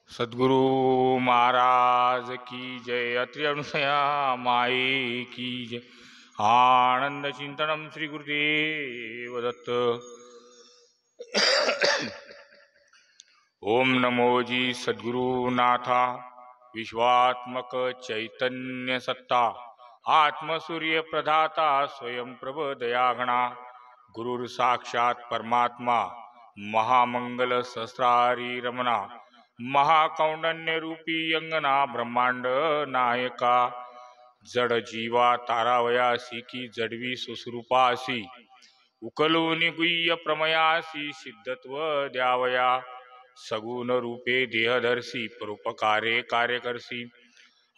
सद्गुरु महाराज की जय। अत्रि अनुसया माई की जय। आनंद चिंतनम श्री गुरुदेव दत्त। ओम नमो जी सद्गुरुनाथा। विश्वात्मक चैतन्य सत्ता आत्मसूर्य प्रदाता स्वयं प्रभ दयागणा गुरुर साक्षात परमात्मा महामंगल सहस्रारी रमणा महाकौंडन्य रूपी अंगना ब्रह्मांड नायका जड जीवा तारावयासी की जडवी सुस्वरूपासी उकलूनि गुह्य प्रमयासी सिद्धत्व द्यावया सगुण रूपे देहदर्शी परोपकारे कार्यकर्षी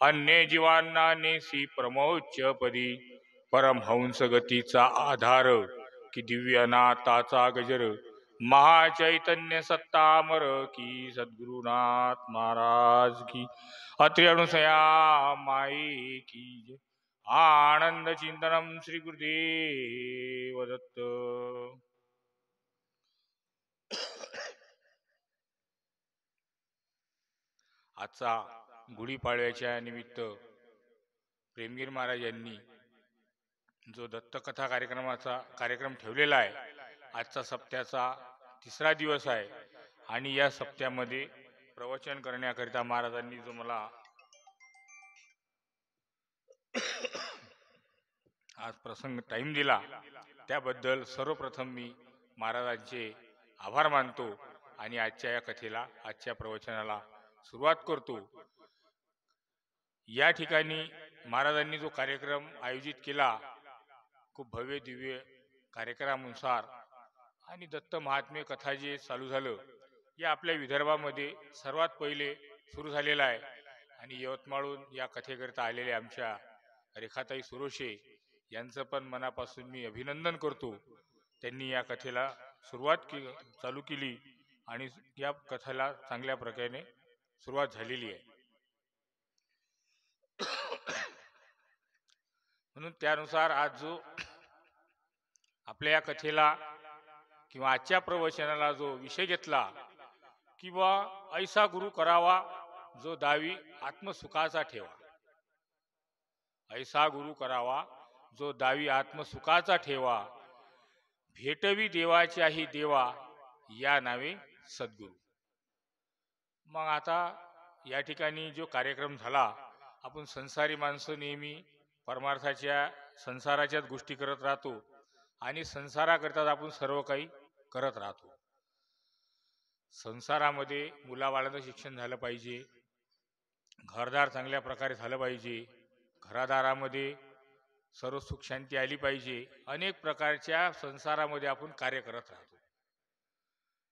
अन्य जीवांना नेसी प्रमोच्च पदी परमहंस गतीचा आधार की दिव्यनाथाचा गजर महाचैतन्य सत्तामर की सद्गुरुनाथ महाराज की अत्रि अनुसया माई की जय। आनंद चिंतनम श्री गुरुदेव दत्त। आजचा गुढीपाडव्याच्या निमित्त प्रेमगीर महाराज यांनी जो दत्तकथा कार्यक्रम ठेवलेला आहे, आजचा सप्त्याचा तिसरा दिवस आहे आणि या सप्त्यामध्ये प्रवचन करण्याकरिता महाराजांनी जो मला आज प्रसंग टाइम दिला त्याबद्दल सर्वप्रथम मी महाराजांचे आभार मानतो आणि आजच्या या कथेला, आजच्या प्रवचनाला सुरुवात करतो। या ठिकाणी महाराजांनी जो कार्यक्रम आयोजित केला, खूप भव्य दिव्य कार्यक्रमानुसार आणि दत्त महात्म्य कथा जे चालू झालं, या आपल्या विदर्भामध्ये सर्वात पहिले सुरू झालेला आहे आणि यवतमाळहून या कथेकरिता आलेले आमच्या रेखाताई सुरोशे यांचं पण मनापासून मी अभिनंदन करतो। त्यांनी या कथेला चालू केली आणि या कथेला चांगल्या प्रकारे सुरुवात झालेली आहे। म्हणून त्यानुसार आज जो आपल्या या कथेला किंवा आजच्या प्रवचनाला जो विषय घेतला किंवा ऐसा गुरु करावा जो दावी आत्मसुखाचा ठेवा, ऐसा गुरु करावा जो दावी आत्मसुखाचा ठेवा, भेटवी देवाच्याही देवा या नावे सद्गुरु। मग आता या ठिकाणी जो कार्यक्रम झाला, आपण संसारी माणसं नेहमी परमार्थाच्या संसाराच्याच गोष्टी करत राहतो आणि संसाराकरता आपण सर्व काही करत राहतो। संसारामध्ये मुलाबाळांचं शिक्षण झालं पाहिजे, घरदार चांगल्या प्रकारे झालं पाहिजे, घरादारामध्ये सर्व सुख शांती आली पाहिजे, अनेक प्रकारच्या संसारामध्ये आपण कार्य करत राहतो।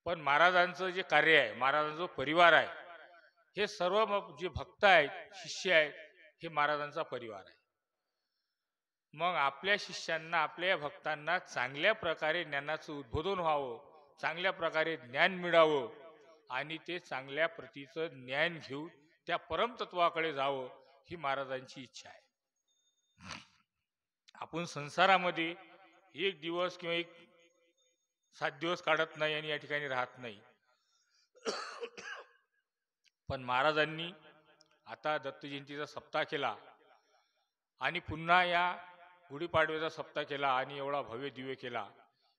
पण महाराजांचं जे कार्य आहे, महाराजांचा जो परिवार आहे, हे सर्व जे भक्त आहेत, शिष्य आहेत, हे महाराजांचा परिवार आहे। मग आपल्या शिष्यांना, आपल्या भक्तांना चांगल्या प्रकारे ज्ञानाचं उद्बोधन व्हावं, चांगल्या प्रकारे ज्ञान मिळावं आणि ते चांगल्या प्रतीचं ज्ञान घेऊन त्या परमतत्वाकडे जावं, ही महाराजांची इच्छा आहे। आपण संसारामध्ये एक दिवस किंवा 7 दिवस काढत नाही आणि या ठिकाणी राहत नाही। पण महाराजांनी आता दत्त जयंतीचा सप्ताह केला आणि पुन्हा या गुढीपाडव्याचा सप्ताह केला आणि एवढा भव्य दिव्य केला।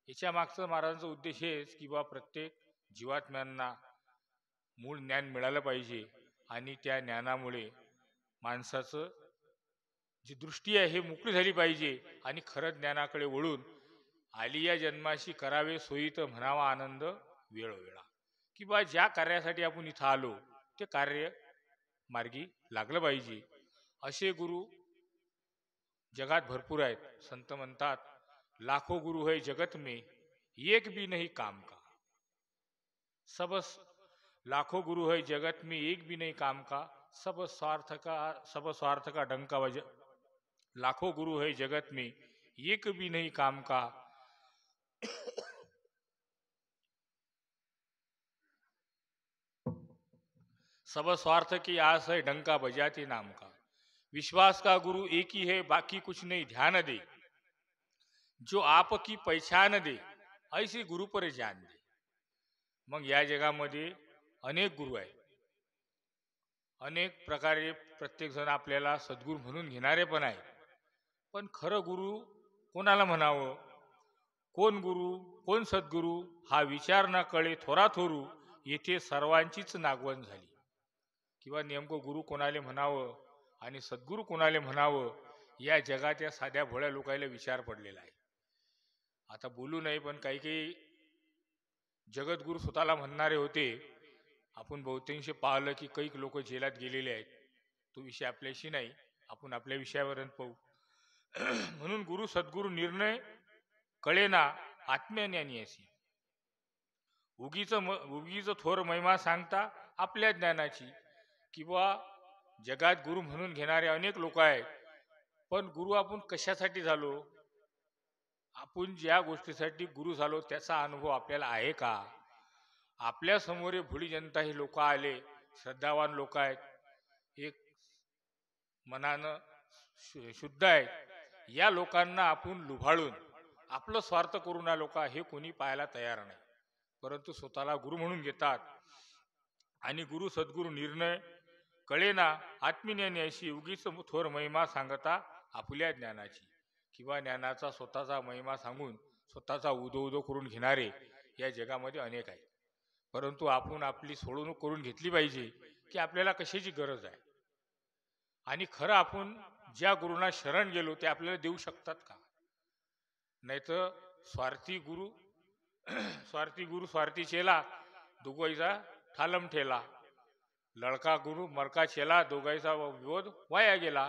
याच्या मागचा महाराजांचा उद्देश हेच की बा प्रत्येक जीवात्म्यांना मूळ ज्ञान मिळालं पाहिजे आणि त्या ज्ञानामुळे माणसाचं जी दृष्टी आहे हे मोकळी झाली पाहिजे आणि खरं ज्ञानाकडे वळून आलिया जन्माशी करावे सोयीत म्हणावा आनंद वेळोवेळा, की बा ज्या कार्यासाठी आपण इथं आलो ते कार्य मार्गी लागलं पाहिजे। असे गुरु जगात भरपूर आहेत। संत म्हणतात, लाखो गुरु है जगत में एक भी नहीं काम का, लाखों गुरु है जगत में एक भी नहीं काम का, सब स्वार्थ का डंका बजा। लाखों गुरु है जगत में एक भी नहीं काम का, सब स्वार्थ की आस है डंका बजाते नाम का। विश्वास का गुरु एक ही है बाकी कुछ नहीं ध्यान दे, जो आपकी पहचान दे ऐसी गुरु पर जान दे। मग या जगामध्ये अनेक गुरु आहेत, अनेक प्रकारे प्रत्येकजण आपल्याला सद्गुरू म्हणून घेणारे पण आहेत. पण खरं गुरु कोणाला म्हणावं, कोण गुरु, कोण सद्गुरू हा विचार न कळे थोराथोरू येथे सर्वांचीच नागवण झाली. किंवा नेमकं गुरु कोणाले म्हणावं आणि सद्गुरू कोणाले म्हणावं या जगात या साध्या भोळ्या लोकायला विचार पडलेला आहे. आता बोलू नाही, पण काही काही जगद्गुरू स्वतःला म्हणणारे होते. आपण बहुतांशी पाहिलं की काही लोक जेलात गेलेले आहेत. तो विषय आपल्याशी नाही, आपण आपल्या विषयावरून पाहू. म्हणून गुरु सद्गुरू निर्णय कळेना आत्मज्ञानी अशी, उगीच थोर महिमा सांगता आपल्या ज्ञानाची. किंवा जगात गुरु म्हणून घेणारे अनेक लोक आहेत, पण गुरु आपण कशासाठी झालो, आपण ज्या गोष्टीसाठी गुरु झालो त्याचा अनुभव आपल्याला आहे का? आपल्या समोर भोळी जनता ही लोक आले, श्रद्धावान लोक आहेत, एक मनानं शुद्ध आहेत. या लोकांना आपण लुभाळून आपलं स्वार्थ करून आलो का हे कोणी पाहायला तयार नाही. परंतु स्वतःला गुरु म्हणून घेतात. आणि गुरु सद्गुरू निर्णय कळेना आत्मज्ञानी अशी, उगीच थोर महिमा सांगता आपल्या ज्ञानाची. किंवा ज्ञानाचा स्वतःचा महिमा सांगून स्वतःचा उदो उदो करून घेणारे या जगामध्ये अनेक आहेत. परंतु आपण आपली सोडवणूक करून घेतली पाहिजे की आपल्याला कशाची गरज आहे, आणि खरं आपण ज्या गुरुना शरण गेलो ते आपल्याला देऊ शकतात का? नाहीतर स्वार्थी गुरु स्वार्थी चेला, दोघाईचा ठालम ठेला. लडका गुरु मरका चेला, दोघाईचा विरोध वाया गेला.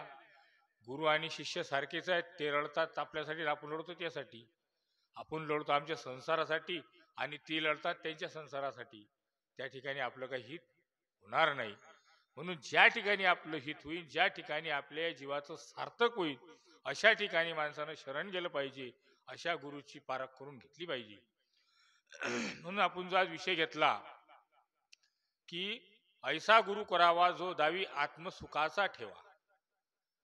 गुरु आणि शिष्य सारखेच आहेत. ते लढतात आपल्यासाठी, आपण लढतो त्यासाठी. आपण लढतो आमच्या संसारासाठी आणि ती लढतात त्यांच्या संसारासाठी. त्या ठिकाणी आपलं काही हित होणार नाही. म्हणून ज्या ठिकाणी आपलं हित होईल, ज्या ठिकाणी आपल्या जीवाचं सार्थक होईल, अशा ठिकाणी माणसानं शरण गेलं पाहिजे. अशा गुरुची पारख करून घेतली पाहिजे. म्हणून आपण जो आज विषय घेतला की ऐसा गुरु करावा जो दावी आत्मसुखाचा ठेवा.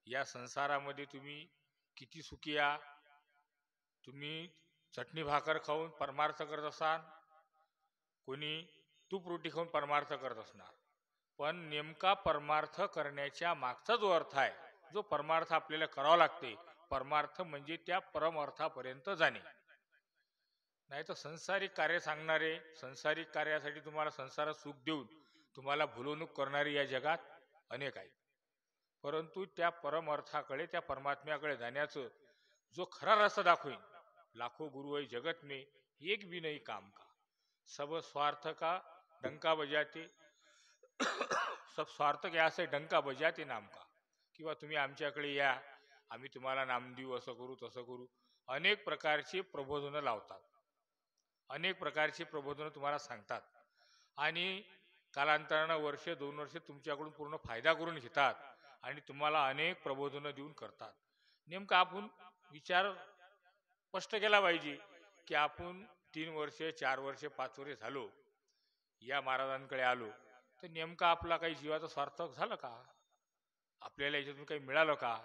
या संसारामध्ये तुम्ही किती सुखी या, तुम्ही चटणी भाकर खाऊन परमार्थ करत असाल, कोणी तूप रोटी खाऊन परमार्थ करत असणार. पण नेमका परमार्थ करण्याच्या मागचा जो अर्थ आहे, जो परमार्थ आपल्याला करावा लागते, परमार्थ म्हणजे त्या परमार्थापर्यंत जाणे. नाही तर संसारिक कार्य सांगणारे, संसारिक कार्यासाठी तुम्हाला संसारात सुख देऊन तुम्हाला भुलवणूक करणारे या जगात अनेक आहेत. परंतु त्या परमार्थाकडे, त्या परमात्म्याकडे जाण्याचं जो खरा रस्ता दाखवेल, लाखो गुरु है जगत में एक भी नहीं काम का, सब स्वार्थ का डंका बजाते सब स्वार्थ के असे डंका बजाते नाम का. किंवा तुम्ही आमच्याकडे या, आम्ही तुम्हाला नाम देऊ, असं करू तसं करू. अनेक प्रकारचे प्रबोधनं लावतात, अनेक प्रकारचे प्रबोधनं तुम्हाला सांगतात, आणि कालांतरानं वर्ष 2 वर्ष तुमच्याकडून पूर्ण फायदा करून घेतात आणि तुम्हाला अनेक प्रबोधनं देऊन करतात. नेमकं आपण विचार स्पष्ट केला पाहिजे की आपण 3 वर्ष 4 वर्ष 5 वर्ष झालो या महाराजांकडे आलो, तर नेमका आपला काही जीवाचं सार्थक झालं का, आपल्याला याच्यातून काही मिळालं का,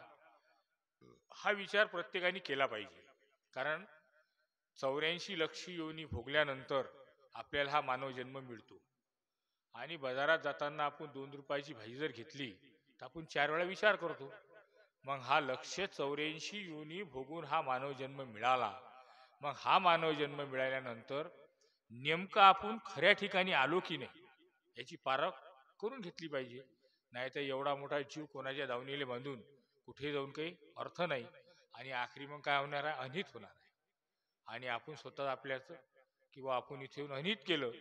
हा विचार प्रत्येकाने केला पाहिजे. कारण 84 लक्ष योनी भोगल्यानंतर आपल्याला हा मानव जन्म मिळतो. आणि बाजारात जाताना आपण 2 रुपयाची भाजी जर घेतली तर आपण 4 वेळा विचार करतो. मग हा 184 योनी भोगून हा मानव जन्म मिळाला. मग हा मानव जन्म मिळाल्यानंतर नेमका आपण खऱ्या ठिकाणी आलो की नाही याची पारख करून घेतली पाहिजे. नाहीतर एवढा मोठा जीव कोणाच्या दावणीला बांधून कुठे जाऊन काही अर्थ नाही, आणि आखरी मग काय होणार आहे, अनित होणार आहे. आणि आपण स्वतः आपल्याच किंवा आपण इथे येऊन अनित केलं.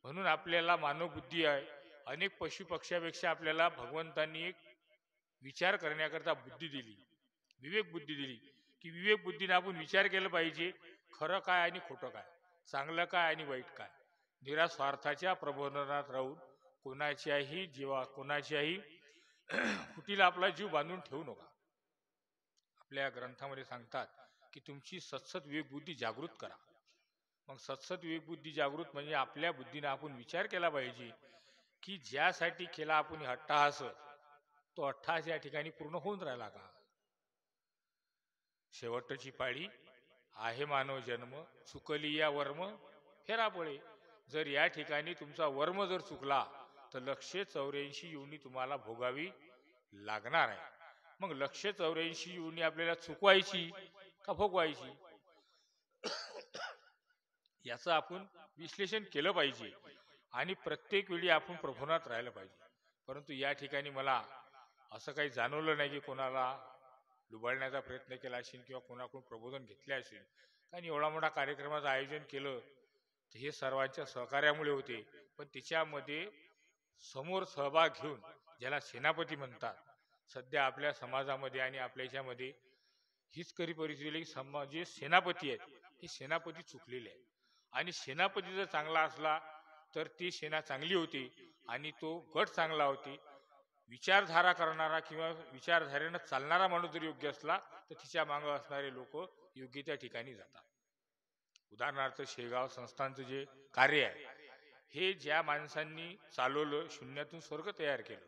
म्हणून आपल्याला मानव बुद्धी आहे. अनेक पशु पक्ष्यापेक्षा आपल्याला भगवंतांनी एक विचार करण्याकरता बुद्धी दिली, विवेक बुद्धी दिली, की विवेक बुद्धीने आपण विचार केला पाहिजे खरं काय आणि खोटं काय, चांगलं काय आणि वाईट काय. निरास्वार्थाच्या प्रबोधनात राहून कोणाच्याही कोणाच्याही कुटीला आपला जीव बांधून ठेवू नका. आपल्या ग्रंथामध्ये सांगतात की तुमची सत्सत विवेक बुद्धी जागृत करा. मग सत्सत विवेक बुद्धी जागृत म्हणजे आपल्या बुद्धीने आपण विचार केला पाहिजे की ज्यासाठी केला आपण अट्टहास, तो अट्टहास या ठिकाणी पूर्ण होऊन राहिला का. शेवटची पाळी आहे मानव जन्म, चुकली या वर्म फेरा पळे. जर या ठिकाणी तुमचा वर्म जर चुकला तर 184 योनी तुम्हाला भोगावी लागणार आहे. मग 184 योनी आपल्याला चुकवायची का भोगवायची, याचं आपण विश्लेषण केलं पाहिजे आणि प्रत्येक वेळी आपण प्रबोधनात राहिलं पाहिजे. परंतु या ठिकाणी मला असं काही जाणवलं नाही की कोणाला लुबाडण्याचा प्रयत्न केला असेल किंवा कोणाकडून प्रबोधन घेतले असेल. कारण एवढा मोठा कार्यक्रमाचं आयोजन केलं तर हे सर्वांच्या सहकार्यामुळे होते. पण त्याच्यामध्ये समोर सहभाग घेऊन, ज्याला सेनापती म्हणतात, सध्या आपल्या समाजामध्ये आणि आपल्या याच्यामध्ये हीच खरी परिस्थिती समाज जे सेनापती आहेत हे सेनापती चुकलेले आहेत. आणि सेनापती जर चांगला असला तर ती सेना चांगली होती आणि तो गट चांगला होती. विचारधारा करणारा किंवा विचारधारेनं चालणारा माणूस जर योग्य असला तर तिच्या मागे असणारे लोक योग्य त्या ठिकाणी जातात. उदाहरणार्थ शेगाव संस्थांचं जे कार्य आहे हे ज्या माणसांनी चालवलं, शून्यातून स्वर्ग तयार केलं,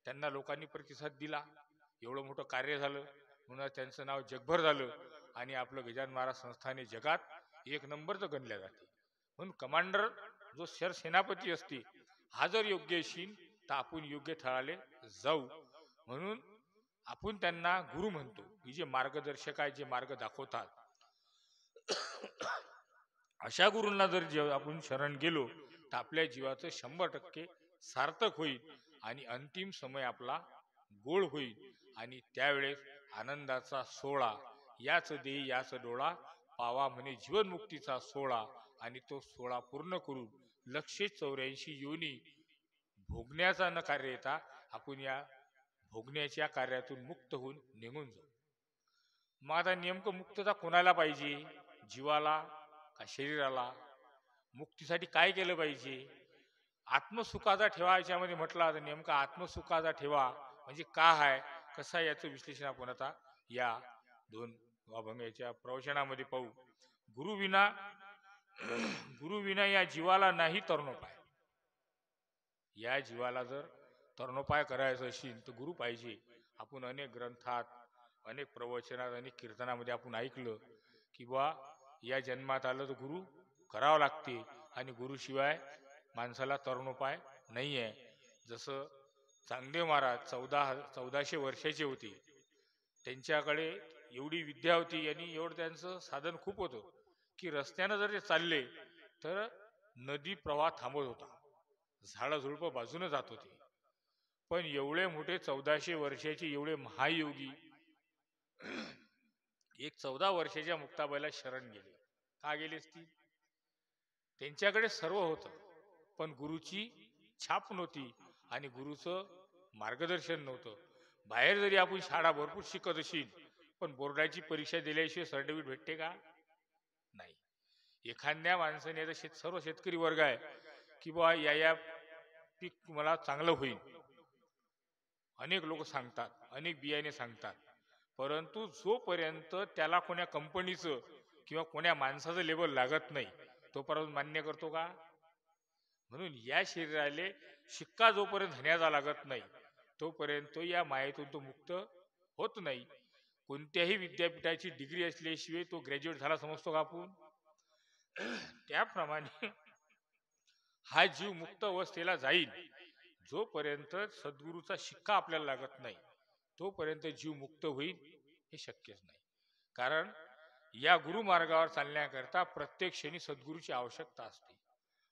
त्यांना लोकांनी प्रतिसाद दिला, एवढं मोठं कार्य झालं, म्हणून त्यांचं नाव जगभर झालं आणि आपलं गजानन महाराज संस्थान हे जगात एक नंबरचं गणल्या जाते. म्हणून कमांडर जो सेनापती असते हा जर योग्य असेल तर आपण योग्य थळाले जाऊ. म्हणून आपण त्यांना गुरु म्हणतो, ही जे मार्गदर्शक आहे, जे मार्ग दाखवतात, अशा गुरूंना जर आपण शरण गेलो तर आपल्या जीवाचं 100% सार्थक होईल आणि अंतिम समय आपला गोळ होईल. आणि त्यावेळेस आनंदाचा सोहळा, याच देही याच डोळा पावा म्हणे जीवनमुक्तीचा सोहळा. आणि तो सोहळा पूर्ण करून 184 योनी भोगण्याचा न कार्य येता आपण या भोगण्याच्या कार्यातून मुक्त होऊन निघून जाऊ. मग आता नेमकं मुक्तता कोणाला पाहिजे, जीवाला का शरीराला? मुक्तीसाठी काय केलं पाहिजे? आत्मसुखाचा ठेवा याच्यामध्ये म्हटलं तर नेमका आत्मसुखाचा ठेवा म्हणजे का आहे, कसं आहे, याचं विश्लेषण आपण आता या दोन अभंगाच्या प्रवचनामध्ये पाहू. गुरुविना गुरुविना या जीवाला नाही तरणोपाय. या जीवाला जर तरणोपाय करायचं असेल तर गुरु पाहिजे. आपण अनेक ग्रंथात, अनेक प्रवचनात, अनेक कीर्तनामध्ये आपण ऐकलं की बा या जन्मात आलं तर गुरु करावं लागते आणि गुरुशिवाय माणसाला तरणोपाय नाही आहे. जसं चांगदेव महाराज 1400 वर्षाचे होते, त्यांच्याकडे एवढी विद्या होती आणि एवढं त्यांचं साधन खूप होतं की रस्त्यानं जर ते चालले तर नदी प्रवाह थांबत होता, झाडं झुडपं बाजूने जात होते. पण एवढे मोठे 1400 वर्षाचे एवढे महायोगी एक 14 वर्षाच्या मुक्ताबाईला शरण गेले. का गेले असतील? त्यांच्याकडे सर्व होतं पण गुरुची छाप नव्हती आणि गुरुचं मार्गदर्शन नव्हतं. बाहेर जरी आपण शाळा भरपूर शिकत असेल पण बोर्डाची परीक्षा दिल्याशिवाय सर्टिफिकेट भेटते का? नाही. एखाद्या माणसाने आता सर्व शेतकरी वर्ग आहे की बा या पीक मला चांगलं होईल, अनेक लोक सांगतात, अनेक बियाणे सांगतात, परंतु जोपर्यंत त्याला कोण्या कंपनीचं किंवा कोण्या माणसाचं लेबल लागत नाही तोपर्यंत मान्य करतो का? म्हणून या शरीराले शिक्का जोपर्यंत धन्याचा लागत नाही तोपर्यंत या मायेतून तो मुक्त होत नाही. कोणत्याही विद्यापीठाची डिग्री असल्याशिवाय तो ग्रॅज्युएट झाला समजतो का आपण? त्याप्रमाणे हा जीव मुक्त अवस्थेला जाईल. जोपर्यंत सद्गुरूचा शिक्का आपल्याला लागत नाही तोपर्यंत जीव मुक्त होईल हे शक्यच नाही. कारण या गुरुमार्गावर चालण्याकरता प्रत्येक क्षणी सद्गुरूची आवश्यकता असते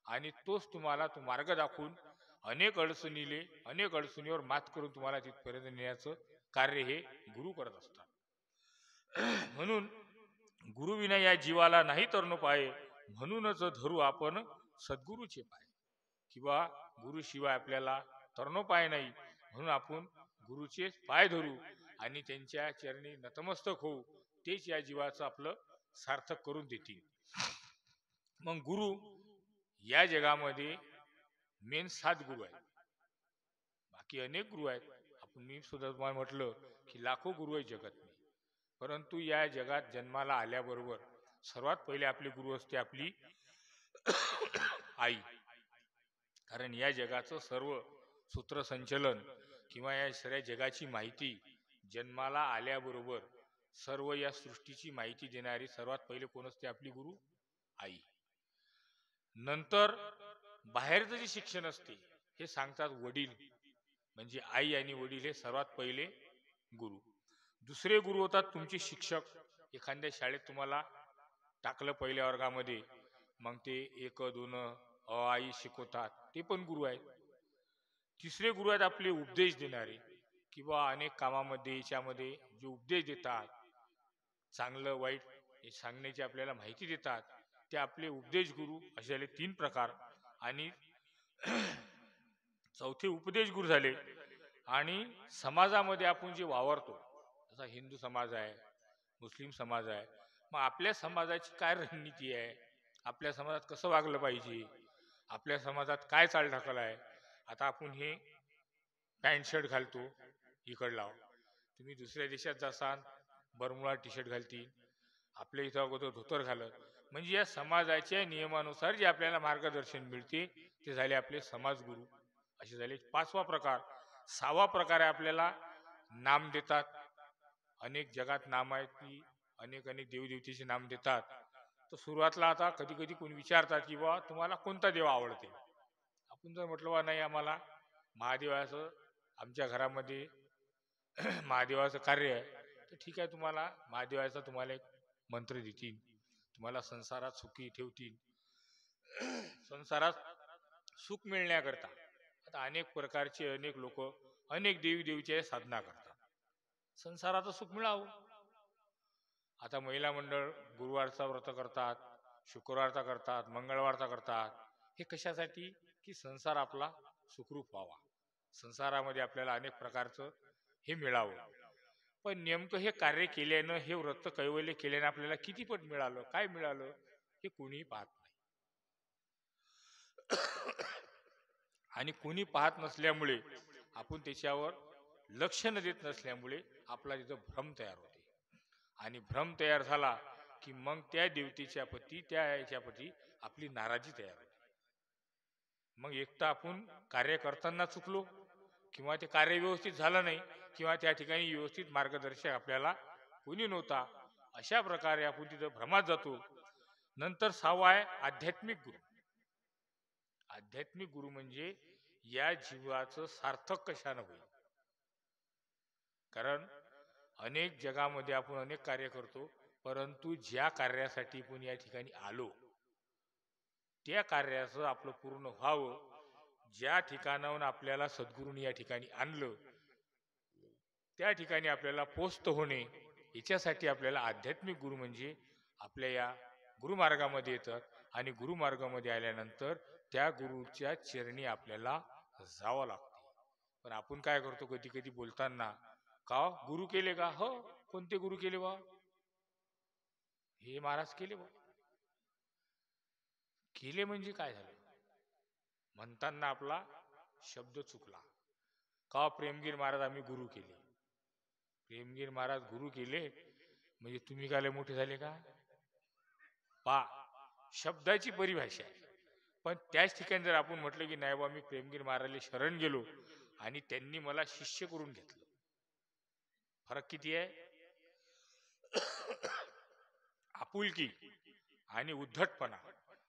आणि तोच तुम्हाला तो मार्ग दाखवून अनेक अडचणीवर मात करून तुम्हाला तिथपर्यंत नेण्याचं कार्य हे गुरु करत असतात. म्हणून गुरुविना या जीवाला नाही तरणोपाय, म्हणूनच धरू आपण सद्गुरूचे पाय. किंवा गुरुशिवाय आपल्याला तरणोपाय नाही, म्हणून आपण गुरुचे पाय धरू आणि त्यांच्या चरणी नतमस्तक होऊ. तेच या जीवाचं आपलं सार्थक करून देतील. मग गुरु या जगामध्ये मेन 7 गुरु आहेत. बाकी अनेक गुरु आहेत. आपण मी सुद्धा तुम्हाला म्हटलं की लाखो गुरु आहेत जगात, परंतु या जगात जन्माला आल्याबरोबर सर्वात पहिले आपले गुरु असते आपली आई. कारण या जगाचं सर्व सूत्रसंचलन किंवा या सगळ्या जगाची माहिती जन्माला आल्याबरोबर सर्व या सृष्टीची माहिती देणारी सर्वात पहिले कोण असते? आपली गुरु आई. नंतर बाहेरचं जे शिक्षण असते हे सांगतात वडील, म्हणजे आई आणि वडील हे सर्वात पहिले गुरु. दुसरे गुरु होतात तुमचे शिक्षक. एखाद्या शाळेत तुम्हाला टाकलं पहिल्या वर्गामध्ये, मग ते एक दोन अ आई शिकवतात, ते पण गुरु आहेत. तिसरे गुरु आहेत आपले उपदेश देणारे, किंवा अनेक कामामध्ये याच्यामध्ये जे उपदेश देतात, चांगलं वाईट हे सांगण्याची आपल्याला माहिती देतात, ते आपले उपदेश गुरु. असे झाले 3 प्रकार. आणि चौथे उपदेश गुरु झाले. आणि समाजामध्ये आपण जे वावरतो, जसा हिंदू समाज आहे, मुस्लिम समाज आहे, मग आपल्या समाजाची काय रणनीती आहे, आपल्या समाजात कसं वागलं पाहिजे, आपल्या समाजात काय चालढकल आहे. आता आपण हे पॅन्ट शर्ट घालतो इकडला, तुम्ही दुसऱ्या देशात जासाल बरमुडा टी शर्ट घालतील, आपल्या इथं अगोदर धोतर घालत. म्हणजे या समाजाच्या नियमानुसार जे आपल्याला मार्गदर्शन मिळते ते झाले आपले समाजगुरू. असे झाले 5वा प्रकार. 6वा प्रकार आहे आपल्याला नाम देतात. अनेक जगात नाम आहेत की अनेक अनेक देवदेवतेचे नाम देतात. तर सुरुवातला आता कधी कधी कोणी विचारतात की बा तुम्हाला कोणता देव आवडते. आपण जर म्हटलं बा नाही आम्हाला महादेवाचं, आमच्या घरामध्ये महादेवाचं कार्य आहे, तर ठीक आहे, तुम्हाला महादेवाचा तुम्हाला एक मंत्र देतील, तुम्हाला संसारात सुखी ठेवतील. संसारात सुख मिळण्याकरता आता अनेक प्रकारचे अनेक लोक अनेक देवी देवीच्या साधना करतात, संसाराचं सुख मिळावं. आता महिला मंडळ गुरुवारचा व्रत करतात, शुक्रवारचा करतात, मंगळवारचा करतात. हे कशासाठी? की संसार आपला सुखरूप व्हावा, संसारामध्ये आपल्याला अनेक प्रकारचं हे मिळावं. पण नेमकं हे कार्य केल्यानं, हे व्रत कैवल्य केल्यानं आपल्याला किती पट मिळालं, काय मिळालं, हे कोणीही पाहत नाही. आणि कोणी पाहत नसल्यामुळे, आपण त्याच्यावर लक्ष न देत नसल्यामुळे आपला तिथं भ्रम तयार होते. आणि भ्रम तयार झाला की मग त्या देवतेच्या प्रती, त्या याच्या प्रती आपली नाराजी तयार होते. मग एक तर आपण कार्य करताना चुकलो, किंवा ते कार्य व्यवस्थित झालं नाही, किंवा त्या ठिकाणी व्यवस्थित मार्गदर्शक आपल्याला कोणी नव्हता. अशा प्रकारे आपण तिथं भ्रमात जातो. नंतर 6वा आहे आध्यात्मिक गुरु. आध्यात्मिक गुरु म्हणजे या जीवाचं सार्थक कशानं होईल. कारण अनेक जगामध्ये आपण अनेक कार्य करतो, परंतु ज्या कार्यासाठी आपण या ठिकाणी आलो त्या कार्याचं आपलं पूर्ण व्हावं, ज्या ठिकाणाहून आपल्याला सद्गुरूंनी या ठिकाणी आणलं त्या ठिकाणी आपल्याला पोस्ट होणे, याच्यासाठी आपल्याला आध्यात्मिक गुरु म्हणजे आपल्या या गुरुमार्गामध्ये येतात. आणि गुरुमार्गामध्ये आल्यानंतर त्या गुरुच्या चरणी आपल्याला जावं लागते. पण आपण काय करतो, कधी कधी बोलताना, का गुरु केले का? हो, कोणते गुरु केले बा? हे महाराज केले बा. केले म्हणजे काय झालं म्हणताना आपला शब्द चुकला. का प्रेमगीर महाराज आम्ही गुरु केले? प्रेमगीर महाराज गुरु केले म्हणजे तुम्ही काय लय मोठे झाले का? शब्दाची परिभाषा आहे. पण त्याच ठिकाणी जर आपण म्हटलं की नाही बा मी प्रेमगीर महाराजला शरण गेलो आणि त्यांनी मला शिष्य करून घेतलं, फरक किती आहे? आपुलकी आणि उद्धटपणा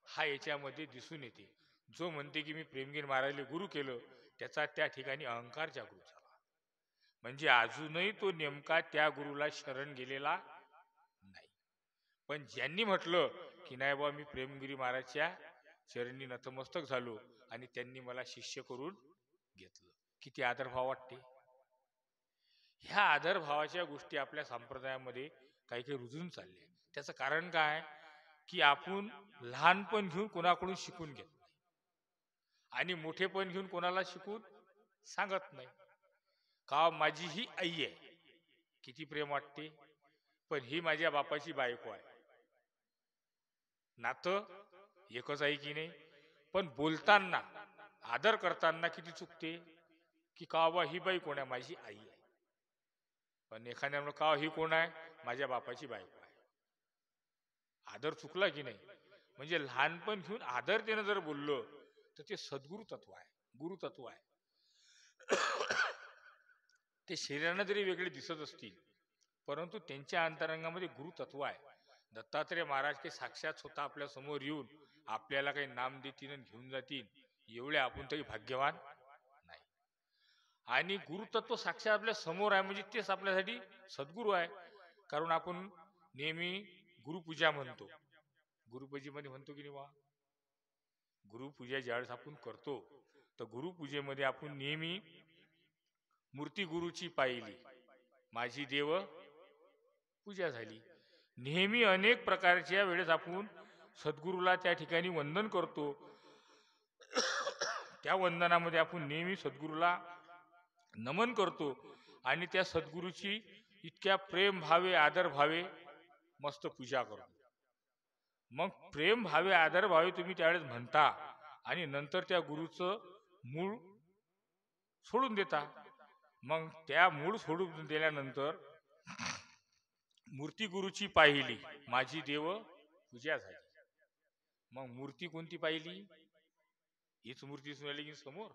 हा याच्यामध्ये दिसून येते. जो म्हणते की मी प्रेमगीर महाराजला गुरु केलं, त्याचा त्या ठिकाणी अहंकार जागृत झाला. म्हणजे अजूनही तो नेमका त्या गुरुला शरण गेलेला नाही. पण ज्यांनी म्हटलं की नाही बाबा मी प्रेमगिरी महाराजच्या चरणी नतमस्तक झालो आणि त्यांनी मला शिष्य करून घेतलं, किती आदरभाव वाटते. ह्या आदरभावाच्या गोष्टी आपल्या संप्रदायामध्ये काही काही रुजून चालल्या. त्याचं कारण काय? की आपण लहानपण घेऊन कोणाकडून शिकून घेत नाही आणि मोठेपण घेऊन कोणाला शिकून सांगत नाही. का माझी ही आई आहे, किती प्रेम वाटते, पण ही माझ्या बापाची बायको आहे. नातं एकच आहे की नाही? पण बोलताना आदर करताना किती चुकते, की का बा ही बाई कोण आहे? माझी आई आहे. पण एखाद्या का ही कोण आहे? माझ्या बापाची बायको आहे. आदर चुकला की नाही? म्हणजे लहानपण घेऊन आदरतेनं जर बोललो तर ते सद्गुरु तत्व आहे, गुरु तत्व आहे. ते शरीरानं जरी वेगळे दिसत असतील, परंतु त्यांच्या अंतरंगामध्ये गुरु तत्व आहे. दत्तात्रय महाराज के साक्षात स्वतः आपल्या समोर येऊन आपल्याला काही नाम देतील आणि घेऊन जातील, एवढे आपण तरी भाग्यवान आणि गुरुतत्व साक्षात आपल्या समोर आहे, म्हणजे तेच आपल्यासाठी सद्गुरू आहे. कारण आपण नेहमी गुरुपूजा म्हणतो, गुरुपूजेमध्ये म्हणतो की नाही वा, गुरुपूजा ज्यावेळेस आपण करतो तर गुरुपूजेमध्ये आपण नेहमी मूर्ती गुरुची पाहिली, माझी देव पूजा झाली. नेहमी अनेक प्रकारच्या वेळेस आपण सद्गुरूला त्या ठिकाणी वंदन करतो. त्या वंदनामध्ये आपण नेहमी सद्गुरूला नमन करतो आणि त्या सद्गुरूची इतक्या प्रेम भावे आदर भावे मस्त पूजा करतो. मग प्रेम भावे आदर भावे तुम्ही त्यावेळेस म्हणता आणि नंतर त्या गुरुचं मूळ सोडून देता. मग त्या मूळ सोडून दिल्यानंतर मूर्ती गुरुची पाहिली, माझी देव पूजा झाली. मग मूर्ती कोणती पाहिली? हीच मूर्ती सुनाली की समोर.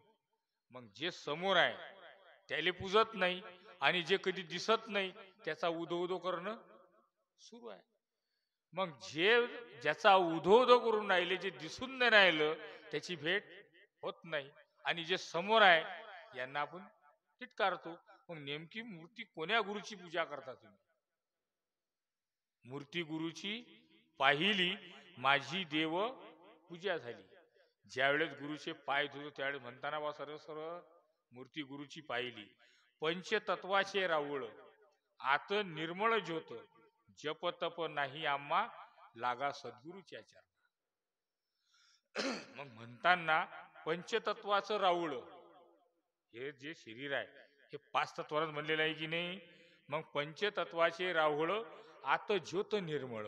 मग जे समोर आहे त्याला पूजत नाही आणि जे कधी दिसत नाही त्याचा उदो उदो करणं सुरू आहे. मग जे ज्याचा उदो उदो करून राहिले, जे दिसून नाही राहिलं त्याची भेट होत नाही, आणि जे समोर आहे यांना आपण तिटकारतो. मग नेमकी मूर्ती कोण्या गुरुची पूजा करता तुम्ही? मूर्ती गुरुची पाहिली, माझी देव पूजा झाली. ज्यावेळेस गुरुचे पाय धुतो त्यावेळेस म्हणताना बा सर्व सर्व मूर्ती गुरुची पाहिली, पंचतत्वाचे राऊळ आत निर्मळ ज्योत, जप तप नाही आम्हा लागा सद्गुरूच्या चरणा. मग म्हणताना पंचतत्वाचं राऊळ, हे जे शरीर आहे हे 5 तत्वांच म्हणलेलं आहे की नाही. मग पंचतत्वाचे राहुळ आत ज्योत निर्मळ,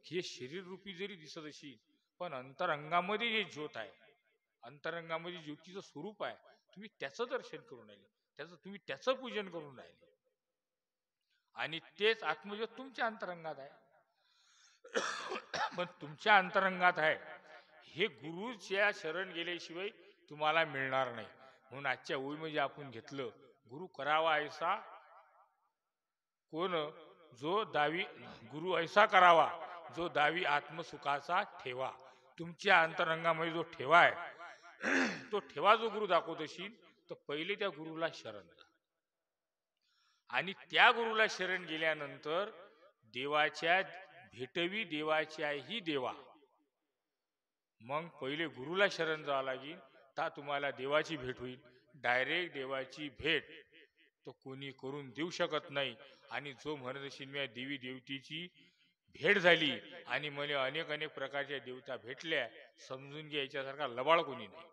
हे शरीर रूपी जरी दिसत असेल पण अंतरंगामध्ये जे ज्योत आहे, अंतरंगामध्ये ज्योतीचं स्वरूप आहे, तुम्ही त्याचं दर्शन करून राहिले, तुम्ही त्याचं पूजन करून राहिले, आणि तेच आत्मज्योत तुमच्या अंतरंगात आहे. पण तुमच्या अंतरंगात आहे हे गुरुच्या शरण गेल्याशिवाय तुम्हाला मिळणार नाही. म्हणून आजच्या ओळीमध्ये आपण घेतलं, गुरु करावा ऐसा कोण, जो दावी गुरु ऐसा करावा जो दावी आत्मसुखाचा ठेवा. तुमच्या अंतरंगामध्ये जो ठेवा आहे तो ठेवा जो गुरु दाखवत असेल तर पहिले त्या गुरुला शरण जा, आणि त्या गुरुला शरण गेल्यानंतर देवाच्या भेटवी देवाच्याही देवा. मग पहिले गुरुला शरण जावं लागेल, तर तुम्हाला देवाची भेट होईल. डायरेक्ट देवाची भेट तो कोणी करून देऊ शकत नाही. आणि जो म्हणत असेल मी देवी देवतेची भेट झाली आणि मला अनेक अनेक प्रकारच्या देवता भेटल्या, समजून घ्या याच्यासारखा लबाड कोणी नाही.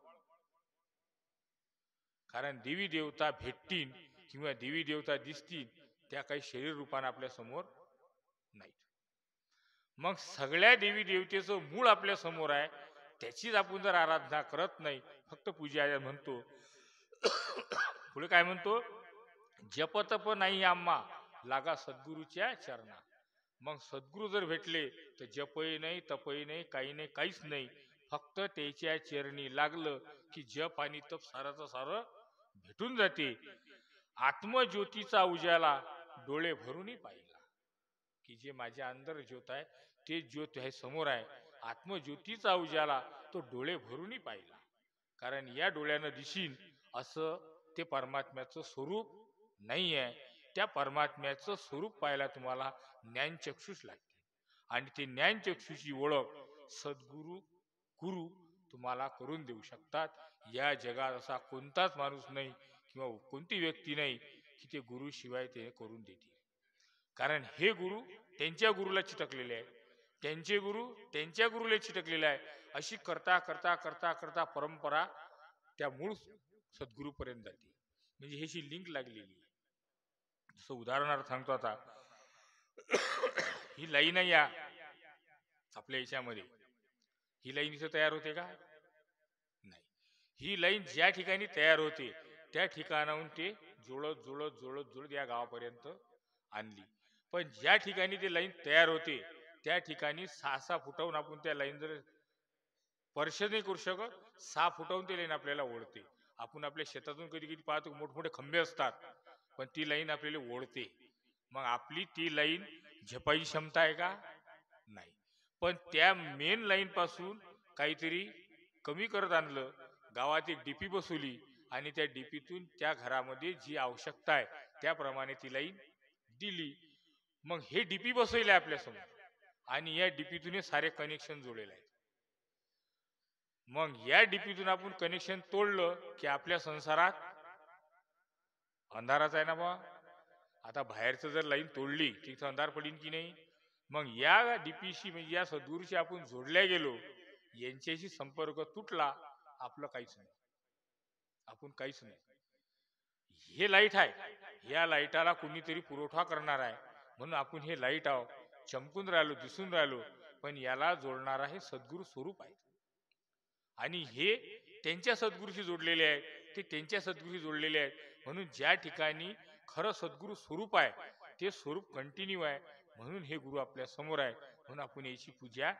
कारण देवी देवता भेटतील किंवा देवी देवता दिसतील त्या काही शरीर रूपाने आपल्या समोर नाहीत. मग सगळ्या देवी देवतेचं मूळ आपल्या समोर आहे, त्याचीच आपण जर आराधना करत नाही, फक्त पूजा म्हणतो. पुढे काय म्हणतो? जपतप नाही आम्हा लागा सद्गुरूच्या चरणा. मग सद्गुरू जर भेटले तर जपही नाही, तपही नाही, काही नाही, काहीच नाही. फक्त त्याच्या चरणी लागलं की जप आणि तप साराचं सारं भेटून जाते. आत्मज्योतीचा उजाला डोळे भरूनही पाहिला, की जे माझ्या अंतर ज्योत आहे ते ज्योत आहे समोर आहे. आत्मज्योतीचा उजाला तो डोळे भरूनही पाहिला, कारण या डोळ्यानं दिशील असं ते परमात्म्याचं स्वरूप नाही आहे. त्या परमात्म्याचं स्वरूप पाहायला तुम्हाला ज्ञानचक्षुष लागते, आणि ते ज्ञानचक्षुची ओळख सद्गुरू गुरु तुम्हाला करून देऊ शकतात. या जगात असा कोणताच माणूस नाही किंवा कोणती व्यक्ती नाही की ते गुरु शिवाय ते करून देतील. कारण हे गुरु त्यांच्या गुरुला चिटकलेले आहे, त्यांचे गुरु त्यांच्या गुरुला चिटकलेले आहे. अशी करता करता करता करता परंपरा त्या मूळ सद्गुरूपर्यंत जाते. म्हणजे ह्याची लिंक लागलेली आहे. जसं उदाहरणार्थ सांगतो आता, ही लाईन आहे या आपल्या याच्यामध्ये, ही लाईन इथं तयार होते का? नाही. ही लाईन ज्या ठिकाणी तयार होते त्या ठिकाणाहून ते जुळत जुळत जुळत जुळत या गावापर्यंत आणली. पण ज्या ठिकाणी ते लाईन तयार होते त्या ठिकाणी 6 फुटावून आपण त्या लाईन जर स्पर्श नाही करू शकत, 6 फुटावून ते लाईन आपल्याला ओढते. आपण आपल्या शेतातून कधी कधी पाहतो मोठमोठे खंबे असतात, पण ती लाईन आपल्याला ओढते. मग आपली ती लाईन झेपायची क्षमता आहे का? नाही. पण त्या मेन लाईन पासून काहीतरी कमी करत आणलं, गावात एक डीपी बसवली आणि त्या डीपीतून त्या घरामध्ये जी आवश्यकता आहे त्याप्रमाणे ती लाईन दिली. मग हे डीपी बसवले आपल्यासमोर आणि या डीपीतून हे सारे कनेक्शन जोडलेले आहेत. मग या डीपीतून आपण कनेक्शन तोडलं की आपल्या संसारात अंधाराच आहे ना बा. आता बाहेरचं जर लाईन तोडली तिथं अंधार पडीन की नाही. मग या डीपीशी म्हणजे या सद्गुरूशी आपण जोडल्या गेलो, यांच्याशी संपर्क तुटला, आपलं काहीच नाही, आपण काहीच नाही. हे लाईट आहे, या लाईटाला कुणीतरी पुरवठा करणार आहे म्हणून आपण हे लाईट आहोत, चमकून राहिलो, दिसून राहिलो, पण याला जोडणारा हे सद्गुरू स्वरूप आहे. आणि हे त्यांच्या सद्गुरूशी जोडलेले आहे, ते त्यांच्या सद्गुरूशी जोडलेले आहेत. म्हणून ज्या ठिकाणी खरं सद्गुरू स्वरूप आहे ते स्वरूप कंटिन्यू आहे, म्हणून हे गुरु आपल्या समोर आहे, म्हणून आपण याची पूजा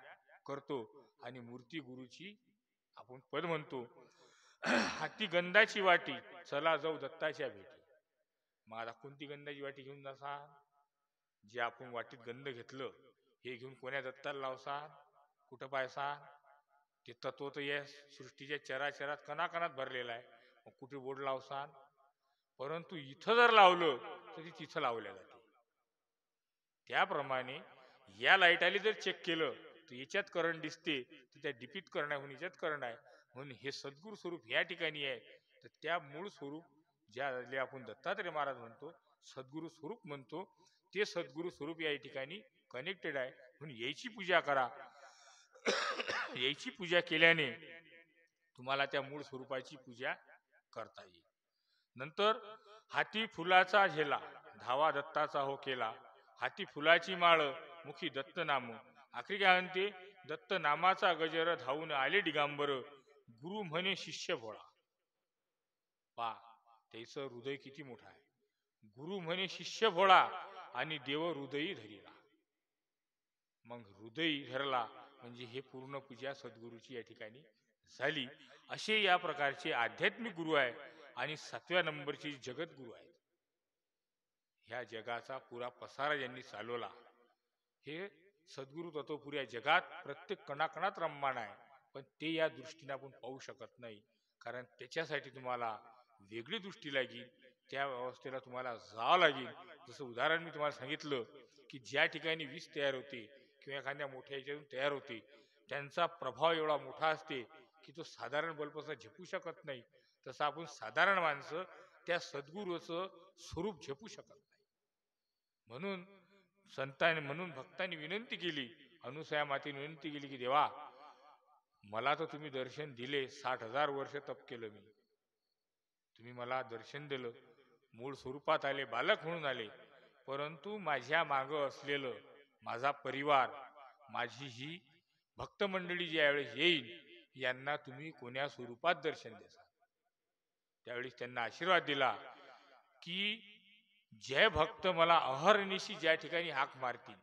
करतो. आणि मूर्ती गुरुची आपण पद म्हणतो, हाती गंधाची वाटी, चला जाऊ दत्ताच्या भेटी. मग आता कोणती गंधाची वाटी घेऊन जासा? जे आपण वाटीत गंध घेतलं हे घेऊन कोण्या दत्ताला लावसा? कुठं पायसा? ते तत्व तर या सृष्टीच्या चराचरात कणाकणात भरलेला आहे, मग कुठे बोर्ड लावसान? परंतु इथं जर लावलं तर ती तिथं लावल्या जाते. त्याप्रमाणे या लाईटाने जर चेक केलं तर याच्यात करंट दिसते, तर त्या डीपीत करंट आहे म्हणून याच्यात करंट आहे, म्हणून हे सद्गुरू स्वरूप या ठिकाणी आहे. तर त्या मूळ स्वरूप ज्याले आपण दत्तात्रय महाराज म्हणतो, सद्गुरू स्वरूप म्हणतो, ते सद्गुरू स्वरूप या ठिकाणी कनेक्टेड आहे, म्हणून याची पूजा करा. याची पूजा केल्याने तुम्हाला त्या मूळ स्वरूपाची पूजा करता येईल. नंतर हाती फुलाचा झेला, धावा दत्ताचा हो केला, हाती फुलाची माळ, मुखी दत्त नाम. आखरी काय म्हणते? दत्त नामाचा गजर धावून आले दिगांबर, गुरु म्हणे शिष्य भोळा. पा त्याचं हृदय किती मोठं आहे. गुरु म्हणे शिष्य भोळा आणि देव हृदयी धरीला. मग हृदय धरला म्हणजे हे पूर्ण पूजा सद्गुरूची या ठिकाणी झाली. असे या प्रकारचे आध्यात्मिक गुरु आहे. आणि 7व्या नंबरची जगत गुरु आहेत. ह्या जगाचा पुरा पसारा ज्यांनी चालवला, हे सद्गुरु तत्व पुऱ्या जगात प्रत्येक कणाकणात रममाण आहे, पण ते या दृष्टीने आपण पाहू शकत नाही, कारण त्याच्यासाठी तुम्हाला वेगळी दृष्टी लागेल, त्या अवस्थेला तुम्हाला जावं लागेल. जसं उदाहरण मी तुम्हाला सांगितलं की ज्या ठिकाणी वीज तयार होते किंवा एखाद्या मोठ्या याच्यातून तयार होते, त्यांचा प्रभाव एवढा मोठा असते की तो साधारण बल्ब झेपू शकत नाही. तसं आपण साधारण माणसं त्या सद्गुरूचं स्वरूप झेपू शकत नाही. म्हणून संतांनी, म्हणून भक्तांनी विनंती केली, अनुसया मातेने विनंती केली की देवा, मला तर तुम्ही दर्शन दिले, 60,000 वर्ष तप केलं मी, तुम्ही मला दर्शन दिलं, मूळ स्वरूपात आले, बालक म्हणून आले, परंतु माझ्या माग असलेलं माझा परिवार, माझी ही भक्त मंडळी ज्यावेळेस येईल, यांना तुम्ही कोण्या स्वरूपात दर्शन देसा? त्यावेळेस त्यांना आशीर्वाद दिला की जय भक्त मला अहर्निशी ज्या ठिकाणी हाक मारतील,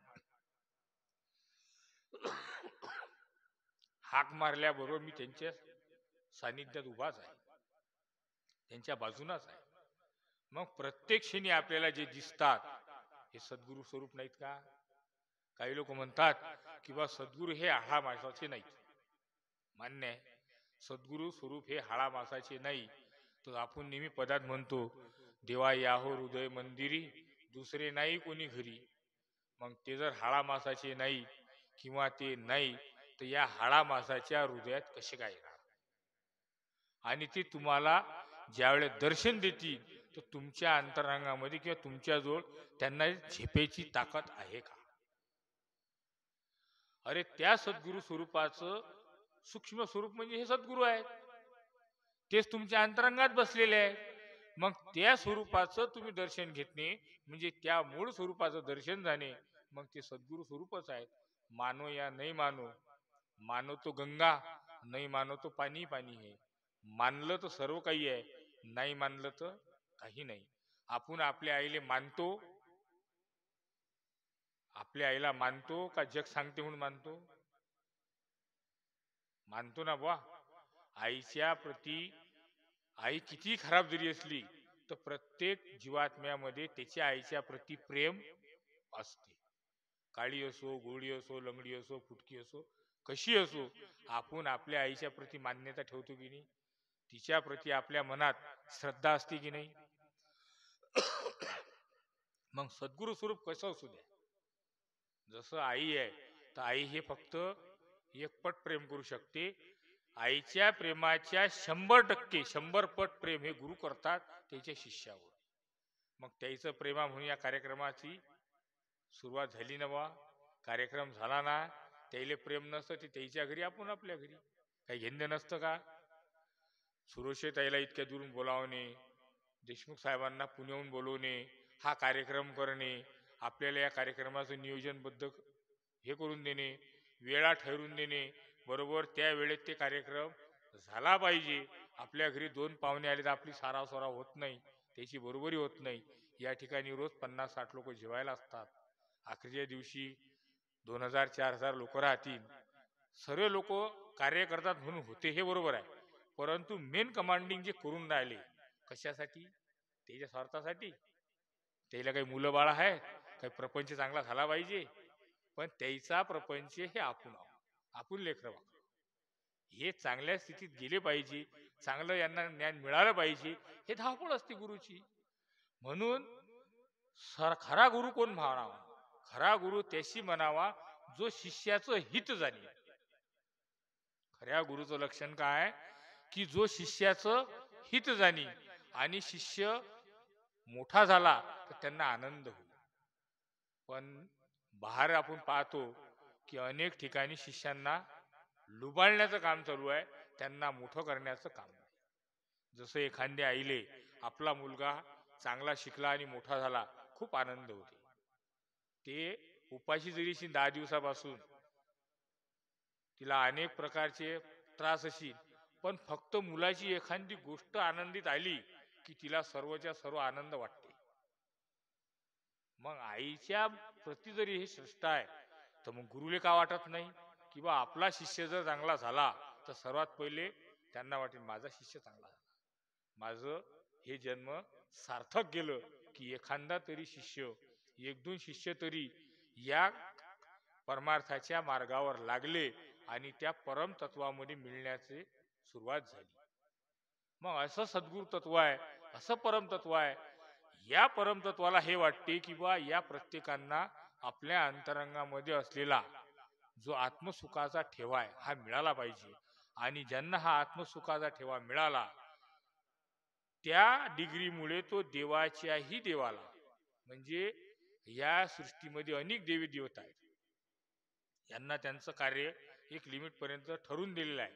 हाक मारल्याबरोबर मी त्यांच्या सानिध्यात उभाच आहे, त्यांच्या बाजूनच आहे. मग प्रत्येक क्षणी आपल्याला जे दिसतात हे सद्गुरू स्वरूप नाहीत का? काही लोक म्हणतात की बा सद्गुरू हे हाळा माणसाचे नाहीत. मान्य आहे, सद्गुरू स्वरूप हे हाळा माणसाचे नाही. तर आपण नेहमी पदात म्हणतो, देवा याहो हृदय मंदिरी, दुसरे नाही कोणी घरी. मग ते जर हाळा मासाचे नाही किंवा ते नाही, तर या हाडा मासाच्या हृदयात कसे काय येणार? आणि ते तुम्हाला ज्यावेळेस दर्शन देतील तर तुमच्या अंतरांगामध्ये किंवा तुमच्याजवळ त्यांना झेपेची ताकद आहे का? अरे त्या सद्गुरू स्वरूपाचं सूक्ष्म स्वरूप म्हणजे हे सद्गुरू आहेत, तेच तुमच्या अंतरंगात बसलेले आहेत. मग त्या स्वरूपाचं तुम्ही दर्शन घेतणे म्हणजे त्या मूळ स्वरूपाचं दर्शन झाले, मग ते सद्गुरू स्वरूपच आहेत. मानो या नाही मानो, मानो तो गंगा, नाही मानो तो पाणी पाणी है. मानलं तर सर्व काही आहे, नाही मानलं तर काही नाही. आपण आपल्या आईले मानतो, आपल्या आईला मानतो का जग सांगते म्हणून मानतो? मानतो ना बुवा. आईच्या प्रती, आई किती खराब जरी असली तर प्रत्येक जीवात्म्यामध्ये त्याच्या आईच्या प्रती प्रेम असते. काळी असो, गोळी असो, लंगडी असो, फुटकी असो, कशी असो, आपण आपल्या आईच्या प्रती मान्यता ठेवतो की नाही? तिच्या प्रती आपल्या मनात श्रद्धा असते की नाही? मग सद्गुरु स्वरूप कसं असू द्या, जसं आई आहे तर आई हे फक्त एकपट प्रेम करू शकते. आईच्या प्रेमाच्या 100% 100 पट प्रेम हे गुरु करतात त्याच्या शिष्यावर. मग त्याचं प्रेमा म्हणून या कार्यक्रमाची सुरुवात झाली ना बा. कार्यक्रम झाला ना, त्याला प्रेम नसतं ते त्याच्या घरी, आपण आपल्या घरी. काही घेणं नसतं का? सुरोशे ताईला इतक्या दुरून बोलावणे, देशमुख साहेबांना पुण्याहून बोलवणे, हा कार्यक्रम करणे, आपल्याला या कार्यक्रमाचं नियोजनबद्ध हे करून देणे, वेळा ठरवून देणे, बरोबर त्या वेळेत ते कार्यक्रम झाला पाहिजे. आपल्या घरी 2 पाहुणे आले तर आपली सारासोरा होत नाही, त्याची बरोबरी होत नाही. या ठिकाणी रोज 50-60 लोक जेवायला असतात. अखेरच्या दिवशी 2000-4000 लोक राहतील. सर्व लोक कार्य करतात म्हणून होते हे बरोबर आहे, परंतु मेन कमांडिंग जे करून राहिले कशासाठी? त्याच्या स्वार्थासाठी. त्याला काही मुलं बाळ आहे, काही प्रपंच चांगला झाला पाहिजे, पण त्याचा प्रपंच हे आपण आपण लेकरं हे चांगल्या स्थितीत गेले पाहिजे, चांगलं यांना ज्ञान मिळालं पाहिजे, हे धावपळ असते गुरुची. म्हणून खरा गुरु कोण म्हणावा? खरा गुरु त्याशी म्हणावा जो शिष्याचं हित जाणे. खऱ्या गुरुचं लक्षण काय? की जो शिष्याचं हित जाणी, आणि शिष्य मोठा झाला तर त्यांना आनंद होईल. पण बाहेर आपण पाहतो की अनेक ठिकाणी शिष्यांना लुबाडण्याचं काम चालू आहे, त्यांना मोठं करण्याचं काम नाही. जसं एखाद्या आईले आपला मुलगा चांगला शिकला आणि मोठा झाला, खूप आनंद होते. ते उपाशी जरी 10 दिवसापासून तिला अनेक प्रकारचे त्रास असतील, पण फक्त मुलाची एखादी गोष्ट आनंदीत आली की तिला सर्वच्या सर्व आनंद वाटते. मग आईच्या प्रती जरी हे श्रेष्ठ आहे, तर मग गुरुले का वाटत नाही की बा आपला शिष्य जर चांगला झाला तर सर्वात पहिले त्यांना वाटेल माझा शिष्य चांगला झाला, माझं हे जन्म सार्थक गेलं, की एखादा तरी शिष्य, 1-2 शिष्य तरी या परमार्थाच्या मार्गावर लागले आणि त्या परम तत्वामध्ये मिळण्याची सुरुवात झाली. मग असं सद्गुरु तत्व आहे, असं परम तत्व आहे. या परमतत्वाला हे वाटते की बा या प्रत्येकांना आपल्या अंतरंगामध्ये असलेला जो आत्मसुखाचा ठेवा आहे हा मिळाला पाहिजे, आणि ज्यांना हा आत्मसुखाचा ठेवा मिळाला त्या डिग्रीमुळे तो देवाच्याही देवाला, म्हणजे या सृष्टीमध्ये अनेक देवी देवता आहेत, यांना त्यांचं कार्य एक लिमिट पर्यंत ठरवून दिलेलं आहे.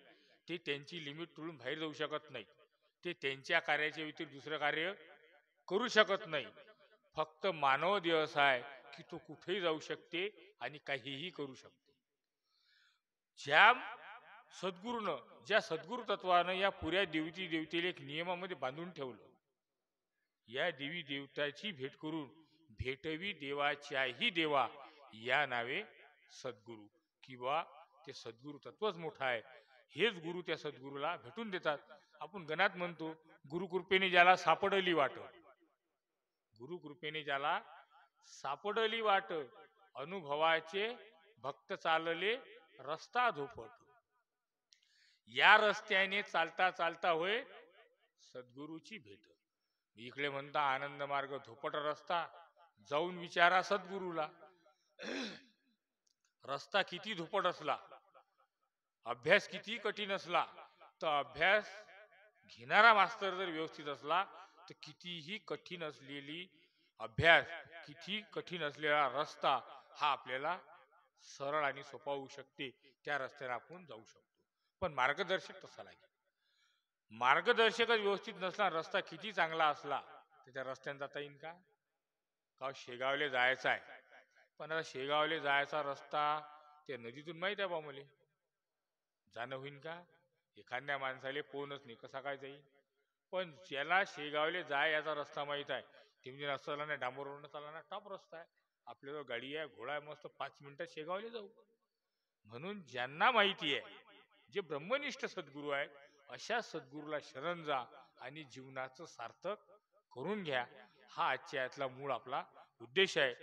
ते त्यांची लिमिट तोडून बाहेर जाऊ शकत नाही. ते त्यांच्या कार्याच्या व्यतिरिक्त दुसरं कार्य करू शकत नाही. फक्त मानव दिवस आहे की तो कुठेही जाऊ शकते आणि काहीही करू शकते. ज्या सद्गुरूनं, ज्या सद्गुरु तत्वानं या पुऱ्या देवती देवतेला एक नियमामध्ये बांधून ठेवलं, या देवी देवताची भेट करून भेटवी देवाच्याही देवा या नावे सद्गुरु, किंवा ते सद्गुरु तत्वच मोठं आहे. हेच गुरु त्या सद्गुरूला भेटून देतात. आपण गणात म्हणतो गुरुकृपेने ज्याला सापडली वाट, गुरुकृपेने ज्याला सापडली वाट, अनुभवाचे भक्त चालले रस्ता धोपट. या रस्त्याने चालता चालता होय सद्गुरूची भेट. इकडे म्हणता आनंद मार्ग धोपट रस्ता, जाऊन विचारा सद्गुरूला. रस्ता किती धोपट असला, अभ्यास किती कठीण असला, तर अभ्यास घेणारा मास्तर जर व्यवस्थित असला तर कितीही कठीण असलेली अभ्यास, किती कठीण असलेला रस्ता हा आपल्याला सरळ आणि सोपा होऊ शकते. त्या रस्त्याने आपण जाऊ शकतो. पण मार्गदर्शक तसा लागेल. मार्गदर्शकच व्यवस्थित नसला, रस्ता किती चांगला असला तर त्या रस्त्याने जाता येईल का? का शेगावले जायचं आहे, पण आता शेगावले जायचा रस्ता त्या नदीतून माहित आहे बा मुले, जाणं होईन का? एखाद्या माणसाले पोहणच नाही, कसा काय जाईल? पण ज्याला शेगावले जाय याचा रस्ता माहित आहे, ते म्हणजे रस्ता नाही, डांबरवरून चालला ना, टॉप रस्ता आहे, आपल्याला गाडी आहे, घोडा आहे, मस्त 5 मिनिटात शेगावले जाऊ. म्हणून ज्यांना माहिती आहे, जे ब्रह्मनिष्ठ सद्गुरू आहेत, अशा सद्गुरूला शरण जा आणि जीवनाचं सार्थक करून घ्या. हा आजच्या यातला मूळ आपला उद्देश आहे.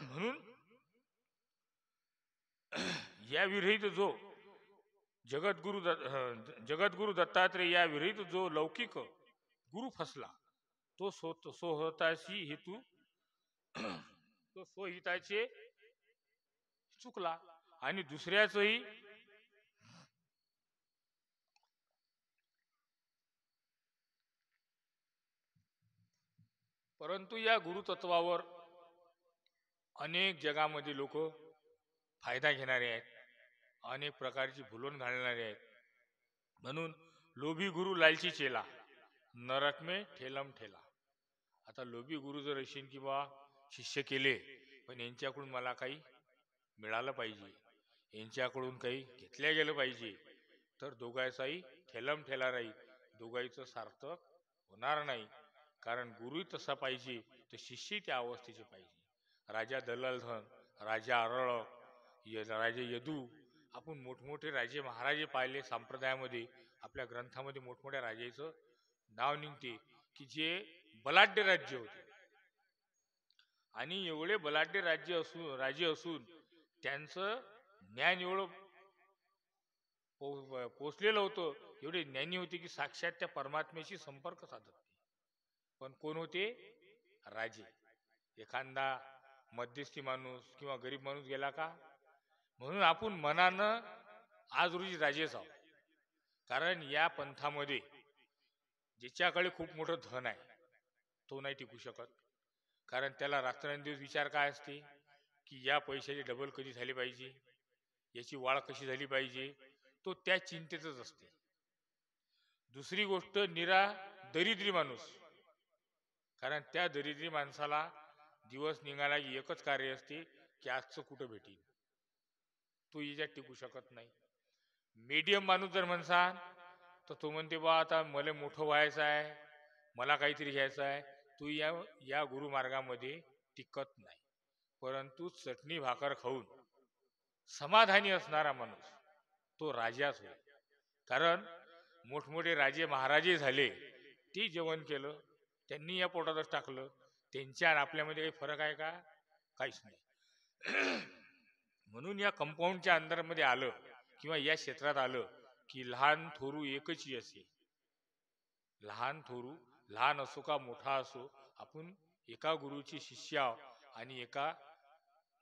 म्हणून या विरहित जो जगद्गुरु दत्तात्रेय या विरहित जो लौकिक गुरु फसला, तो स्वतःशी हेतू तो स्वहिताचे चुकला आणि दुसऱ्याचही परंतु या गुरुतत्वावर अनेक जगामध्ये लोक फायदा घेणारे आहेत, अनेक प्रकारची भुलून घालणारे आहेत. म्हणून लोभी गुरु लालची चेला, नरक में ठेलम ठेला. आता लोभी गुरु जर असेल किंवा शिष्य केले, पण यांच्याकडून मला काही मिळालं पाहिजे, यांच्याकडून काही घेतल्या गेलं पाहिजे, तर दोघांचाही ठेलम ठेला राहील, दोघांचं सार्थक होणार नाही. कारण गुरु तसा पाहिजे तर शिष्य त्या अवस्थेचे पाहिजे. राजा दलालधन, राजा अरळक, राजे यदू, आपण मोठमोठे राजे महाराजे पाहिले संप्रदायामध्ये, आपल्या ग्रंथामध्ये मोठमोठ्या राजाचं नाव निघते की जे बलाढ्य राज्य होते. आणि एवढे बलाढ्य राजे असून त्यांचं ज्ञान एवढं पोचलेलं होतं, एवढे ज्ञानी होते की साक्षात त्या परमात्म्याशी संपर्क साधत होते. पण कोण होते? राजे. एखादा मध्यस्थी माणूस किंवा गरीब माणूस गेला का? म्हणून आपण मनानं आज रोजी राजेच आहोत. कारण या पंथामध्ये ज्याच्याकडे खूप मोठं धन आहे तो नाही टिकू शकत. कारण त्याला रात्रंदिवस विचार काय असते की या पैशाची डबल कधी झाली पाहिजे, याची वाढ कशी झाली पाहिजे, तो त्या चिंतेतच असते. दुसरी गोष्ट, निरा दरिद्री माणूस, कारण त्या दरिद्री माणसाला दिवस निघाला की एकच कार्य असते की आजचं कुठं भेटील, तो याच्यात टिकू शकत नाही. मीडियम माणूस जर म्हणसान तर तो म्हणते बा आता मला मोठं व्हायचं आहे, मला काहीतरी घ्यायचं आहे, तो या गुरुमार्गामध्ये टिकत नाही. परंतु चटणी भाकर खाऊन समाधानी असणारा माणूस तो राजाच होय. कारण मोठमोठे राजे महाराजे झाले, ते जेवण केलं, त्यांनी या पोटातच टाकलं, त्यांच्या आणि आपल्यामध्ये काही फरक आहे का? काहीच नाही. म्हणून या कंपाऊंडच्या अंदरमध्ये आलं किंवा या क्षेत्रात आलं की लहान थोरू एकच असे. लहान थोरू, लहान असो का मोठा असो, आपण एका गुरुची शिष्य आहोत आणि एका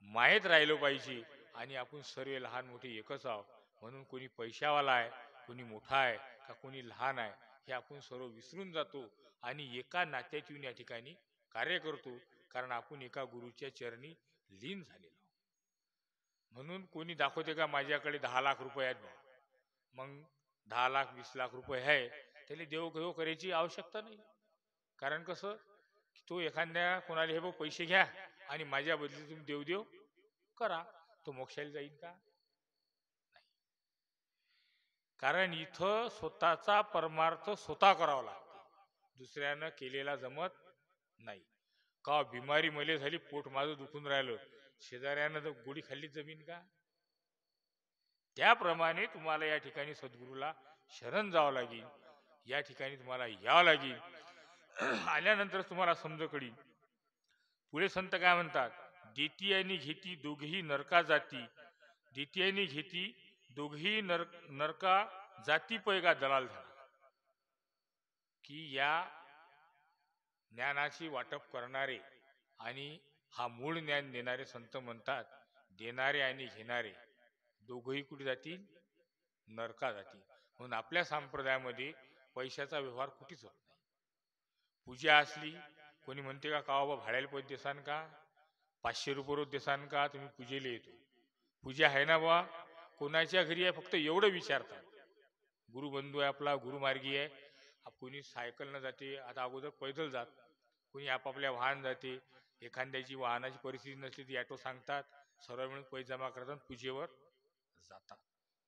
मायेत राहिलो पाहिजे. आणि आपण सर्व लहान मोठे एकच आहोत. म्हणून कोणी पैशावाला आहे, कोणी मोठा आहे का कोणी लहान आहे, हे आपण सर्व विसरून जातो आणि एका नात्यात येऊन या ठिकाणी कार्य करतो. कारण आपण एका गुरुच्या चरणी लीन झालेलो. म्हणून कोणी दाखवते का माझ्याकडे 10 लाख रुपये आहेत, मग 10 लाख 20 लाख रुपये आहे, त्याला देव करायची आवश्यकता नाही. कारण कसं, तो एखाद्या कोणाला हे पैसे घ्या आणि माझ्या बदली तुम्ही देव करा, तो मोक्षाला जाईल का? नाही. कारण इथं स्वतःचा परमार्थ स्वतः करावा लागतो, दुसऱ्यानं केलेला जमत नाही. का बिमारी मले झाली, पोट माझं दुखून राहिलं, शेजाऱ्यानं गोळी खाल्ली जमीन का? त्याप्रमाणे तुम्हाला या ठिकाणी सद्गुरूला शरण जावं लागेल, या ठिकाणी तुम्हाला यावं लागेल. आल्यानंतर तुम्हाला समज कळी. पुढे संत काय म्हणतात? देती आणि घेती दोघेही नरका जाती, देती आणि घेती दोघेही नरका जाती पैगा दलाल झाला. की या ज्ञानाची वाटप करणारे आणि हा मूळ ज्ञान देणारे संत म्हणतात, देणारे आणि घेणारे दोघही कुठे जातील? नरका जातील. म्हणून आपल्या संप्रदायामध्ये पैशाचा व्यवहार कुठेच होत नाही. पूजा असली, कोणी म्हणते का बाबा भाड्याला पैसे देसान का, 500 रुपये रोज देसान का, तुम्ही पूजेला येतो, पूजा आहे ना बा, कोणाच्या घरी आहे फक्त एवढं विचारतात. गुरुबंधू आहे आपला, गुरुमार्गी आहे. कोणी सायकलनं जाते, आता अगोदर पैदल जात, कोणी आपापल्या वाहन जाते, एखाद्याची वाहनाची परिस्थिती नसली ती ॲटो सांगतात, सर्व मिळून पैसे जमा करतात, पूजेवर जातात,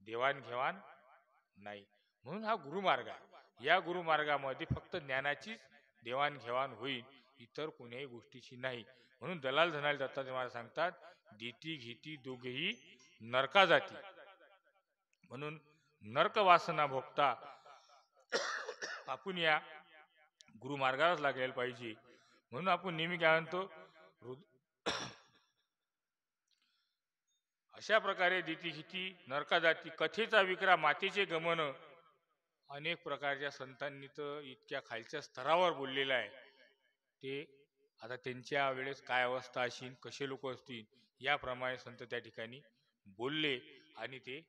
देवाणघेवाण नाही. म्हणून हा गुरुमार्ग आहे. या गुरुमार्गामध्ये फक्त ज्ञानाचीच देवाणघेवाण होईल, इतर कोणत्याही गोष्टीची नाही. म्हणून दलाल धनाल दत्तात्रय महाराज सांगतात, देती घेती दोघेही नरका जाती. म्हणून नरक वासना भोगता आपण या गुरुमार्गालाच लागलेला पाहिजे. म्हणून आपण नेहमी काय म्हणतो, अशा प्रकारे दितिहिती नरका जाती कथेचा विक्रा मातेचे गमन अनेक प्रकारच्या संतांनी तर इतक्या खालच्या स्तरावर बोललेलं आहे. ते आता त्यांच्या वेळेस काय अवस्था असेल, कसे लोक असतील, याप्रमाणे संत त्या ठिकाणी बोलले आणि ते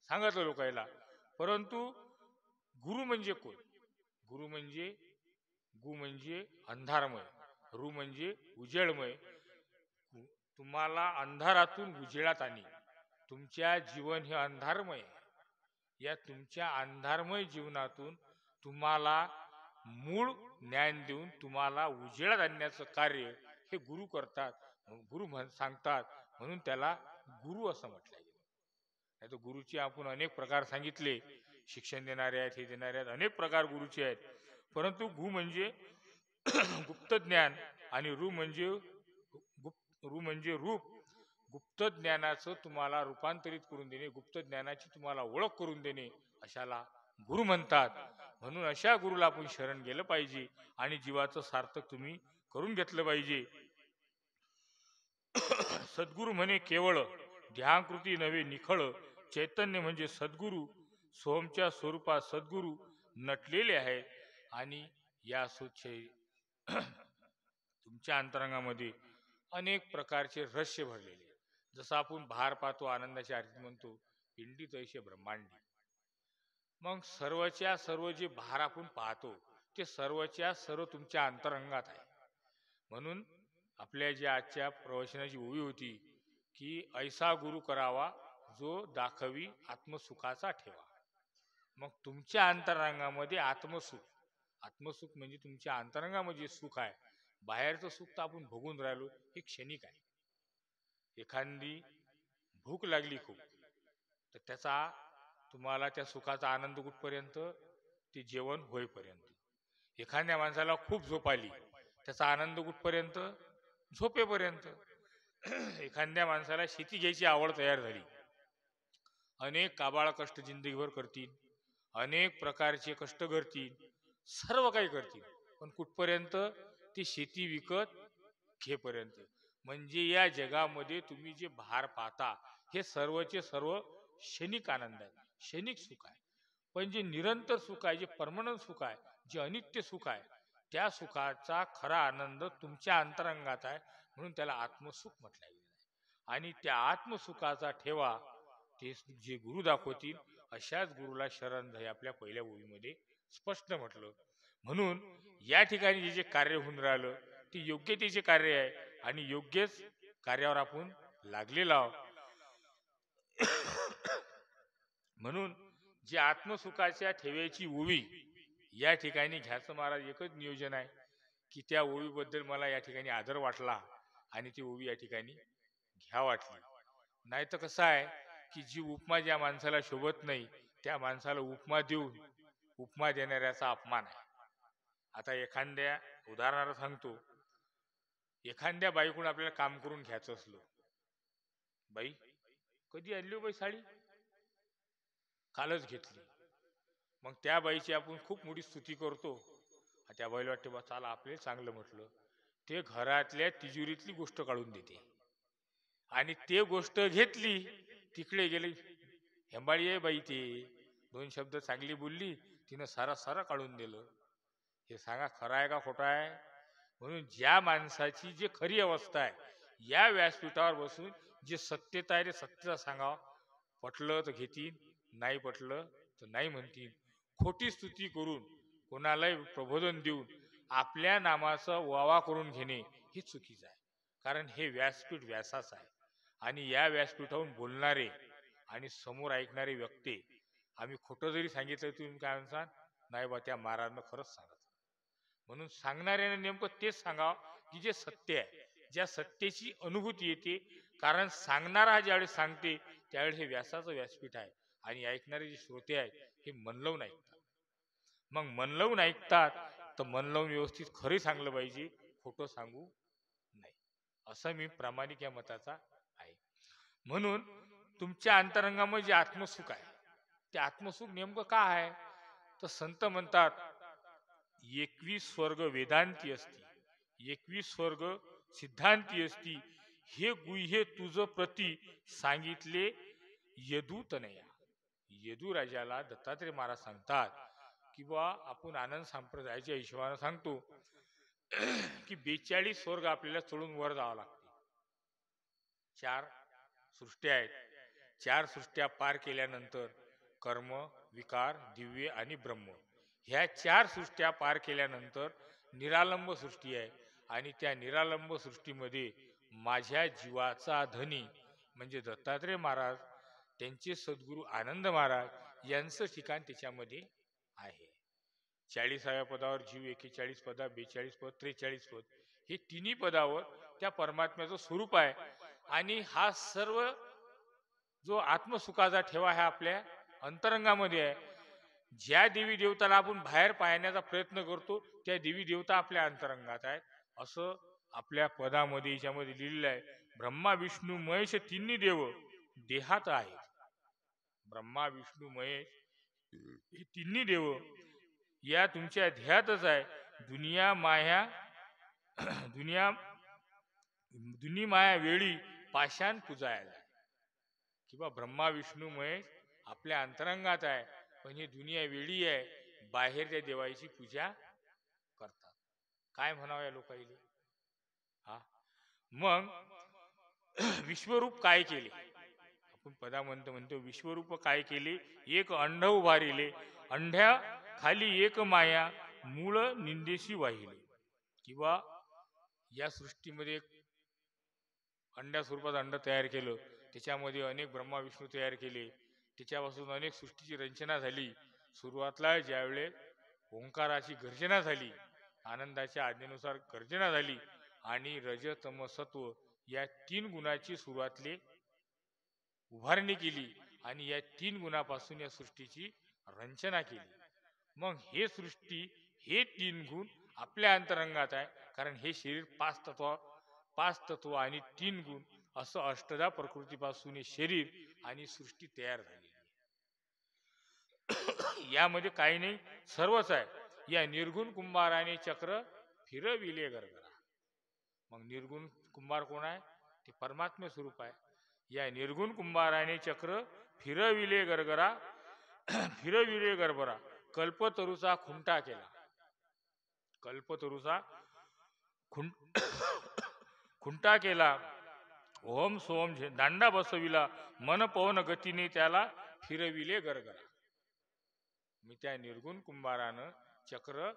सांगितलं लोकायला. परंतु गुरु म्हणजे कोण? गुरु म्हणजे गु म्हणजे अंधारमय, रु म्हणजे उजेडमय. तुम्हाला अंधारातून उजेडात आणि तुमच्या जीवन हे अंधारमय आहे. या तुमच्या अंधारमय जीवनातून तुम्हाला मूळ ज्ञान देऊन तुम्हाला उजेडात आणण्याचं कार्य हे गुरु करतात. गुरु सांगतात, म्हणून त्याला गुरु असं म्हटलं गेलं. नाही तर गुरुचे आपण अनेक प्रकार सांगितले, शिक्षण देणारे आहेत, हे देणारे आहेत, अनेक प्रकार गुरुचे आहेत. परंतु गु म्हणजे गुप्त ज्ञान आणि रू म्हणजे रूप. गुप्त ज्ञानाचं तुम्हाला रूपांतरित करून देणे, गुप्त ज्ञानाची तुम्हाला ओळख करून देणे, अशाला गुरु म्हणतात. म्हणून अशा गुरुला आपण शरण गेलं पाहिजे आणि जीवाचं सार्थक तुम्ही करून घेतलं पाहिजे. सद्गुरु म्हणे केवळ ध्यानकृती नव्हे निखळ, चैतन्य म्हणजे सद्गुरु, सोमच्या स्वरूपात सद्गुरु नटलेले आहेत. आणि या स्वच्छ तुमच्या अंतरंगामध्ये अनेक प्रकारचे रहस्य भरलेले. जसं आपण भार पाहतो, आनंदाच्या आरती म्हणतो, पिंडी तैसे ब्रह्मांडी. मग सर्वच्या सर्व जे भार आपण पाहतो ते सर्वच्या सर्व तुमच्या अंतरंगात आहे. म्हणून आपल्या ज्या आजच्या प्रवचनाची ओवी होती की ऐसा गुरु करावा जो दाखवी आत्मसुखाचा ठेवा. मग तुमच्या अंतरंगामध्ये आत्मसुख म्हणजे तुमच्या अंतरंगामध्ये सुख आहे. बाहेरचं सुख तर आपण भोगून राहिलो, हे क्षणिक आहे. एखादी भूक लागली खूप, तर त्याचा तुम्हाला त्या सुखाचा आनंद कुठपर्यंत? ते जेवण होईपर्यंत. एखाद्या माणसाला खूप झोप आली, त्याचा आनंद कुठपर्यंत? झोपेपर्यंत. एखाद्या माणसाला शेती घ्यायची आवड तयार झाली, अनेक काबाळ कष्ट जिंदगीभर करतील, अनेक प्रकारचे कष्ट करतील, सर्व काही करतील, पण कुठपर्यंत? ती शेती विकत घेपर्यंत. म्हणजे या जगामध्ये तुम्ही जे भार पाहता हे सर्वचे सर्व क्षणिक आनंद आहे, क्षणिक सुख आहे. पण जे निरंतर सुख आहे, जे परमनंट सुख आहे, जे अनित्य सुख आहे, त्या सुखाचा खरा आनंद तुमच्या अंतरंगात आहे. म्हणून त्याला आत्मसुख म्हटलं गेलं आहे. आणि त्या आत्मसुखाचा ठेवा ते जे गुरु दाखवतील अशाच गुरुला शरण हे आपल्या पहिल्या ओळीमध्ये स्पष्ट म्हटलं. म्हणून या ठिकाणी जे जे कार्य होऊन राहिलं ते योग्यतेचे कार्य आहे आणि योग्यच कार्यावर आपण लागलेलो आहोत. म्हणून जे आत्मसुखाच्या ठेव्याची ओवी या ठिकाणी घ्यायचं महाराज एकच नियोजन आहे की त्या ओवीबद्दल मला या ठिकाणी आदर वाटला आणि ती ओवी या ठिकाणी घ्या वाटली. नाही तर कसं आहे की जी उपमा ज्या माणसाला शोभत नाही त्या माणसाला उपमा देऊन उपमा देणाऱ्याचा अपमान आहे. आता एखाद्या उदाहरणार्थ सांगतो, एखाद्या बाईकडून आपल्याला काम करून घ्यायचं असलं, बाई कधी आणली बाई साडी? कालच घेतली. मग त्या बाईची आपण खूप मोठी स्तुती करतो, त्या बाईला वाटते बा चाला आपले चांगलं म्हटलं. ते घरातल्या तिजोरीतली गोष्ट काढून देते आणि ते गोष्ट घेतली, तिकडे गेली, हेंबाळी आहे बाई, ते दोन शब्द चांगली बोलली, तिनं सारा सारा काढून दिलं. हे सांगा खरं आहे का खोटं आहे? म्हणून ज्या माणसाची जी खरी अवस्था आहे या व्यासपीठावर बसून जे सत्यता आहे ते सत्यता सांगावं. पटलं तर घेतील, नाही पटलं तर नाही म्हणतील. खोटी स्तुती करून कोणालाही प्रबोधन देऊन आपल्या नामाचा वावा करून घेणे हे चुकीचं आहे. कारण हे व्यासपीठ व्यासाचं आहे आणि या व्यासपीठावरून बोलणारे आणि समोर ऐकणारे व्यक्ती, आम्ही खोटं जरी सांगितलं तुम्ही काय म्हणसान, नाही बा त्या महाराजनं खरंच सांगत. म्हणून सांगणाऱ्याने नेमकं तेच सांगावं की जे सत्य आहे, ज्या सत्याची अनुभूती येते. कारण सांगणारा ज्यावेळेस सांगते त्यावेळेस हे व्यासाचं व्यासपीठ आहे आणि ऐकणारे जे श्रोते आहेत हे मन लावून ऐकतात. मग मन लावून ऐकतात तर मन लावून व्यवस्थित खरं सांगलं पाहिजे, खोटं सांगू नाही, असं मी प्रामाणिक या मताचा आहे. म्हणून तुमच्या अंतरंगामध्ये जे आत्मसुख आहे ते आत्मसुख नेमकं का आहे? तर संत म्हणतात 21 स्वर्ग वेदांती असती, 21 स्वर्ग सिद्धांती असती, हे गुह्य तुझ प्रती सांगितले यदूतनया. यदू राजाला दत्तात्रय महाराज सांगतात की बा आपण आनंद संप्रदायाच्या हिशोबाने सांगतो की 42 स्वर्ग आपल्याला चढून वर जावं लागते. 4 सृष्ट्या आहेत. 4 सृष्ट्या पार केल्यानंतर कर्म, विकार, दिव्य आणि ब्रह्म ह्या 4 सृष्ट्या पार केल्यानंतर निरालंब सृष्टी आहे. आणि त्या निरालंब सृष्टीमध्ये माझ्या जीवाचा धनी म्हणजे दत्तात्रय महाराज, त्यांचे सद्गुरू आनंद महाराज यांचं ठिकाण त्याच्यामध्ये आहे. 40व्या पदावर जीव 41 पदा, 42 पद, 43 पद हे तिन्ही पदावर त्या परमात्म्याचं स्वरूप आहे. आणि हा सर्व जो आत्मसुखाचा ठेवा आहे आपल्या अंतरंगामध्ये आहे. ज्या देवी देवताला आपण बाहेर पाहण्याचा प्रयत्न करतो त्या देवी देवता आपल्या अंतरंगात आहेत असं आपल्या पदामध्ये याच्यामध्ये लिहिलेलं आहे. ब्रह्मा विष्णू महेश तिन्ही देव देहात आहेत. ब्रह्मा विष्णू महेश हे तिन्ही देव या तुमच्या देहातच आहे. दुनिया माया दुनी माया वेळी पाषाण पूजायला किंवा ब्रह्मा विष्णू महेश आपल्या अंतरंगात आहे. पण ही दुनिया वेळी आहे. बाहेर त्या देवाची पूजा करतात. काय म्हणावं या लोकांनी? हा मग विश्वरूप काय केले? आपण पदा म्हणतो विश्वरूप काय केले? एक अंड उभारिले, अंड्या खाली एक माया, मूळ निंदेशी वाहिले. किंवा या सृष्टीमध्ये एक अंड्या स्वरूपात अंड तयार केलं, त्याच्यामध्ये अनेक ब्रह्मा विष्णू तयार केले, त्याच्यापासून अनेक सृष्टीची रचना झाली. सुरुवातला ज्यावेळेस ओंकाराची गर्जना झाली, आनंदाच्या आज्ञेनुसार गर्जना झाली आणि रज तम सत्व या 3 गुणाची सुरुवातले उभारणी केली आणि या 3 गुणापासून या सृष्टीची रचना केली. मग हे सृष्टी हे 3 गुण आपल्या अंतरंगात आहे. कारण हे शरीर 5 तत्व आणि 3 गुण असं अष्टधा प्रकृतीपासून हे शरीर आणि सृष्टी तयार झाली. यामध्ये काही नाही, सर्वच आहे. या निर्गुण कुंभाराने चक्र फिरविले गरगरा. मग निर्गुण कुंभार कोण आहे? ते परमात्मा स्वरूप आहे. या निर्गुण कुंभाराने चक्र फिरविले गरगरा फिरविले गरबरा. कल्पतरूचा खुंटा केला. कल्पतरूचा खुंटा केला. ओम सोम दांडा बसविला, मन पवन गतीने त्याला फिरविले गरगरा. मी त्या निर्गुण कुंभारानं चक्र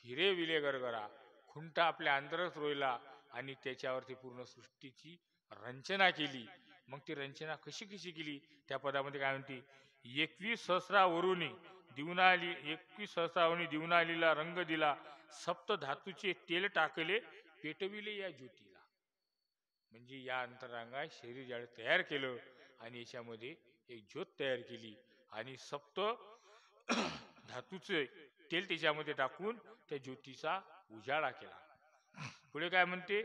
फिरविले गरगरा, खुंटा आपल्या अंतरच रोयला आणि त्याच्यावरती पूर्ण सृष्टीची रचना केली. मग ती रचना कशी कशी केली? त्या पदामध्ये काय म्हणते? 21 सहस्रावरुनी दिवनाली, 21 सहस्रावरुनी दिवनालीला रंग दिला, सप्त धातूचे तेल टाकले, पेटविले या ज्योतीला. म्हणजे या अंतरांगात शरीर ज्यावेळी तयार केलं आणि याच्यामध्ये एक ज्योत तयार केली आणि सप्त धातूचे तेल त्याच्यामध्ये टाकून त्या ज्योतीचा उजाळा केला. पुढे काय म्हणते?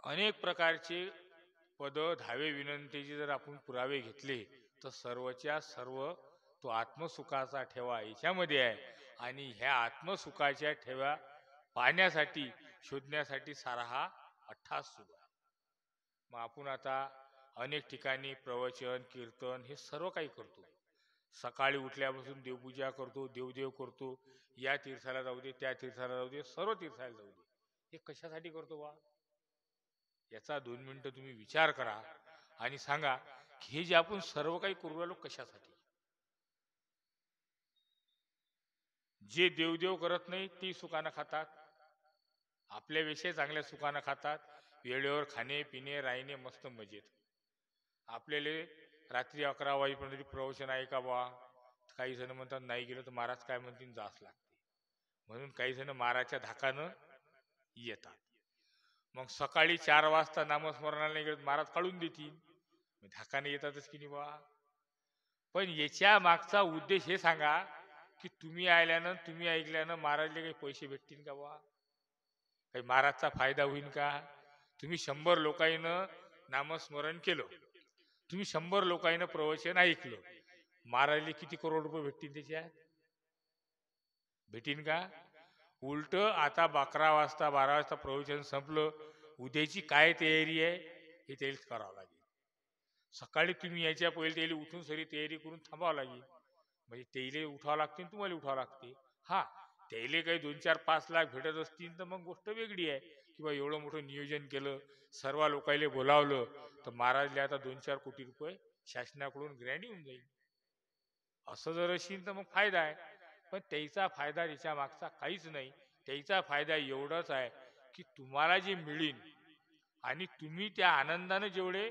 अनेक प्रकारचे पद, धावे, विनंतीचे जर आपण पुरावे घेतले तर सर्वच्या सर्व तो आत्मसुखाचा ठेवा याच्यामध्ये आहे. आणि ह्या आत्मसुखाच्या ठेवा पाहण्यासाठी, शोधण्यासाठी सारा हा अट्टास सुरू आहे. मग आपण आता अनेक ठिकाणी प्रवचन, कीर्तन हे सर्व काही करतो. सकाळी उठल्यापासून देवपूजा करतो, देवदेव करतो, या तीर्थाला जाऊ दे, त्या तीर्थाला जाऊ दे, सर्व तीर्थाला जाऊ दे. हे कशासाठी करतो बा? याचा 2 मिनिटं तुम्ही विचार करा आणि सांगा की हे जे आपण सर्व काही करू राहिलो कशासाठी? जे देवदेव करत नाही ते सुखानं खातात, आपल्याविषयी चांगल्या सुखानं खातात, वेळेवर खाणे पिणे राहणे मस्त मजेत. आपल्याला रात्री 11 वाजेपर्यंत प्रवचन ऐका बा. काही जण म्हणतात नाही गेलं तर महाराज काय म्हणतील, जास लागते. म्हणून काही जण महाराजच्या धाकानं येतात. मग सकाळी 4 वाजता नामस्मरणाला नाही गेलं महाराज काढून देतील. धाकाने येतातच की नाही बा. पण याच्या मागचा उद्देश हे सांगा की तुम्ही आल्यानं, तुम्ही ऐकल्यानं महाराजले काही पैसे भेटतील का बा? काही महाराजचा फायदा होईल का? तुम्ही 100 लोकांना नामस्मरण केलं, तुम्ही 100 लोकांना प्रवचन ऐकलं, महाराजले किती करोड रुपये भेटतील त्याच्यात? भेटीन का? उलट आता 11 वाजता 12 वाजता प्रवचन संपलं, उद्याची काय तयारी आहे हे त्याला करावं लागेल. सकाळी तुम्ही यायच्या पहिले त्याला उठून सरी तयारी करून थांबावं लागेल. म्हणजे त्याला उठावं लागते आणि तुम्हाला उठावं लागते. हा, त्याला काही 2-4-5 लाख भेटत असतील तर मग गोष्ट वेगळी आहे, किंवा एवढं मोठं नियोजन केलं, सर्व लोकांना बोलावलं, तर महाराजला आता 2-4 कोटी रुपये शासनाकडून ग्रँड येऊन जाईल. असं जर असेल तर मग फायदा आहे. पण त्याचा फायदा त्याच्या मागचा काहीच नाही. त्याचा फायदा एवढाच आहे की तुम्हाला जे मिळेल आणि तुम्ही त्या आनंदाने जेवढे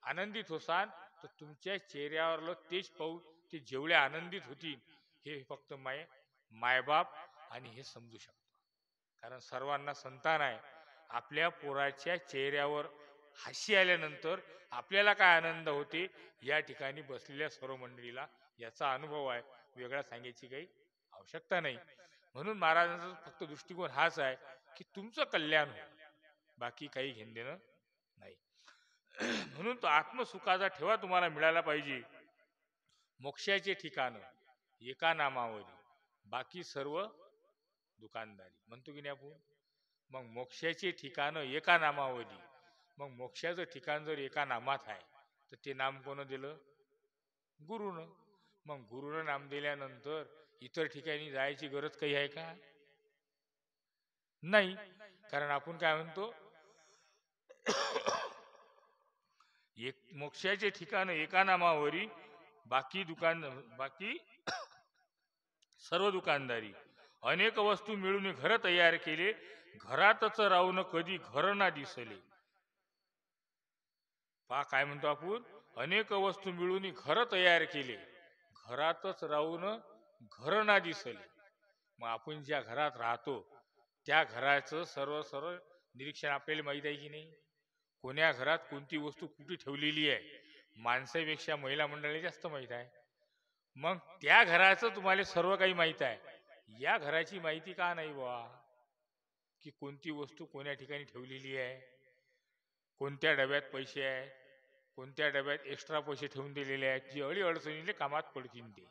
आनंदित होसाल, तर तुमच्या चेहऱ्यावरलं तेज पाहून ते जेवढे आनंदित होतील हे फक्त मायबाप आणि हे समजू शकतो. कारण सर्वांना संतान आहे. आपल्या पोराच्या चेहऱ्यावर हास्य आल्यानंतर आपल्याला काय आनंद होते या ठिकाणी बसलेल्या सर्व मंडळीला याचा अनुभव आहे. वेगळा सांगायची काही आवश्यकता नाही. म्हणून महाराजांचा फक्त दृष्टिकोन हाच आहे की तुमचं कल्याण हो, बाकी काही घेणं देणं नाही. म्हणून तो आत्मसुखाचा ठेवा तुम्हाला मिळाला पाहिजे. मोक्षाचे ठिकाण एका नामावरी, बाकी सर्व दुकानदारी म्हणतो की नाही आपण. मग मोक्षाचे ठिकाण एका नामावरी, मग मोक्षाचं ठिकाण जर एका नामात आहे तर ते नाम कोण दिलं? गुरुनं. मग गुरुनं नाम दिल्यानंतर इतर ठिकाणी जायची गरज काही आहे का? नाही. कारण आपण काय म्हणतो, एक मोक्षाचे ठिकाण एका नामावरी, बाकी सर्व दुकानदारी. अनेक वस्तू मिळून घर तयार केले, घरातच राहून कधी घर ना दिसले. पहा काय म्हणतो आपण, अनेक वस्तू मिळून घर तयार केले, घरातच राहून घर ना दिसले. मग आपण ज्या घरात राहतो त्या घराचं सर्व सर्व निरीक्षण आपल्याला माहित आहे की नाही? कोण्या घरात कोणती वस्तू कुठे ठेवलेली आहे माणसापेक्षा महिला मंडळाला जास्त माहित आहे. मग त्या घराचं तुम्हाला सर्व काही माहित आहे, या घराची माहिती का नाही बुवा? की कोणती वस्तू कोण्या ठिकाणी ठेवलेली आहे, कोणत्या डब्यात पैसे आहेत, कोणत्या डब्यात एक्स्ट्रा पैसे ठेवून दिलेले आहेत जी अडी अडचणीले कामात पडतील ते,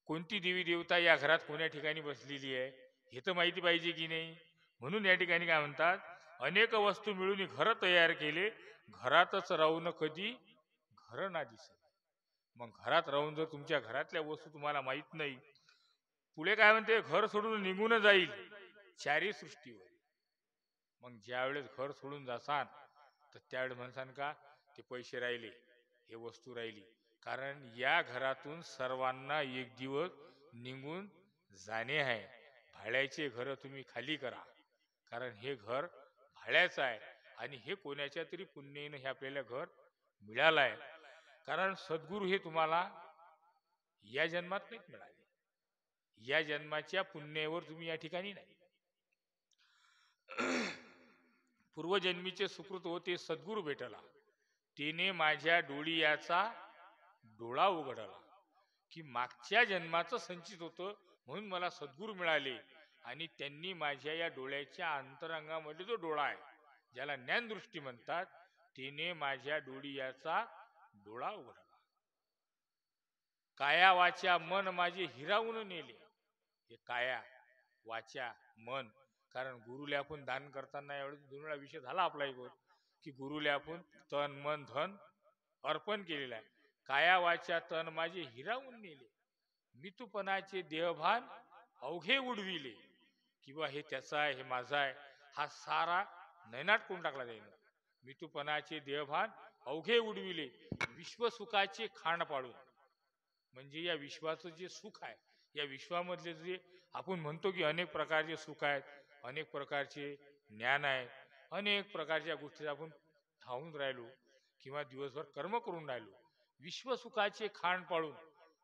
कोणती देवी देवता या घरात कोण्या ठिकाणी बसलेली आहे हे तर माहिती पाहिजे की नाही? म्हणून या ठिकाणी काय म्हणतात, अनेक वस्तू मिळून घर तयार केले, घरातच राहून कधी घर ना दिसले. मग घरात राहून जर तुमच्या घरातल्या वस्तू तुम्हाला माहित नाही, पुढे काय म्हणते, घर सोडून निघून जाईल चारी सृष्टीवर. मग ज्या वेळेस घर सोडून जासान तर त्यावेळेस म्हणसान का ते पैसे राहिले, हे वस्तू राहिली. कारण या घरातून सर्वांना एक दिवस निघून जाणे आहे. भाड्याचे घर तुम्ही खाली करा, कारण हे घर भाड्याचं आहे आणि हे कोणाच्या तरी पुण्याने हे आपल्याला घर मिळालं आहे. कारण सद्गुरू हे तुम्हाला या जन्मात नाही मिळाले, या जन्माच्या पुण्यावर तुम्ही या ठिकाणी नाही. पूर्वजन्मीचे सुकृत होते सद्गुरू भेटला, तिने माझ्या डोळीयाचा डोळा उघडला. की मागच्या जन्माचं संचित होतं म्हणून मला सद्गुरू मिळाले आणि त्यांनी माझ्या या डोळ्याच्या अंतरंगामध्ये जो डोळा आहे ज्याला ज्ञानदृष्टी म्हणतात, तिने माझ्या डोळीयाचा डोळा उघडला. काया वाचा मन माझे हिरावून नेले. हे काया वाचा मन, कारण गुरुले आपण दान करताना एवढं 2 वेळा विषय झाला आपला एक, की गुरुले आपण तन मन धन अर्पण केलेलं आहे. काया वाचा तन माझे हिरावून नेले, मितूपणाचे देहभान अवघे उडविले. किंवा हे त्याचा आहे, हे माझा आहे, हा सारा नैनाट करून टाकला जाईल. मितूपणाचे देहभान अवघे उडविले, विश्वसुखाचे खाण पाडून. म्हणजे या विश्वाचं जे सुख आहे, या विश्वामधले जे आपण म्हणतो की अनेक प्रकारचे सुख आहेत, अनेक प्रकारचे ज्ञान आहे, अनेक प्रकारच्या गोष्टी आपण धावून राहिलो किंवा दिवसभर कर्म करून राहिलो, विश्वसुखाचे खाण पाळून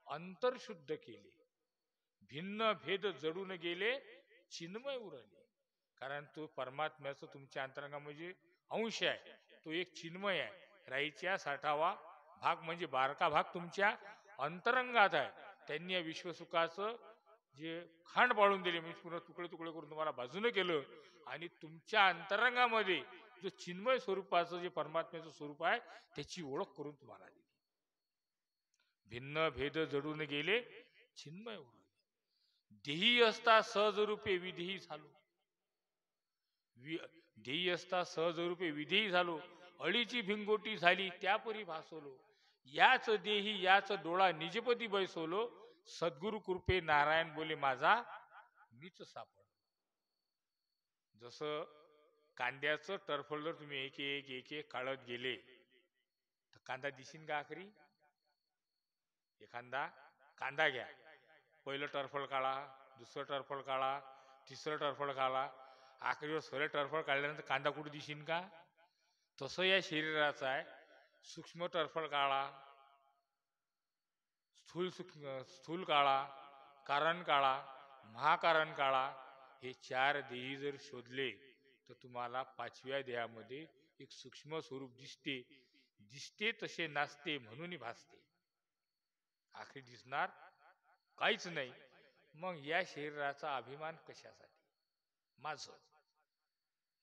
अंतर शुद्ध केले, भिन्न भेद जडून गेले, चिन्मय उरले. कारण तो परमात्म्याचं तुमच्या अंतरंगामध्ये अंश आहे, तो एक चिन्मय आहे. राईच्या 60वा भाग म्हणजे 12का भाग तुमच्या अंतरंगात आहे. त्यांनी या विश्वसुखाचं जे खांड पाळून दिले, म्हणजे पुन्हा तुकडे तुकडे करून तुम्हाला बाजूने केलं आणि तुमच्या अंतरंगामध्ये जो चिन्मय स्वरूपाचं जे परमात्म्याचं स्वरूप आहे त्याची ओळख करून तुम्हाला दिली. भिन्न भेद जडून गेले, चिन्मय उरले, देही असता सहज रूपे विधेही झालो. देई असता सहजरूपे विधेयी झालो, अळीची भिंगोटी झाली त्यापरी भासवलो, याच देही याच डोळा निजपती बैसवलो, सद्गुरु कृपे नारायण बोले माझा मीच सापड. जसं कांद्याचं टरफल जर तुम्ही एक एक एक एक काढत गेले तर कांदा दिसीन का आखरी? एखादा कांदा घ्या, पहिलं टरफळ काढा, दुसरं टरफळ काढा, तिसरं टरफळ काढा, आखरीवर सगळे टरफळ काढल्यानंतर कांदा कुठे दिसीन का? तसं या शरीराचं आहे. सूक्ष्म टरफळ काढा, स्थूल काळा, कारण काळा, महाकारण काळा, हे चार देही जर शोधले तर तुम्हाला पाचव्या देहामध्ये एक सूक्ष्म स्वरूप दिसते. दिसते तसे नाचते म्हणून भासते. आखरी दिसणार काहीच नाही. मग या शरीराचा अभिमान कशासाठी? माझं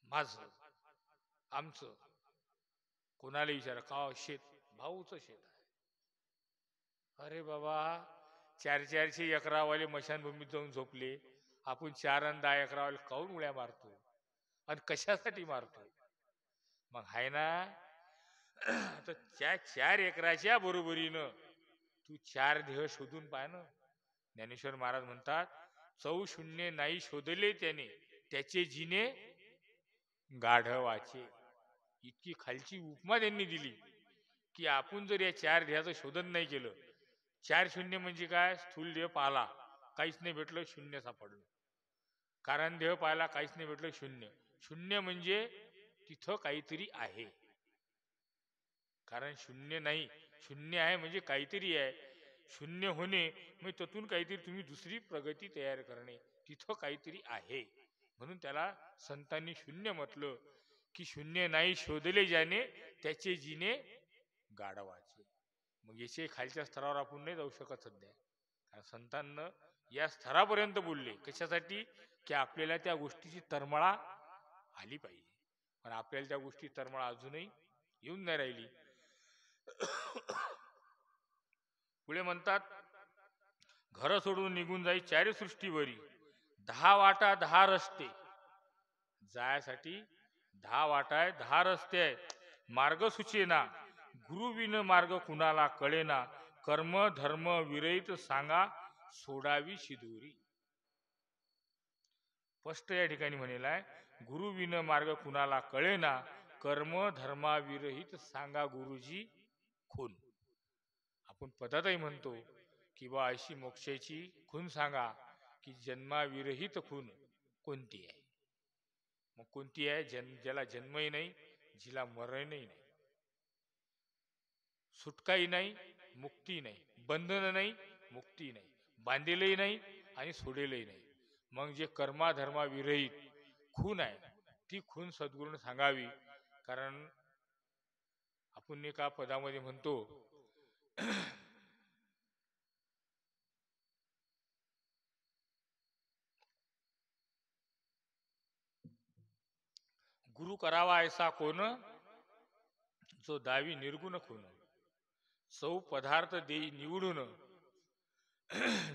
माझं आमचं. कोणाला विचारा का शेत? भाऊचं शेत आहे. अरे बाबा, 400 एकरावाले मशानभूमीत जाऊन झोपले, आपण 4 आणि 10 एकरावाले काऊन उड्या मारतो आणि कशासाठी मारतो? मग हाय ना, तर त्या 4 एकराच्या बरोबरीनं तू 4 देह शोधून पाय ना. ज्ञानेश्वर महाराज म्हणतात, चौशून्य नाही शोधले त्याने, त्याचे जिने गाढवाचे. इतकी खालची उपमा त्यांनी दिली की आपण जर या 4 देहाचं शोधन नाही केलं, 4 शून्य म्हणजे काय? स्थूल देह पाहिला काहीच नाही भेटलं, शून्य सापडलं. कारण देह पाहिला काहीच नाही भेटलं, शून्य. शून्य म्हणजे तिथं काहीतरी आहे. कारण शून्य नाही, शून्य आहे म्हणजे काहीतरी आहे. शून्य होणे म्हणजे त्यातून काहीतरी तुम्ही दुसरी प्रगती तयार करणे, तिथं काहीतरी आहे. म्हणून त्याला संतांनी शून्य म्हटलं की शून्य नाही शोधले ज्याने, त्याचे जिने गाढवाचे. मग याचे खालच्या स्तरावर आपण नाही जाऊ शकत सध्या, कारण संतांना या स्तरापर्यंत बोलले. कशासाठी? की आपल्याला त्या गोष्टीची तळमळा आली पाहिजे. पण आपल्याला त्या गोष्टी तळमळा अजूनही येऊन नाही राहिली. पुढे म्हणतात, घर सोडून निघून जाई चारी सृष्टीवरी, 10 वाटा 10 रस्ते. जायसाठी 10 वाटा आहे, 10 रस्ते आहेत. मार्ग सुचेना, गुरु विन मार्ग कुणाला कळेना, कर्म धर्म विरहित सांगा सोडावी शिदोरी. स्पष्ट या ठिकाणी म्हणेल आहे, गुरु विन मार्ग कुणाला कळेना, कर्म धर्मा विरहित सांगा गुरुजी खून. आपण पदातही म्हणतो की बा अशी मोक्षाची खून सांगा, की जन्माविरहित खून कोणती आहे? मग कोणती आहे? ज्याला जन्मही नाही, जिला मरणही नाही, सुटकाही नाही, मुक्ती नाही, बंधन नाही, मुक्ती नाही, बांधलेलही नाही आणि सोडेलही नाही. मग जे कर्माधर्मा विरहित खून आहे, ती खून सद्गुरूने सांगावी. कारण आपण एका पदामध्ये म्हणतो, गुरु करावा ऐसा कोण, जो दावी निर्गुण खून, सौ पदार्थ देई निवडून,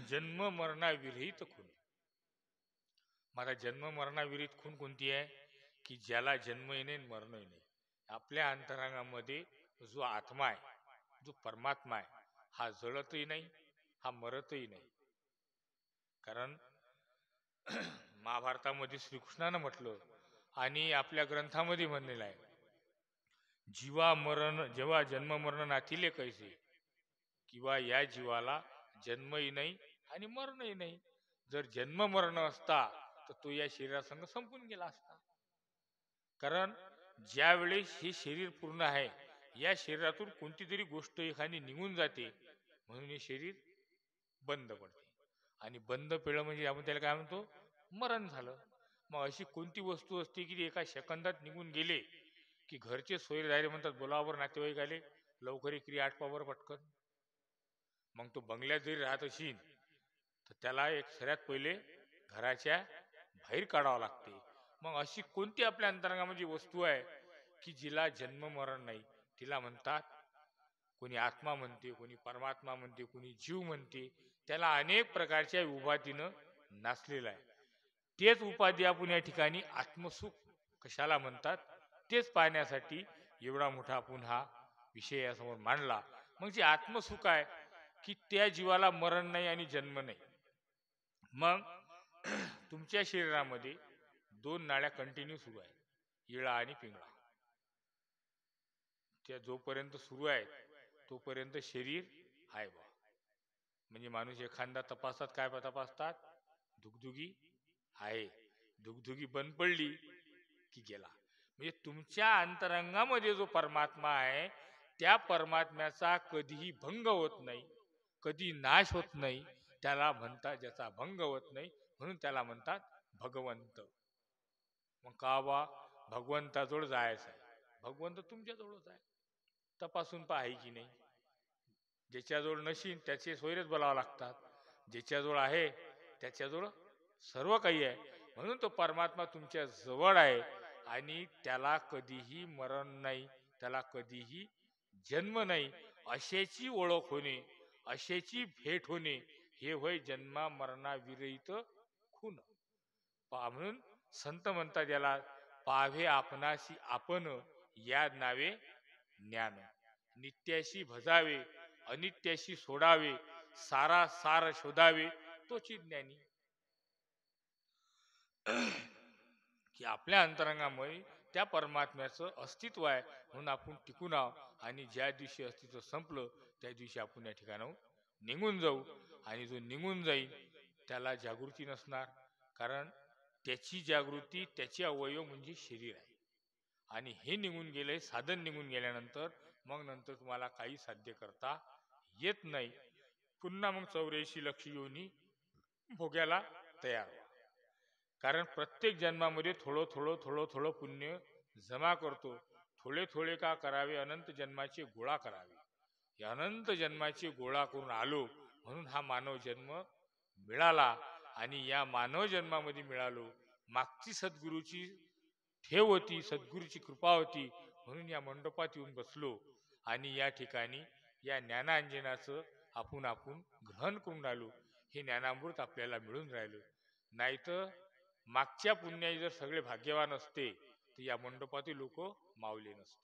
जन्म मरणा विरहित खून. माझा जन्म मरणा विरहित खून कोणती आहे? की ज्याला जन्मही नाही मरणही नाही. आपल्या अंतरांगामध्ये जो आत्मा आहे, जो परमात्मा आहे, हा जळतही नाही, हा मरतही नाही. कारण महाभारतामध्ये श्रीकृष्णानं म्हटलं आणि आपल्या ग्रंथामध्ये म्हणलेलं आहे, जीवा मरण जेव्हा जन्म मरण नातीले कैसे, किंवा या जीवाला जन्मही नाही आणि मरणही नाही. जर जन्म मरण असता तर तो या शरीरासंग संपून गेला असता. कारण ज्या वेळेस हे शरीर पूर्ण आहे, या शरीरातून कोणती तरी गोष्ट एखादी निघून जाते, म्हणून हे शरीर बंद पडते. आणि बंद पेळ म्हणजे आपण त्याला काय म्हणतो? मरण झालं. मग अशी कोणती वस्तू असते की एका सेकंदात निघून गेले की घरचे सोयीदारे म्हणतात, बोलावर नातेवाईक आले, लवकर इकडे आटपावर पटकन. मग तो बंगल्यात जरी राहत असेल तर त्याला एक सगळ्यात पहिले घराच्या बाहेर काढावं लागते. मग अशी कोणती आपल्या अंतरंगामध्ये वस्तू आहे की जिला जन्म मरण नाही? तिला म्हणतात, कोणी आत्मा म्हणते, कोणी परमात्मा म्हणते, कोणी जीव म्हणते. त्याला अनेक प्रकारच्या उपाधीनं नाचलेला आहे. तेच उपाधी आपण या ठिकाणी आत्मसुख कशाला म्हणतात तेच पाहण्यासाठी एवढा मोठा आपण हा विषय यासमोर मांडला. मग जे आत्मसुख आहे की त्या जीवाला मरण नाही आणि जन्म नाही. मग तुमच्या शरीरामध्ये दोन नाड्या कंटिन्यू सुरू आहेत, इळा आणि पिंगळा. त्या जोपर्यंत सुरू आहेत तोपर्यंत शरीर आहे बा. म्हणजे माणूस एखादा तपासतात, काय तपासतात, दुगदुगी आहे, दुगदुगी बंद पडली की गेला. म्हणजे तुमच्या अंतरंगामध्ये जो परमात्मा आहे त्या परमात्म्याचा कधीही भंग होत नाही, कधी नाश होत नाही. त्याला म्हणतात, ज्याचा भंग होत नाही म्हणून त्याला म्हणतात भगवंत. मग का बा भगवंताजवळ जायचं आहे? भगवंत तुमच्याजवळच आहे, तपासून पाहाय की नाही. ज्याच्याजवळ नशीन त्याचे सोयरेच बोलावं लागतात, ज्याच्याजवळ आहे त्याच्याजवळ सर्व काही आहे. म्हणून तो परमात्मा तुमच्या जवळ आहे आणि त्याला कधीही मरण नाही, त्याला कधीही जन्म नाही. अशाची ओळख होणे, अशाची भेट होणे, हे होय जन्मा मरणा विरहित खून. म्हणून संत म्हणतात याला, पाव्हे आपणाशी आपण या नावे ज्ञान. नित्याशी भजावे, अनित्याशी सोडावे, सारा सार शोधावे, तोची ज्ञानी. की आपल्या अंतरंगामुळे त्या परमात्म्याचं अस्तित्व आहे म्हणून आपण टिकून आहोत. आणि ज्या दिवशी अस्तित्व संपलं त्या दिवशी आपण या ठिकाणाहून निघून जाऊ. आणि जो निघून जाईल त्याला जागृती नसणार, कारण त्याची जागृती त्याचे अवयव म्हणजे शरीर आहे. आणि हे निघून गेले, साधन निघून गेल्यानंतर मग नंतर तुम्हाला काही साध्य करता येत नाही. पुन्हा मग 84 लक्ष योनी भोग्याला तयार व्हा. कारण प्रत्येक जन्मामध्ये थोडं थोडं थोडं थोडं पुण्य जमा करतो. थोडे थोडे का करावे, अनंत जन्माचे गोळा करावे. या अनंत जन्माचे गोळा करून आलो म्हणून हा मानव जन्म मिळाला. आणि या मानव जन्मामध्ये मिळालो, मागची सद्गुरूची ठेव होती, सद्गुरूची कृपा होती म्हणून या मंडपात येऊन बसलो. आणि या ठिकाणी या ज्ञानांजनाचं आपण ग्रहण करून राहिलो. हे ज्ञानामृत आपल्याला मिळून राहिलं. नाहीतर मागच्या पुण्याचे जर सगळे भाग्यवान असते तर या मंडपातील लोक मावले नसते.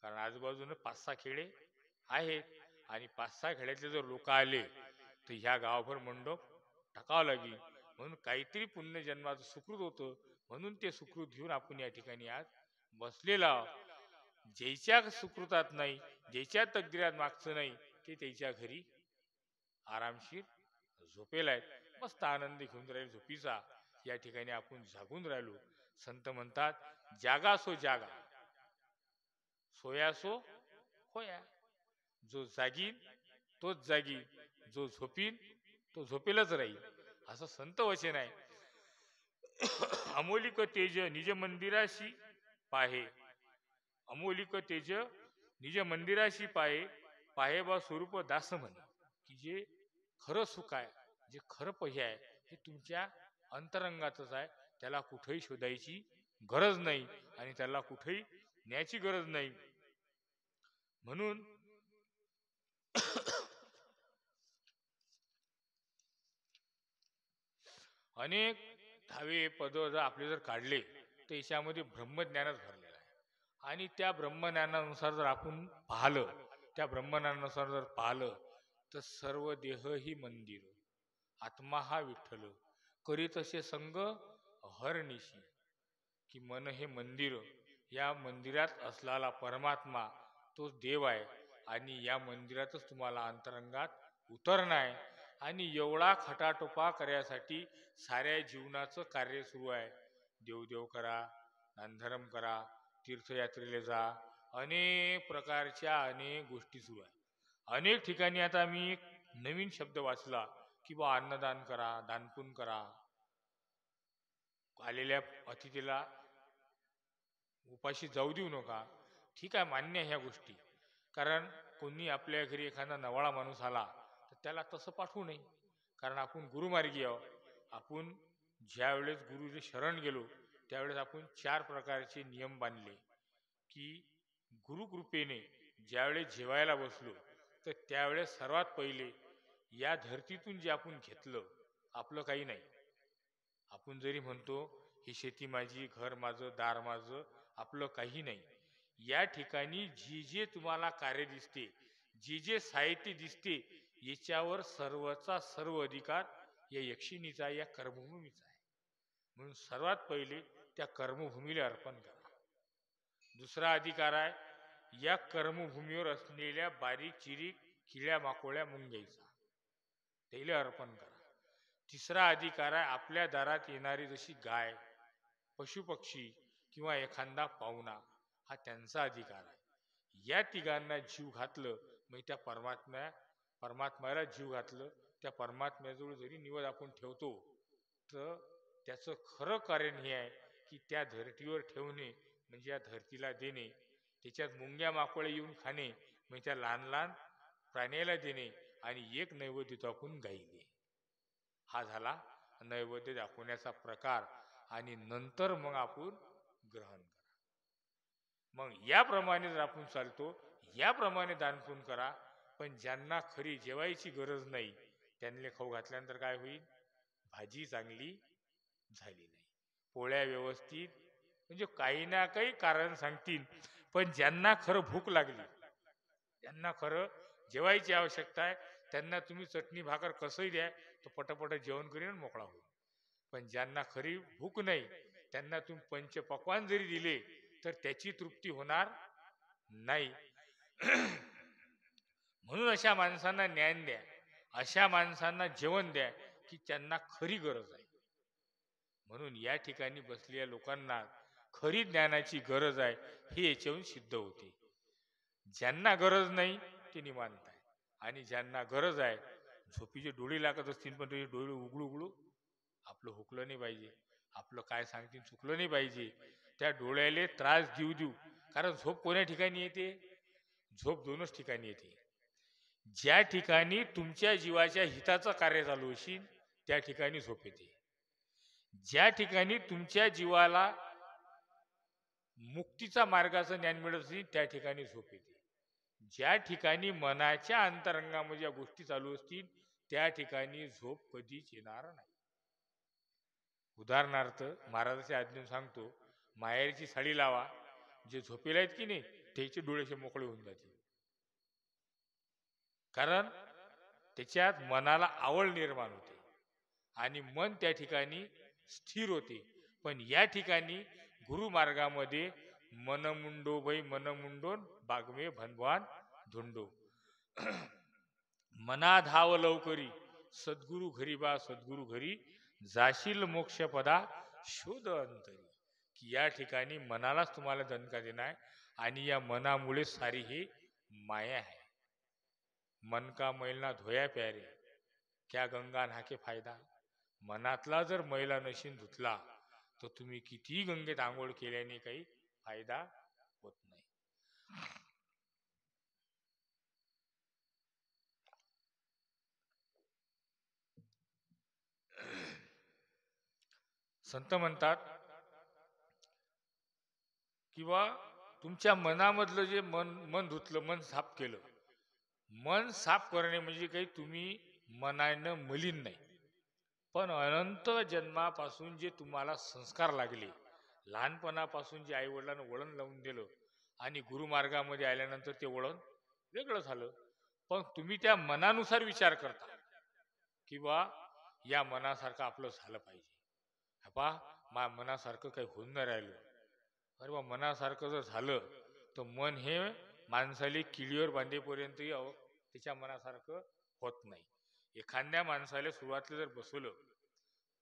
कारण आजूबाजूने 5-6 खेडे आहेत आणि 5-6 खेड्यातले जर लोक आले तर ह्या गावभर मंडप टाकावं लागेल. म्हणून काहीतरी पुण्य जन्माचं सुकृत होतं म्हणून ते सुकृत घेऊन आपण या ठिकाणी आज बसलेला. ज्याच्या सुकृतात नाही, ज्याच्या तकदीरात मागचं नाही, ते त्याच्या घरी आरामशीर झोपेल आहेत. मस्त आनंद घेऊन राहील झोपीचा. या ठिकाणी आपण जागून राहिलो. संत म्हणतात, जागा सो जागा, सोया सो होया. जो जागीन तोच जागीन, जो झोपीन तो झोपेलच राहील, असं संत वचन आहे. अमोलिक तेज निज मंदिराशी पाहे, अमोलिक तेज निज मंदिराशी पाहे, पाहे बा स्वरूप दास म्हणे. की जे खरं सुख आहे, जे खरं पहे आहे, हे तुमच्या अंतरंगातच आहे. त्याला कुठेही शोधायची गरज नाही आणि त्याला कुठेही न्यायची गरज नाही. म्हणून अनेक धावे पद जर आपले जर काढले तर याच्यामध्ये ब्रह्मज्ञानच भरलेलं आहे. आणि त्या ब्रह्मज्ञानानुसार जर आपण पाहिलं, त्या ब्रह्मज्ञानानुसार जर पाहिलं तर सर्व देह ही मंदिर, आत्मा हा विठ्ठल, करीत असे संग हरनिशी. की मन हे मंदिर, या मंदिरात असलेला परमात्मा तो देव आहे. आणि या मंदिरातच तुम्हाला अंतरंगात उतरणं आहे. आणि एवढा खटाटोपा करण्यासाठी साऱ्या जीवनाचं कार्य सुरू आहे. देवदेव करा, दानधर्म करा, तीर्थयात्रेला जा, अनेक प्रकारच्या अनेक गोष्टी सुरू आहेत. अनेक ठिकाणी आता मी एक नवीन शब्द वाचला की बा अन्नदान करा, दानपुण्य करा, आलेल्या अतिथीला उपाशी जाऊ देऊ नका. ठीक आहे, मान्य आहे ह्या गोष्टी. कारण कोणी आपल्या घरी एखादा नवाळा माणूस आला तर त्याला तसं पाठवू नये, कारण आपण गुरुमार्गी आहोत. आपण ज्यावेळेस गुरुचे शरण गेलो त्यावेळेस आपण 4 प्रकारचे नियम बांधले. की गुरुकृपेने ज्यावेळेस जेवायला बसलो तर त्यावेळेस सर्वात पहिले या धरतीतून जे आपण घेतलं, आपलं काही नाही. आपण जरी म्हणतो ही शेती माझी, घर माझं, दार माझं, आपलं काही नाही. या ठिकाणी जी जे तुम्हाला कार्य दिसते, जे जे साहित्य दिसते, याच्यावर सर्वचा सर्व अधिकार या यक्षिणीचा, या कर्मभूमीचा आहे. म्हणून सर्वात पहिले त्या कर्मभूमीला अर्पण करा. दुसरा अधिकार आहे या कर्मभूमीवर असलेल्या बारीक चिरीक किड्या माकोळ्या मुंग्याचा, त्याला अर्पण करा. तिसरा अधिकार आहे आपल्या दारात येणारी जशी गाय, पशुपक्षी किंवा एखादा पाहुणा, हा त्यांचा अधिकार आहे. या तिघांना जीव घातलं मग त्या परमात्म्याला जीव घातलं. त्या परमात्म्याजवळ जरी निवड आपण ठेवतो तर त्याचं खरं कारण हे आहे की त्या धरतीवर ठेवणे म्हणजे या धरतीला देणे, त्याच्यात मुंग्या माकोळे येऊन खाणे म्हणजे त्या लहान लहान प्राण्याला देणे, आणि एक नैवेद्य दाखवून गायले. हा झाला नैवेद्य दाखवण्याचा प्रकार. आणि नंतर मग आपण ग्रहण करा. मग याप्रमाणे जर आपण चालतो, याप्रमाणे दानपून करा. पण ज्यांना खरी जेवायची गरज नाही त्यांना खाऊ घातल्यानंतर काय होईल? भाजी चांगली झाली नाही, पोळ्या व्यवस्थित, म्हणजे काही ना काही कारण सांगतील. पण ज्यांना खरं भूक लागली, ज्यांना खरं जेवायची आवश्यकता आहे, त्यांना तुम्ही चटणी भाकर कसंही द्या, तो पटापट जेवण करीन मोकळा होईल. पण ज्यांना खरी भूक नाही त्यांना तुम्ही पंचपक्वान्न जरी दिले तर त्याची तृप्ती होणार नाही. म्हणून अशा माणसांना ज्ञान द्या, अशा माणसांना जेवण द्या की त्यांना खरी गरज आहे. म्हणून या ठिकाणी बसलेल्या लोकांना खरी ज्ञानाची गरज आहे हे याच्याहून सिद्ध होते. ज्यांना गरज नाही ते निवांत आहे, आणि ज्यांना गरज आहे, झोपीचे डोळे लागत असतील पण ते डोळे उघडू उघडू आपलं हुकलं नाही पाहिजे, आपलं काय सांगतील चुकलं नाही पाहिजे. त्या डोळ्याले त्रास देऊ देऊ, कारण झोप कोण्या ठिकाणी येते? झोप दोनच ठिकाणी येते. ज्या ठिकाणी तुमच्या जीवाच्या हिताचं कार्य चालू असेल त्या ठिकाणी झोप येते. ज्या ठिकाणी तुमच्या जीवाला मुक्तीचा मार्गाचं ज्ञान मिळत असेल त्या ठिकाणी झोप येते. ज्या ठिकाणी मनाच्या अंतरंगामध्ये ज्या गोष्टी चालू असतील त्या ठिकाणी झोप कधीच येणार नाही. उदाहरणार्थ महाराजाच्या आज्ञेने सांगतो, माहेरची साडी लावा, जे झोपेला आहेत की नाही त्याचे डोळेचे मोकळे होऊन जातील. कारण त्याच्यात मनाला आवड निर्माण होते आणि मन त्या ठिकाणी स्थिर होते. पण या ठिकाणी गुरुमार्गामध्ये मनमुंडो भई मनमुंडोन बागमे भनवान धुंडो, मना धाव लवकरी सद्गुरु घरी बा सद्गुरु घरी, जाशील मोक्षपदा शोध अंतरी. की या ठिकाणी मनालाच तुम्हाला दणका देणार आहे, आणि या मनामुळे सारी ही माया आहे. मन का मैलना धोया प्यारे, क्या गंगा नाके फायदा. मनातला जर मैला नशीन धुतला तर तुम्ही कितीही गंगेत आंघोळ केल्याने काही फायदा होत नाही. संत म्हणतात किंवा तुमच्या मनामधलं जे मन धुतलं, मन साफ केलं. मन साफ करणे म्हणजे काही तुम्ही मनानं मलिन नाही, पण अनंत जन्मापासून जे तुम्हाला संस्कार लागले, लहानपणापासून जे आई वडिलांना वळण लावून दिलं आणि गुरुमार्गामध्ये आल्यानंतर ते वळण वेगळं झालं, पण तुम्ही त्या मनानुसार विचार करता की बा या मनासारखं आपलं झालं पाहिजे. बा मनासारखं काही होऊन नाही राहिलं. अरे बा मनासारखं जर झालं तर मन हे माणसाले किडीवर बांधेपर्यंतही त्याच्या मनासारखं होत नाही. एखाद्या माणसाला सुरुवातीला जर बसवलं,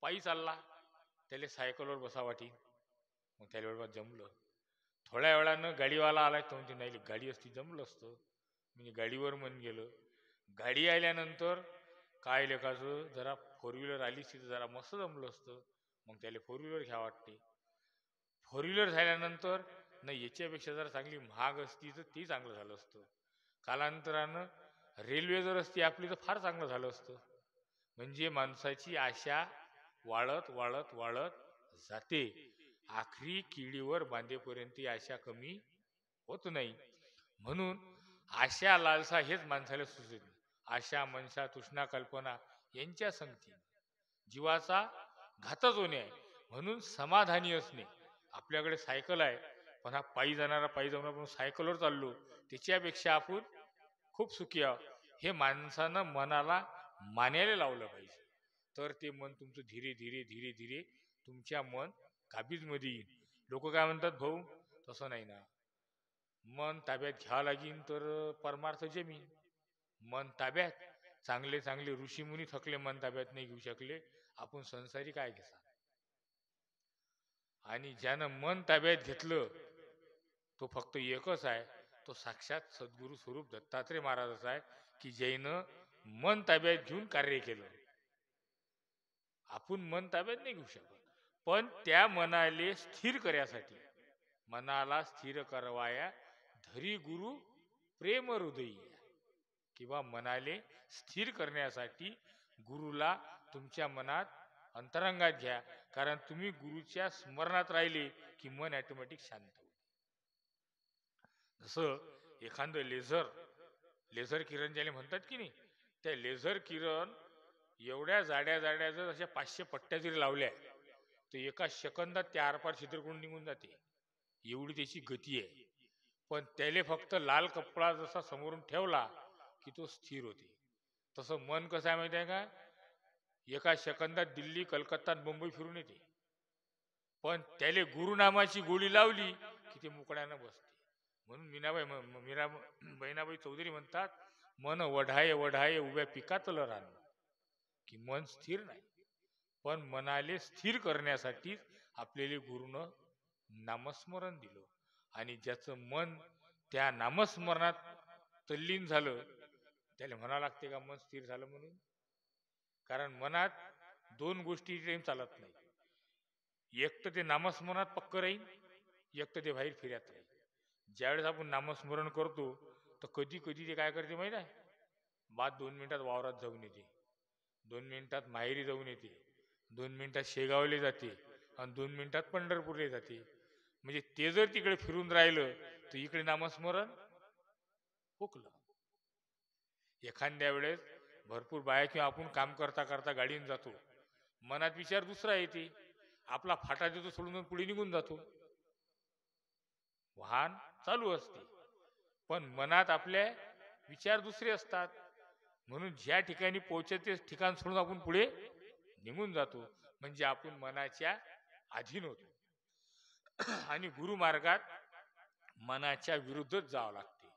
पायी चालला, त्याला सायकलवर बसा वाटी, मग त्याला वेळ जमलं. थोड्या वेळानं गाडीवाला आला तर म्हणते नाही गाडी असती जमलं असतं, म्हणजे गाडीवर मन गेलं. गाडी आल्यानंतर काय लेखाचं जरा फोर व्हीलर आली असती तर जरा मस्त जमलं असतं, मग त्याला फोर व्हीलर घ्या वाटते. फोर व्हीलर झाल्यानंतर नाही याच्यापेक्षा जरा चांगली महाग असती तर ती चांगलं झालं असतं. कालांतरानं रेल्वे जर असती आपली तर फार चांगलं झालं असतं. म्हणजे माणसाची आशा वाढत वाढत वाढत जाते, आखरी किडीवर बांधेपर्यंत आशा कमी होत नाही. म्हणून आशा लालसा हेच माणसाला सुचत. आशा मनसा तृष्णा कल्पना यांच्या संगती जीवाचा घातच होणे आहे. म्हणून समाधानी असणे. आपल्याकडे सायकल आहे, पण हा पायी जाणारा पायी जाऊन आपण सायकलवर चाललो, त्याच्यापेक्षा आपण खूप सुखी आहोत. हे माणसानं मनाला मानायला लावलं पाहिजे. तर ते मन तुमचं धीरे धीरे धीरे धीरे तुमच्या मन काबीजमध्ये येईल. लोक काय म्हणतात, भाऊ तसं नाही ना, मन ताब्यात घ्यावं लागेल तर परमार्थ जमीन. मन ताब्यात, चांगले चांगले ऋषीमुनी थकले, मन ताब्यात नाही घेऊ शकले, आपण संसारी काय घेसा. आणि ज्यानं मन ताब्यात घेतलं तो फक्त एकच आहे, तो साक्षात सद्गुरु स्वरूप दत्तात्रय महाराजच आहे, की ज्यानं मन ताब्यात घेऊन कार्य केलं. आपण मन ताब्यात नाही घेऊ शकत, पण त्या मनाले स्थिर करण्यासाठी, मनाला स्थिर करवाया धरी गुरु प्रेम हृदयी, किंवा मनाले स्थिर करण्यासाठी गुरुला तुमच्या मनात अंतरंगात घ्या. कारण तुम्ही गुरुच्या स्मरणात राहिले की मन ऑटोमॅटिक शांत होईल. जसं एखादं लेझर लेझर किरण ज्याला म्हणतात की नाही, त्या लेझर किरण एवढ्या जाड्या जाड्या जर अशा 500 पट्ट्या जरी लावल्या तर एका सेकंदात त्या आरपार छिद्र करून निघून जाते, एवढी त्याची गती आहे. पण त्याले फक्त लाल कपडा जसा समोरून ठेवला की तो स्थिर होते. तसं मन कसं आहे माहिती आहे का, एका सेकंदात दिल्ली, कलकत्ता, मुंबई फिरून येते. पण त्याले गुरुनामाची गोळी लावली की ते मुकड्यानं बसते. म्हणून बहिणाबाई चौधरी म्हणतात, मन वढाये वढाये उभ्या पिकातलं रान, की मन स्थिर नाही. पण मनाले स्थिर करण्यासाठी आपल्याला गुरुनं नामस्मरण दिलं. आणि ज्याचं मन त्या नामस्मरणात तल्लीन झालं त्याला म्हणा लागते का मन स्थिर झालं म्हणून. कारण मनात दोन गोष्टी चालत नाही, एक तर ते नामस्मरणात पक्क राहील, एक तर ते बाहेर फिरत राहील. ज्यावेळेस आपण नामस्मरण करतो तर कधी कधी ते काय करते माहित आहे, बाद 2 मिनिटात वावरात जाऊन येते, 2 मिनिटात माहेरी जाऊन येते, 2 मिनिटात शेगावले जाते, आणि 2 मिनिटात पंढरपूरला जाते. म्हणजे ते जर तिकडे फिरून राहिलं तर इकडे नामस्मरण हुकलं. एखाद्या वेळेस भरपूर बाया किंवा आपण काम करता करता गाडीने जातो, मनात विचार दुसरा येते, आपला फाटा देतो सोडून पुढे निघून जातो, वाहन चालू असते, पण मनात आपल्या विचार दुसरे असतात. म्हणून ज्या ठिकाणी पोहोचते ठिकाण सोडून आपण पुढे निघून जातो, म्हणजे आपण मनाच्या अधीन होतो. आणि गुरुमार्गात मनाच्या विरुद्धच जावं लागते.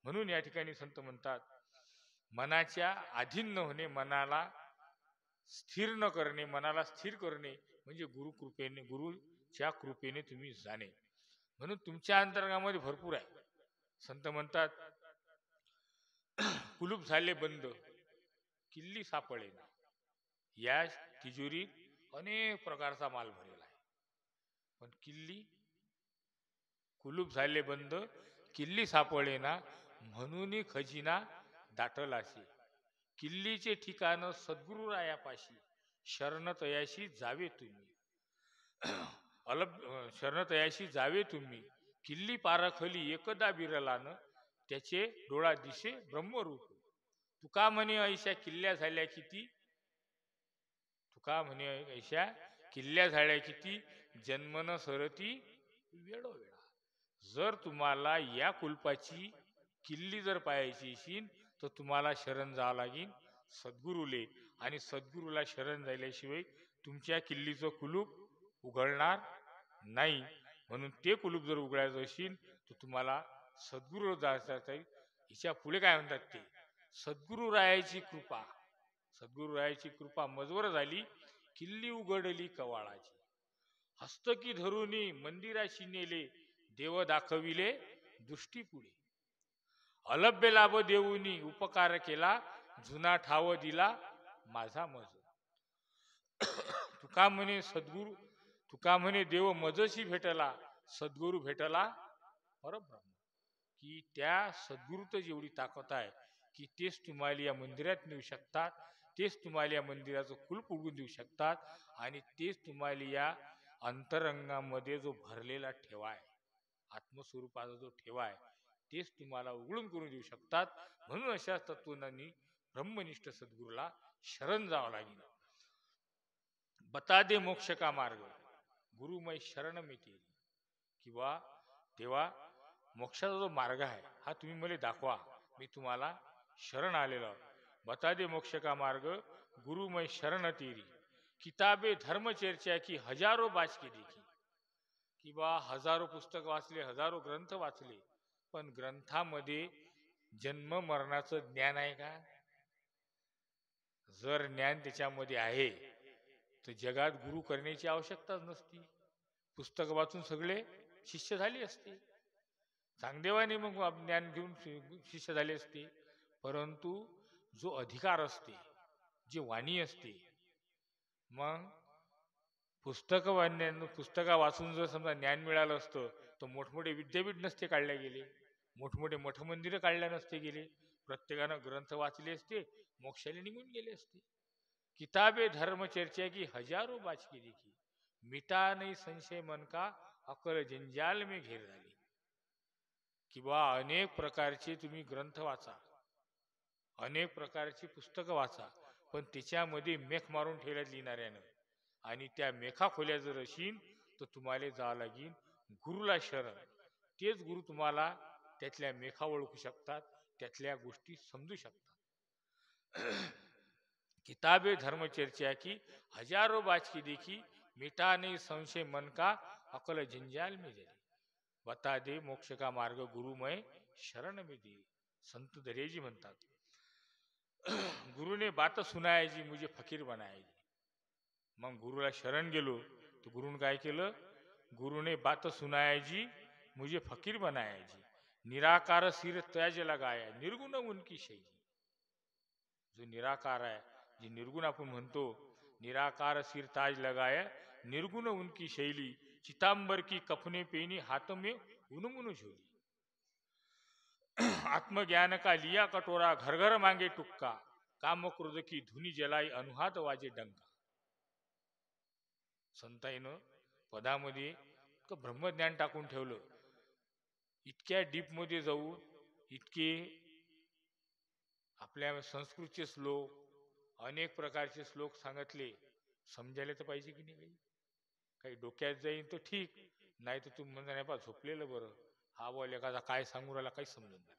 म्हणून या ठिकाणी संत म्हणतात, मनाच्या अधीन न होणे, मनाला स्थिर न करणे, मनाला स्थिर करणे म्हणजे गुरुकृपेने, गुरुच्या कृपेने तुम्ही जाणे. म्हणून तुमच्या अंतरंगामध्ये भरपूर आहे. संत म्हणतात, कुलूप झाले बंद किल्ली सापळे ना, या तिजोरीत अनेक प्रकारचा माल भरलेला आहे, पण किल्ली, कुलूप झाले बंद किल्ली सापळे ना, म्हणून खजिना दाटलाशी, किल्लीचे ठिकाण सद्गुरु रायापाशी, शरणतयाशी जावे तुम्ही. शरणतयाशी जावे तुम्ही, किल्ली पारखली एकदा बिरलान, त्याचे डोळा दिशे ब्रह्मरूप. तुका म्हणे ऐशा किल्ल्या झाल्या किती, तुका म्हणे ऐशा किल्ल्या झाल्या किती, जन्मन सरती वेळोवेळा. जर तुम्हाला या कुलपाची किल्ली जर पाहायची असेल तर तुम्हाला शरण जावं लागेल सद्गुरूले, आणि सद्गुरूला शरण जायल्याशिवाय तुमच्या किल्लीचं कुलूप उघडणार नाही. म्हणून ते कुलूप जर उघडायचं असेल तर तुम्हाला सद्गुरू जायचं आहे. हिच्या पुढे काय म्हणतात ते, सद्गुरू रायाची कृपा, सद्गुरू रायाची कृपा मजवर झाली, किल्ली उघडली कवाळाची. हस्तकी धरुनी मंदिराशी नेले, देव दाखविले दृष्टी पुढे. अलभ्य लाभ देऊनी उपकार केला, जुना ठाव दिला माझा मज. तुका म्हणे सद्गुरू, तुका म्हणे देव मजशी भेटला, सद्गुरू भेटला परब्रह्म. की त्या सद्गुरूत जेवढी ताकद आहे की तेच तुम्हाला या मंदिरात नेऊ शकतात, तेच तुम्हाला या मंदिराचं कुलूप उघडून देऊ शकतात, आणि तेच तुम्हाला या अंतरंगामध्ये जो भरलेला ठेवा आहे, आत्मस्वरूपाचा जो ठेवा आहे, तेच तुम्हाला उघडून करून देऊ शकतात. म्हणून अशा तत्वज्ञानी ब्रह्मनिष्ठ सद्गुरूला शरण जावं लागेल. बता दे मोक्ष का मार्ग, गुरुमय शरण मी तेरी. किंवा तेव्हा मोक्षाचा जो मार्ग आहे हा तुम्ही मला दाखवा, मी तुम्हाला शरण आलेलो. बता दे मोक्ष का मार्ग गुरुमय शरण तेरी. किताबे धर्म चर्चा की हजारो बाच की देखी. किंवा हजारो पुस्तक वाचले, हजारो ग्रंथ वाचले, पण ग्रंथामध्ये जन्म मरणाचं ज्ञान आहे का? जर ज्ञान त्याच्यामध्ये आहे तर जगात गुरु करण्याची आवश्यकताच नसती. पुस्तक वाचून सगळे शिष्य झाले असते, चांगदेवाने मग ज्ञान घेऊन शिष्य झाले असते. परंतु जो अधिकार असते, जी वाणी असते, मग पुस्तका वाचून जर समजा ज्ञान मिळालं असतं तर मोठमोठे विद्यापीठ नसते काढले गेले, मोठमोठे मठमंदिरं काढल्या नसते गेले, प्रत्येकानं ग्रंथ वाचले असते, मोक्षाला निघून गेले असते. किताबे धर्म चर्चा की हजारो बाच की देखी. मिटा नाही संशय मन का अकल जंजाल में घेर झाली. किंवा अनेक प्रकारचे तुम्ही ग्रंथ वाचा, अनेक प्रकारची पुस्तकं वाचा, पण त्याच्यामध्ये मेख मारून ठेवल्यात लिहिणाऱ्यानं, आणि त्या मेखा खोल्या जर अशील तर तुम्हाला जावं लागेल गुरुला शरण. तेच गुरु तुम्हाला त्यातल्या मेखा ओळखू शकतात, त्यातल्या गोष्टी समजू शकतात. किताबे धर्म चर्चा की हजारो बाच की देखी. मिटा नहीं संशय मन का अकल जंजाल में जली. बता दे मोक्ष का मार्ग गुरुमय शरण में दे. संत दर्याजी म्हणतात, गुरुने बात सुनायची मुझे फकीर बनायची. मग गुरुला शरण गेलो तर गुरुने काय केलं? गुरुने बात सुनायची मुझे फकीर बनायची. निराकार सिर त्याज लगाया निर्गुण उनकी शैली. जो निराकार आहे, जे निर्गुण आपण म्हणतो, निराकार सिर ताज लगाया निर्गुण उनकी शैली. चितांबर की कफने पेनी हाथ में उनमुन झोली. आत्मज्ञान का लिया कटोरा घर घर मांगे टुक्का. काम क्रोध की धुनी जलाई अनुहात वाजे डंका. संताईनं पदामध्ये इतकं ब्रह्मज्ञान टाकून ठेवलं. इतक्या डीप मध्ये जाऊन इतके आपल्या संस्कृतचे श्लोक, अनेक प्रकारचे श्लोक सांगितले. समजायला तर पाहिजे की नाही? काही डोक्यात जाईन तर ठीक, नाही तर तुम्ही म्हणता नाही पा झोपलेलं बरं, हा बोल एखादा काय सांगू राहिला काही समजून नाही.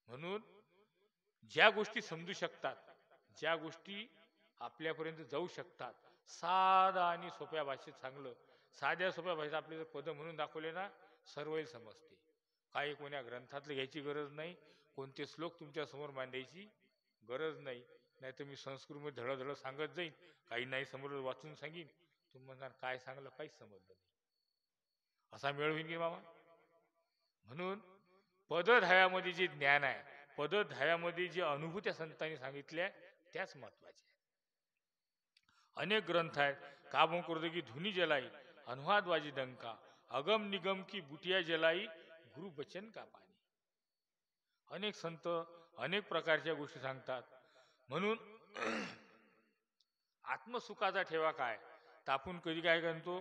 म्हणून ज्या गोष्टी समजू शकतात, ज्या गोष्टी आपल्यापर्यंत जाऊ शकतात, साधा आणि सोप्या भाषेत सांगलं, साध्या सोप्या भाषेत आपले जर पद म्हणून दाखवले ना, सर्वही समजते. काही कोण्या ग्रंथातलं घ्यायची गरज नाही, कोणते श्लोक तुमच्या समोर मांडायची गरज नाही. नाही तर मी संस्कृतमध्ये धडधड सांगत जाईन, काही नाही समोर वाचून सांगीन, तुम्ही म्हणणार काय सांगलं, काहीच समजलं नाही. असा मेळ होईल की बाबा? म्हणून पदधाव्यामध्ये जे ज्ञान आहे, पदधाव्यामध्ये जे अनुभूत्या संतांनी सांगितल्या, त्याच महत्वाच्या. अनेक ग्रंथ आहेत. काबों क्रोध की धुनी जलाई अनुवाद वाजी डंका. अगम निगम की बुटिया जलाई गुरु बचन का पाणी. अनेक संत अनेक प्रकारच्या गोष्टी सांगतात. म्हणून आत्मसुखाचा ठेवा काय, तर आपण कधी काय करतो,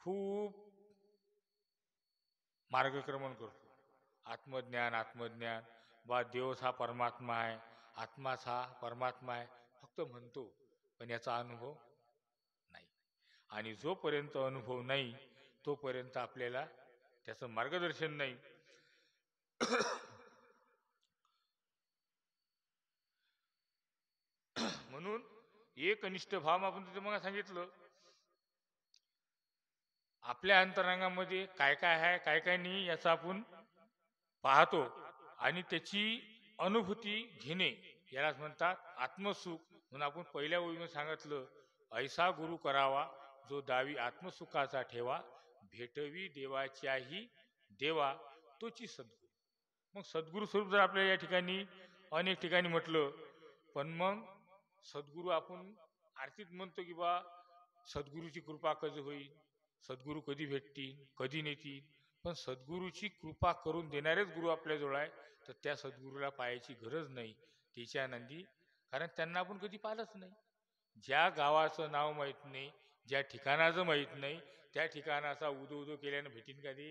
खूप मार्गक्रमण करतो. आत्मज्ञान आत्मज्ञान, बा देवच हा परमात्मा आहे, आत्माच हा परमात्मा आहे, फक्त म्हणतो, पण याचा अनुभव नाही. आणि जोपर्यंत अनुभव नाही तोपर्यंत आपल्याला त्याचं मार्गदर्शन नाही. म्हणून एकनिष्ठ भाव आपण तिथे मग सांगितलं, आपल्या अंतरंगामध्ये काय काय आहे काय काय नाही याचा आपण पाहतो आणि त्याची अनुभूती घेणे, यालाच म्हणतात आत्मसुख. म्हणून आपण पहिल्या ओळीने सांगितलं, ऐसा गुरु करावा जो दावी आत्मसुखाचा ठेवा. भेटवी देवाच्याही देवा तोची सद्गुरू. मग सद्गुरू स्वरूप जर आपल्या या ठिकाणी अनेक ठिकाणी म्हटलं, पण मग सद्गुरू आपण आरतीत म्हणतो की बा सद्गुरूची कृपा कधी होईल, सद्गुरू कधी भेटतील, कधी नेतील. पण सद्गुरूची कृपा करून देणारेच गुरु आपल्याजवळ आहे, तर त्या सद्गुरूला पाहायची गरज नाही तिच्या नंदी, कारण त्यांना आपण कधी पाहिलंच नाही. ज्या गावाचं नाव माहीत नाही, ज्या ठिकाणाचं माहीत नाही, त्या ठिकाणाचा उदो उदो केल्यानं भेटीन का ते?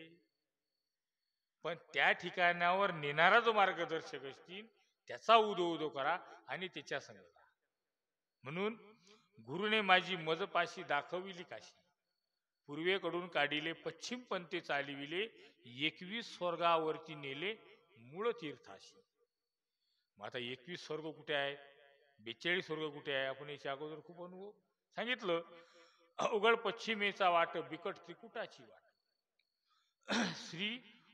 पण त्या ठिकाणावर नेणारा जो मार्गदर्शक असतील त्याचा उदो उदो करा आणि त्याच्या संग. म्हणून गुरुने माझी मजपाशी दाखविली काशी, पूर्वेकडून काढिले पश्चिम पंथे चालविले, 21 स्वर्गावरती नेले मूळ तीर्थाशी. मग आता 21 स्वर्ग कुठे आहे, 42 स्वर्ग कुठे आहे, आपण याच्या अगोदर खूप अनुभव सांगितलं. अवघड पश्चिमेचा वाट, बिकट त्रिकुटाची वाट.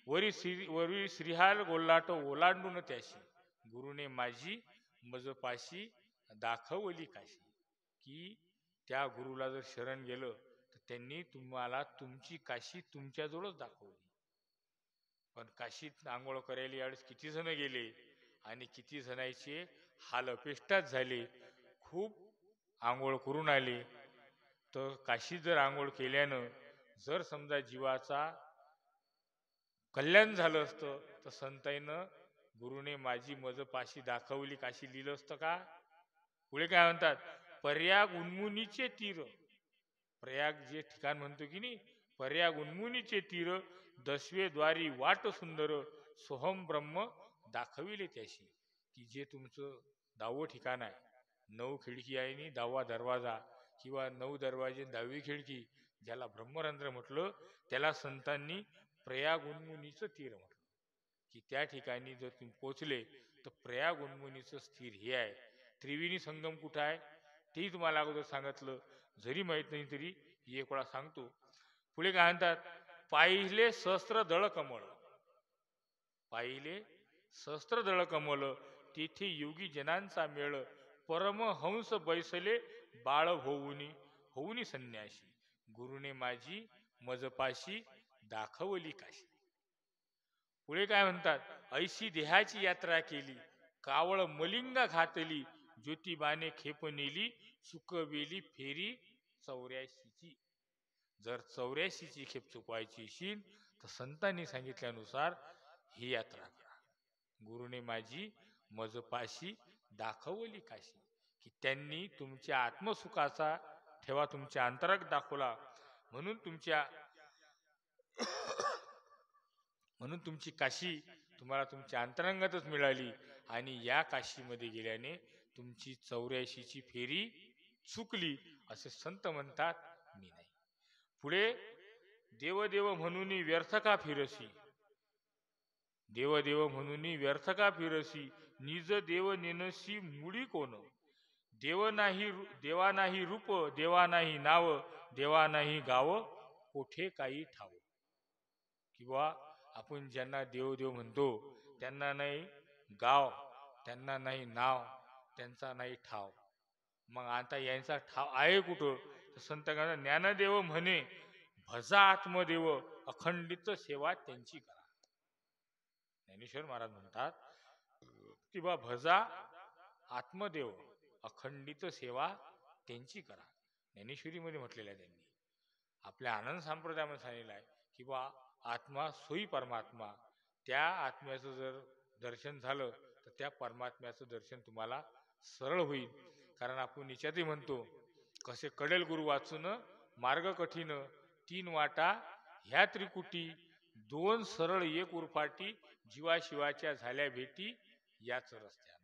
वरी श्रीहाल गोल्लाट ओलांडून त्याशी, गुरुने माझी मजपाशी दाखवली काशी. की त्या गुरुला जर शरण गेलं तर त्यांनी तुम्हाला तुमची काशी तुमच्याजवळच दाखवली. पण काशीत आंघोळ करायला यावेळेस किती जण गेले आणि किती जणांचे हाल अपेष्टाच झाले. खूप आंघोळ करून आले. तर काशीत जर आंघोळ केल्यानं जर समजा जीवाचा कल्याण झालं असतं तर संताईनं गुरुने माझी मजपाशी दाखवली काशी लिहिलं असतं का? पुढे काय म्हणतात, पर्याग उन्मुनीचे तीर, प्रयाग जे ठिकाण म्हणतो की नाही, पर्याग उन्मुनीचे तीर, 10वे द्वारी वाट सुंदर, सोहम ब्रह्म दाखविले त्याशी. की जे तुमचं 10वं ठिकाण आहे, 9 खिडकी आहे आणि 10वा दरवाजा, किंवा 9 दरवाजे 10वी खिडकी, ज्याला ब्रह्मरंध्र म्हटलं, त्याला संतांनी प्रयाग उन्मुनीचं तीर म्हटलं. की त्या ठिकाणी जर तुम्ही पोचले तर प्रयाग उन्मुनीचं स्थिर हे आहे. त्रिवेणी संगम कुठं आहे तेही तुम्हाला अगोदर सांगितलं, जरी माहित नाही तरी एक वेळा सांगतो. पुढे काय म्हणतात, पाहिले सहस्त्रदळ कमळ, पाहिले सहस्त्रदळ कमळ, तेथे योगी जनांचा मेळ, परमहंस बैसले बाळ होऊनी संन्याशी, गुरुने माझी मजपाशी दाखवली काशी. पुढे काय म्हणतात, ऐशी देहाची यात्रा केली, कावळ मलिंगा घातली, ज्योतिबाने खेप नेली, चुकवेली फेरी 84ची. जर 84ची खेप चुकवायची असेल तर संतांनी सांगितल्यानुसार ही यात्रा करा. गुरुने माझी मजपाशी दाखवली काशी. की त्यांनी तुमच्या आत्मसुखाचा ठेवा तुमच्या अंतरात दाखवला, म्हणून तुमची काशी तुम्हाला तुमच्या अंतरंगातच मिळाली. आणि या काशीमध्ये गेल्याने तुमची 84ची फेरी चुकली असे संत म्हणतात, मी नाही. पुढे, देवदेव म्हणून व्यर्थ का फिरसी, देवदेव म्हणून व्यर्थ का फिरसी, निज देव नेनसी मुळी कोण, देवा नाही रूप, देवा नाही नाव, देवा नाही गाव, कोठे काही ठाव. किंवा आपण ज्यांना देव म्हणतो त्यांना नाही गाव, त्यांना नाही नाव, त्यांचा नाही ठाव. मग आता यांचा ठाव आहे कुठं, तर संत ज्ञानदेव म्हणे, भजा आत्मदेव, अखंडित सेवा त्यांची करा. ज्ञानेश्वर महाराज म्हणतात की बा भजा आत्मदेव, अखंडित सेवा त्यांची करा. ज्ञानेश्वरीमध्ये म्हटलेलं आहे त्यांनी. आपल्या आनंद संप्रदायामध्ये सांगितलं आहे की बा आत्मा सोयी परमात्मा, त्या आत्म्याचं जर दर्शन झालं तर त्या परमात्म्याचं दर्शन तुम्हाला सरळ होईल. कारण आपण याच्यातही म्हणतो, कसे कडेल गुरु वाचून मार्ग कठीण, 3 वाटा ह्या त्रिकुटी, 2 सरळ 1 उरफाटी, जीवाशिवाच्या झाल्या भेटी याच रस्त्यानं.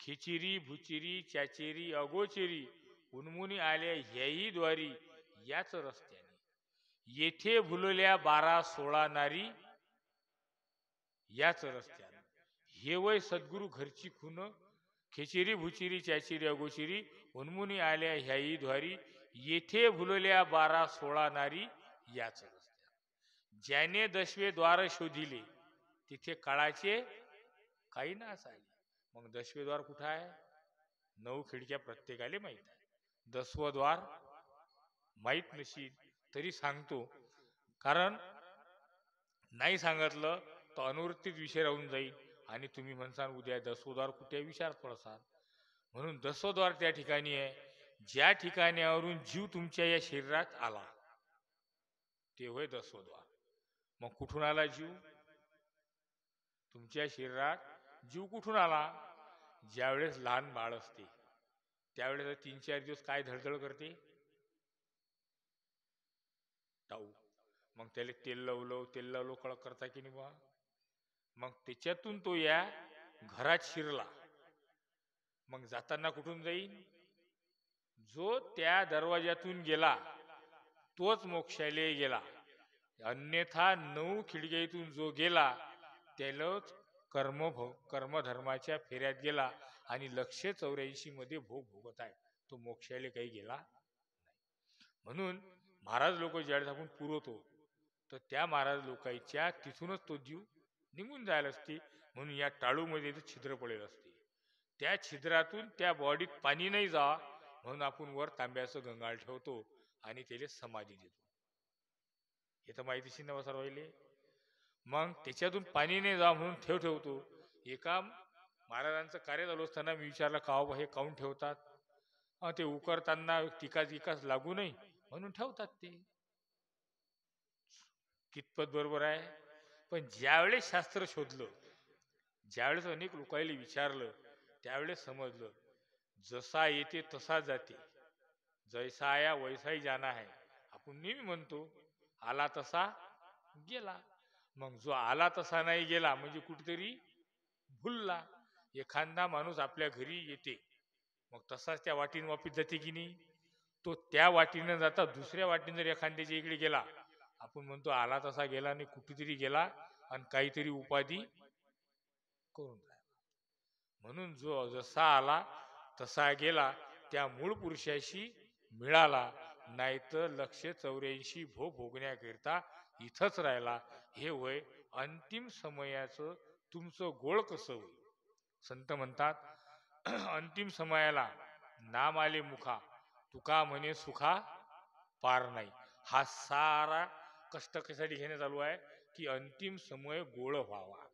खिचिरी भुचिरी चाचेरी अगोचेरी, उन्मुनी आल्या ह्याही द्वारी याच रस्त्याने, येथे भुलल्या 12-16 नारी याच रस्त्यानं. हे वय सद्गुरु घरची खून, खेचेरी भुचिरी चाचेरी अगोचेरी, उन्मुनी आल्या ह्याही द्वारी, येथे भुलल्या 12-16 नारी याच रस्त्यानं. ज्याने 10वे द्वार शोधिले, तिथे काळाचे काही नास आले. मग 10वे द्वार कुठं आहे, 9 खिडक्या प्रत्येकाले माहित आहे. 10वं द्वार माहित नशील तरी सांगतो, कारण नाही सांगितलं तर अनुवृत्तीत विषय राहून जाईल आणि तुम्ही म्हणसाल उद्या 10वं द्वार कुठे विचार पडसाल. म्हणून 10वं द्वार त्या ठिकाणी आहे ज्या ठिकाणावरून जीव तुमच्या या शरीरात आला, ते होय 10वं द्वार. मग कुठून आला जीव तुमच्या शरीरात? जीव कुठून आला? ज्यावेळेस लहान बाळ असते त्यावेळेस 3-4 दिवस काय धडधड करते, टाऊ. मग त्याला तेल लावलो कळक करता की नाही बा. मग त्याच्यातून तो या घरात शिरला. मग जाताना कुठून जाईन? जो त्या दरवाज्यातून गेला तोच मोक्षालय गेला, अन्यथा 9 खिडक्यातून जो गेला त्यालाच कर्मधर्माच्या फेऱ्यात गेला आणि 184 मध्ये भोग भोगत आहे, तो मोक्षालय काही गेला नाही. म्हणून महाराज लोक ज्यावेळेस आपण पुरवतो तर त्या महाराज लोकांच्या तिथूनच तो जीव निघून जायला असते. म्हणून या टाळूमध्ये छिद्र पडेल असते, त्या छिद्रातून त्या बॉडीत पाणी नाही जा म्हणून आपण वर तांब्याचं गंगाळ ठेवतो आणि त्याला समाधी देतो. हे तर माहितीशी नवा सर्वाईले. मग त्याच्यातून पाणी नाही जा म्हणून ठेवतो. एका महाराजांचं कार्य चालू असताना मी विचारलं का हे काऊन ठेवतात? ते उकरताना टिकाच लागू नये म्हणून ठेवतात. ते कितपत बरोबर आहे? पण ज्यावेळेस शास्त्र शोधलं, ज्यावेळेस अनेक लोकांनी विचारलं, त्यावेळेस समजलं जसा येते तसा जाते, जैसा आया वैसाही जाना है. आपण नेहमी म्हणतो आला तसा गेला. मग जो आला तसा नाही गेला म्हणजे कुठेतरी भुलला. एखादा माणूस आपल्या घरी येते, मग तसाच त्या वाटीने वापिस जाते की नाही? तो त्या वाटीने जाता दुसऱ्या वाटीने जर एखाद्याच्या इकडे गेला, आपण म्हणतो आला तसा गेला आणि कुठेतरी गेला आणि काहीतरी उपाधी करून राहिला. म्हणून जो जसा आला तसा गेला, त्या मूळ पुरुषाशी मिळाला, नाहीतर 184 भोग भोगण्याकरिता इथंच राहिला. हे होय अंतिम समयाचं तुमचं गोळ कसं होईल? संत म्हणतात अंतिम समयाला नाम आले मुखा, तुका म्हणे सुखा पार नाही. हा सारा कष्ट कशासाठी घेणे चालू आहे की अंतिम समय गोळ व्हावा.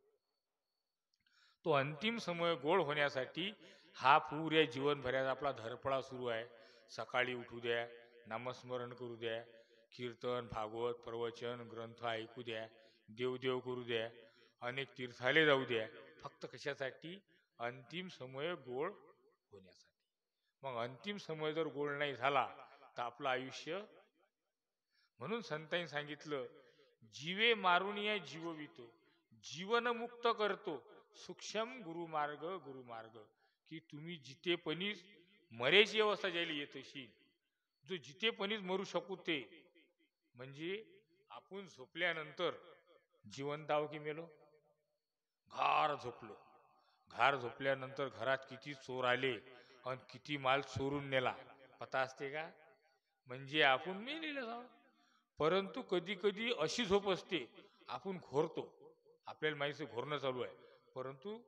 तो अंतिम समय गोळ होण्यासाठी हा पुऱ्या जीवनभराचा आपला धडपडा सुरू आहे. सकाळी उठू द्या, नामस्मरण करू द्या, कीर्तन भागवत प्रवचन ग्रंथ ऐकू द्या, देवदेव करू द्या, अनेक तीर्थाले जाऊ द्या. फक्त कशासाठी? अंतिम समय गोळ होण्यासाठी. मग अंतिम समय जर गोळ नाही झाला तर आपलं आयुष्य. म्हणून संतांनी सांगितलं जीवे मारून या जीववितो, जीवन मुक्त करतो सूक्ष्म गुरुमार्ग. की तुम्ही जितेपणीच मरेची अवस्था ज्याला येत असेल, जो जितेपणीच मरू शकू ते म्हणजे आपण झोपल्यानंतर जिवंत आहो की मेलो? घार झोपलो. घार झोपल्यानंतर घरात किती चोर आले आणि किती माल चोरून नेला पता असते का? म्हणजे आपण मेलेलो आहोत. परंतु कधी कधी अशी झोप असते आपण घोरतो, आपल्याला माहिती घोरणं चालू आहे, परंतु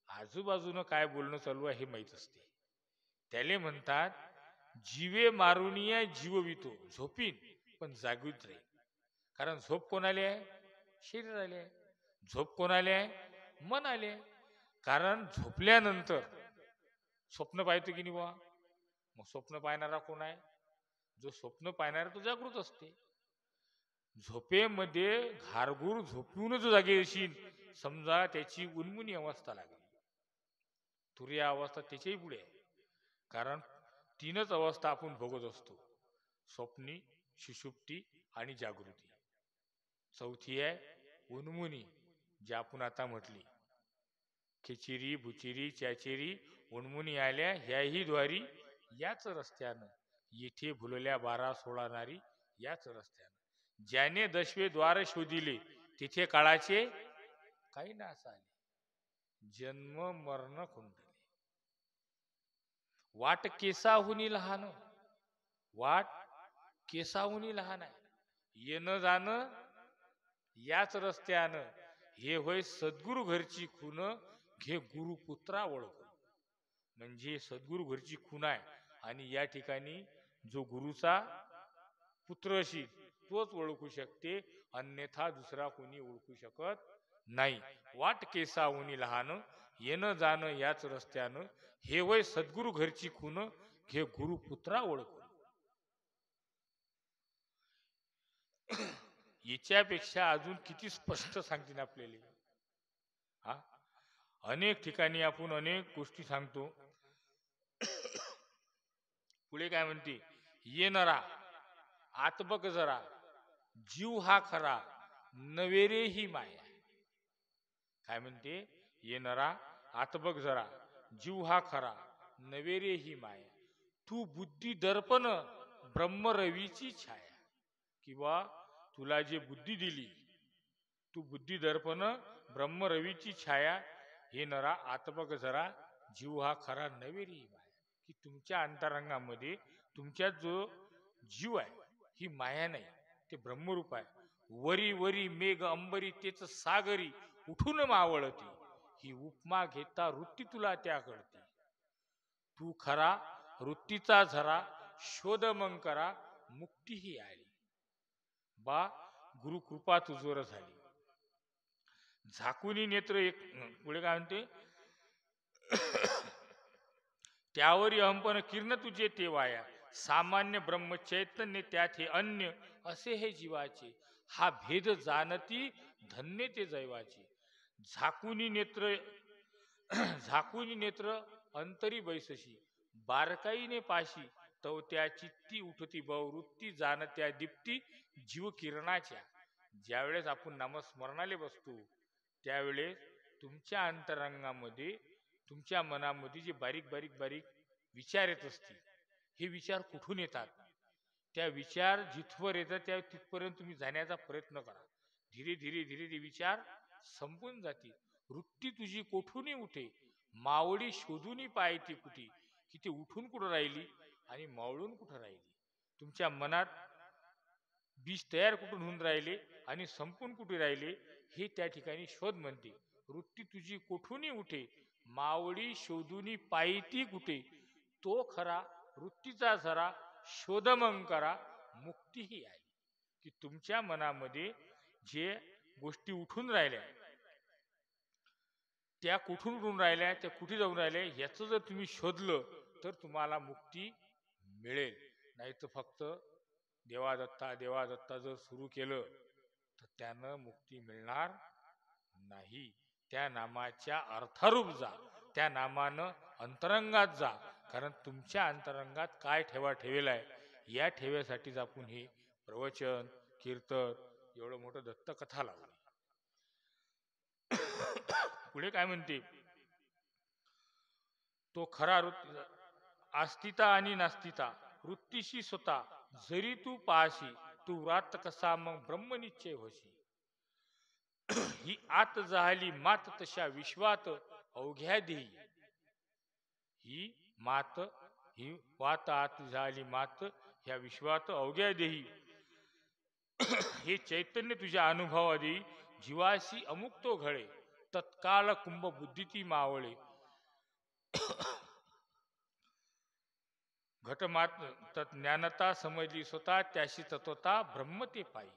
आजूबाजूनं काय बोलणं चालू आहे हे माहीत असते. त्याले म्हणतात जीवे मारुनिया जीववितो, झोपीन पण जागृत राहील. कारण झोप कोणाले आहे? शरीराले आहे. झोप कोणाले आहे? मन आले. कारण झोपल्यानंतर स्वप्न पाहतो की नाही बा? मग स्वप्न पाहणारा कोण आहे? जो स्वप्न पाहणारा तो जागृत असते. झोपेमध्ये घारघूर झोपून जो जागे असेल, समजा त्याची उन्मुनी अवस्था लागली, तुर्या अवस्था त्याच्याही पुढे आहे. कारण 3च अवस्था आपण भोगत असतो, स्वप्नी, सुषुप्ती आणि जागृती. चौथी आहे उन्मुनी, जी आपण आता म्हटली. खिचिरी भुचिरी चाचेरी उन्मुनी आल्या ह्याही द्वारी, याच रस्त्यानं येथे भुलल्या 12-16 नारी, याच रस्त्यानं. ज्याने 10वे द्वार शोधिले तिथे काळाचे काही नास आले, जन्म मरण कुंडले. वाट केसाहुनी लहान, वाट केसाहुनी लहान आहे, येणं जाणं याच रस्त्यानं. हे होय सद्गुरु घरची खून, घे गुरुपुत्रा ओळख. म्हणजे सद्गुरु घरची खून आहे आणि या ठिकाणी जो गुरुचा पुत्र असेल तोच ओळखू शकते, अन्यथा दुसरा कोणी ओळखू शकत नाही. वाट केसाहुनी लहान, येणं जाणं याच रस्त्यानं. हे वय सद्गुरु घरची खून, घे गुरुपुत्रा ओळख. याच्यापेक्षा अजून किती स्पष्ट सांगतील आपल्याला? हा, अनेक ठिकाणी आपण अनेक गोष्टी सांगतो. पुढे काय म्हणते? येणारा आत बघ जरा, जीव हा खरा नवेरे ही माया. काय म्हणते? येणारा आत बघ जरा, जीव हा खरा नवे रे ही माया. तू बुद्धी दर्पण ब्रह्मरवीची छाया. किंवा तुला जे बुद्धी दिली, तू बुद्धी दर्पण ब्रह्मरवीची छाया. हे नरा आत बघ जरा, जीव हा खरा नवे रे ही माया. की तुमच्या अंतरंगामध्ये तुमच्यात जो जीव आहे ही माया नाही, ते ब्रह्मरूप आहे. वरी वरी मेघ अंबरी तेच सागरी उठून मावळती. ही उपमा घेता वृत्ती तुला त्या कळते. तू खरा वृत्तीचा झरा, शोध मग करा मुक्ती ही आली. बा गुरुकृपा तुझवर झाली. झाकुनी नेत्र एक पुढे काय म्हणते, त्यावरी अंपन किरण तुझे ते वाया. सामान्य ब्रह्मचैतन्य त्यात हे अन्य असे हे जीवाचे. हा भेद जाणती धन्य ते दैवाचे. झाकुनी नेत्र झाकुनी नेत्र अंतरी बैसशी. बारकाईने पाशी तव त्या चित्ती उठती बहुवृत्ती जाणत्या दीप्ती जीव किरणाच्या. ज्यावेळेस आपण नामस्मरणाले बसतो त्यावेळेस तुमच्या अंतरंगामध्ये तुमच्या मनामध्ये जे बारीक बारीक बारीक विचार येत असतील, हे विचार कुठून येतात, त्या विचार जिथवर येतात त्या तिथपर्यंत तुम्ही जाण्याचा प्रयत्न करा. धीरे धीरे धीरे ते विचार संपून जातील. वृत्ती तुझी कोठून उठे, मावळी शोधून पायती कुठे. की ते उठून कुठं राहिली आणि मावळून कुठं राहिली. तुमच्या मनात बीज तयार कुठून होऊन राहिले आणि संपून कुठे राहिले, हे त्या ठिकाणी शोध म्हणते. वृत्ती तुझी कोठून उठे, मावळी शोधून पायती कुठे. तो खरा वृत्तीचा झरा, शोध मग करा मुक्ती ही आहे. की तुमच्या मनामध्ये जे गोष्टी उठून राहिल्या त्या कुठून उठून राहिल्या, त्या कुठे जाऊन राहिल्या, याचं जर तुम्ही शोधलं तर तुम्हाला मुक्ती मिळेल. नाही तर फक्त देवादत्ता देवादत्ता जर सुरू केलं तर त्यानं मुक्ती मिळणार नाही. त्या नामाच्या अर्थारूप जा, त्या नामानं अंतरंगात जा. कारण तुमच्या अंतरंगात काय ठेवा ठेवेल आहे, या ठेव्यासाठीच आपण हे प्रवचन कीर्तन एवढं मोठं दत्तकथा लावली. पुढे काय म्हणते, तो खरा आस्तिता आणि नास्तिता वृत्तीशी स्वतः जरी तू पाशी, तू व्रात कसा मग ब्रह्मनिश्चय होशी. ही आत झाली मात तशा विश्वात अवघ्या देही. ही मात ही वात आत झाली मात ह्या विश्वात अवघ्या देही. हे चैतन्य तुझ्या अनुभवादी जीवाशी अमुक तो घळे. तत्काळ कुंभ बुद्धी ती मावळे. घटमात ज्ञानता समजली स्वतः त्याशी तत्वता ब्रह्म ते पायी.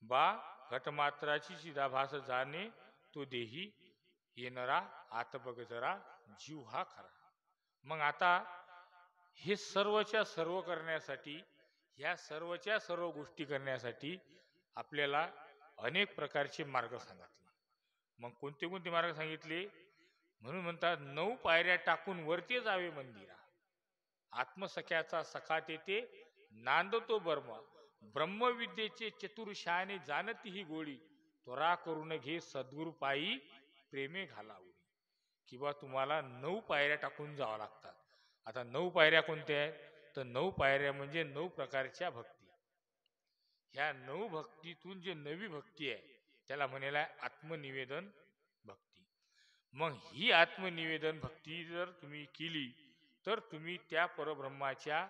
बा घटमात्राची चिदाभास जाणे तो देही. येणारा आत बघ जरा, जीव हा खरा. मग आता हे सर्वच्या सर्व करण्यासाठी, ह्या सर्वच्या सर्व गोष्टी करण्यासाठी आपल्याला अनेक प्रकारचे मार्ग सांगितले. मग कोणते कोणते मार्ग सांगितले, म्हणून म्हणतात 9 पायऱ्या टाकून वरती जावे मंदिरा. आत्मसख्याचा सखा तेथे नांदतो बर्मा. ब्रह्मविद्येचे चतुर्शाने जाणती ही गोळी. त्वरा करून घे सद्गुरु पायी प्रेमे घालावी. किंवा तुम्हाला 9 पायऱ्या टाकून जावं लागतात. आता 9 पायऱ्या कोणत्या आहेत, तर 9 पायऱ्या म्हणजे 9 प्रकारच्या भक्ती. ह्या 9 भक्तीतून जे नवी भक्ती आहे त्याला म्हणायला आत्मनिवेदन भक्ती. मग ही आत्मनिवेदन भक्ती जर तुम्ही केली तर तुम्ही त्या परब्रह्माच्या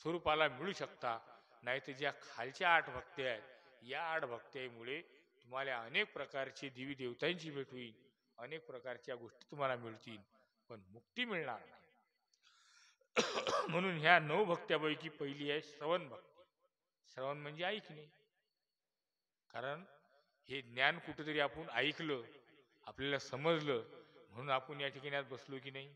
स्वरूपाला मिळू शकता. नाही तर ज्या खालच्या 8 भक्ती आहेत, या 8 भक्तीमुळे तुम्हाला अनेक प्रकारची देवी देवतांची भेट होईल, अनेक प्रकारच्या गोष्टी तुम्हाला मिळतील, पण मुक्ती मिळणार नाही. म्हणून ह्या 9 भक्त्यापैकी पहिली आहे श्रवण भक्ती. श्रवण म्हणजे ऐकणे. कारण हे ज्ञान कुठेतरी आपण ऐकलं, आपल्याला समजलं, म्हणून आपण या ठिकाणी आज बसलो की नाही.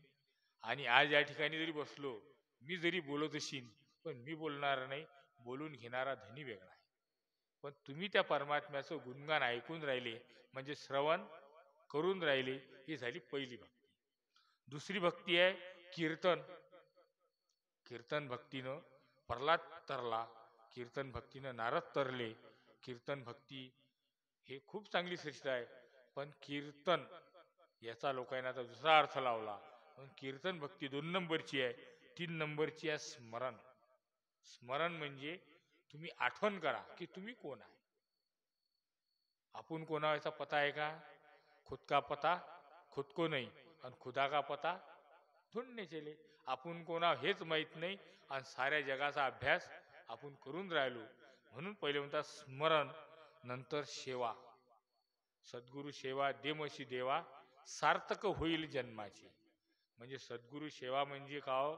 आणि आज या ठिकाणी जरी बसलो, मी जरी बोलत असीन, पण मी बोलणार नाही, बोलून घेणारा धनी वेगळा आहे. पण तुम्ही त्या परमात्म्याचं गुणगान ऐकून राहिले म्हणजे श्रवण करून राहिले, ही झाली पहिली भक्ती. दुसरी भक्ती आहे कीर्तन. कीर्तन भक्तीनं प्रल्हाद तरला, कीर्तन भक्तीनं नारद तरले. कीर्तन भक्ती हे खूप चांगली श्रेष्ठ आहे. पण कीर्तन याचा लोकांना आता दुसरा अर्थ लावला. म्हणून कीर्तन भक्ती 2 नंबरची आहे. 3 नंबरची आहे स्मरण. स्मरण म्हणजे तुम्ही आठवण करा की तुम्ही कोण आहे. आपण कोणाचा पता आहे का? खुद का पता खुद को नाही आणि खुदा का पता ढूंढणे चले. आपण कोणा हेच माहीत नाही आणि साऱ्या जगाचा अभ्यास आपण करून राहिलो. म्हणून पहिले म्हणतात स्मरण, नंतर सेवा. सद्गुरु सेवा देमशी देवा, सार्थक होईल जन्माची. म्हणजे सद्गुरु सेवा म्हणजे का हो?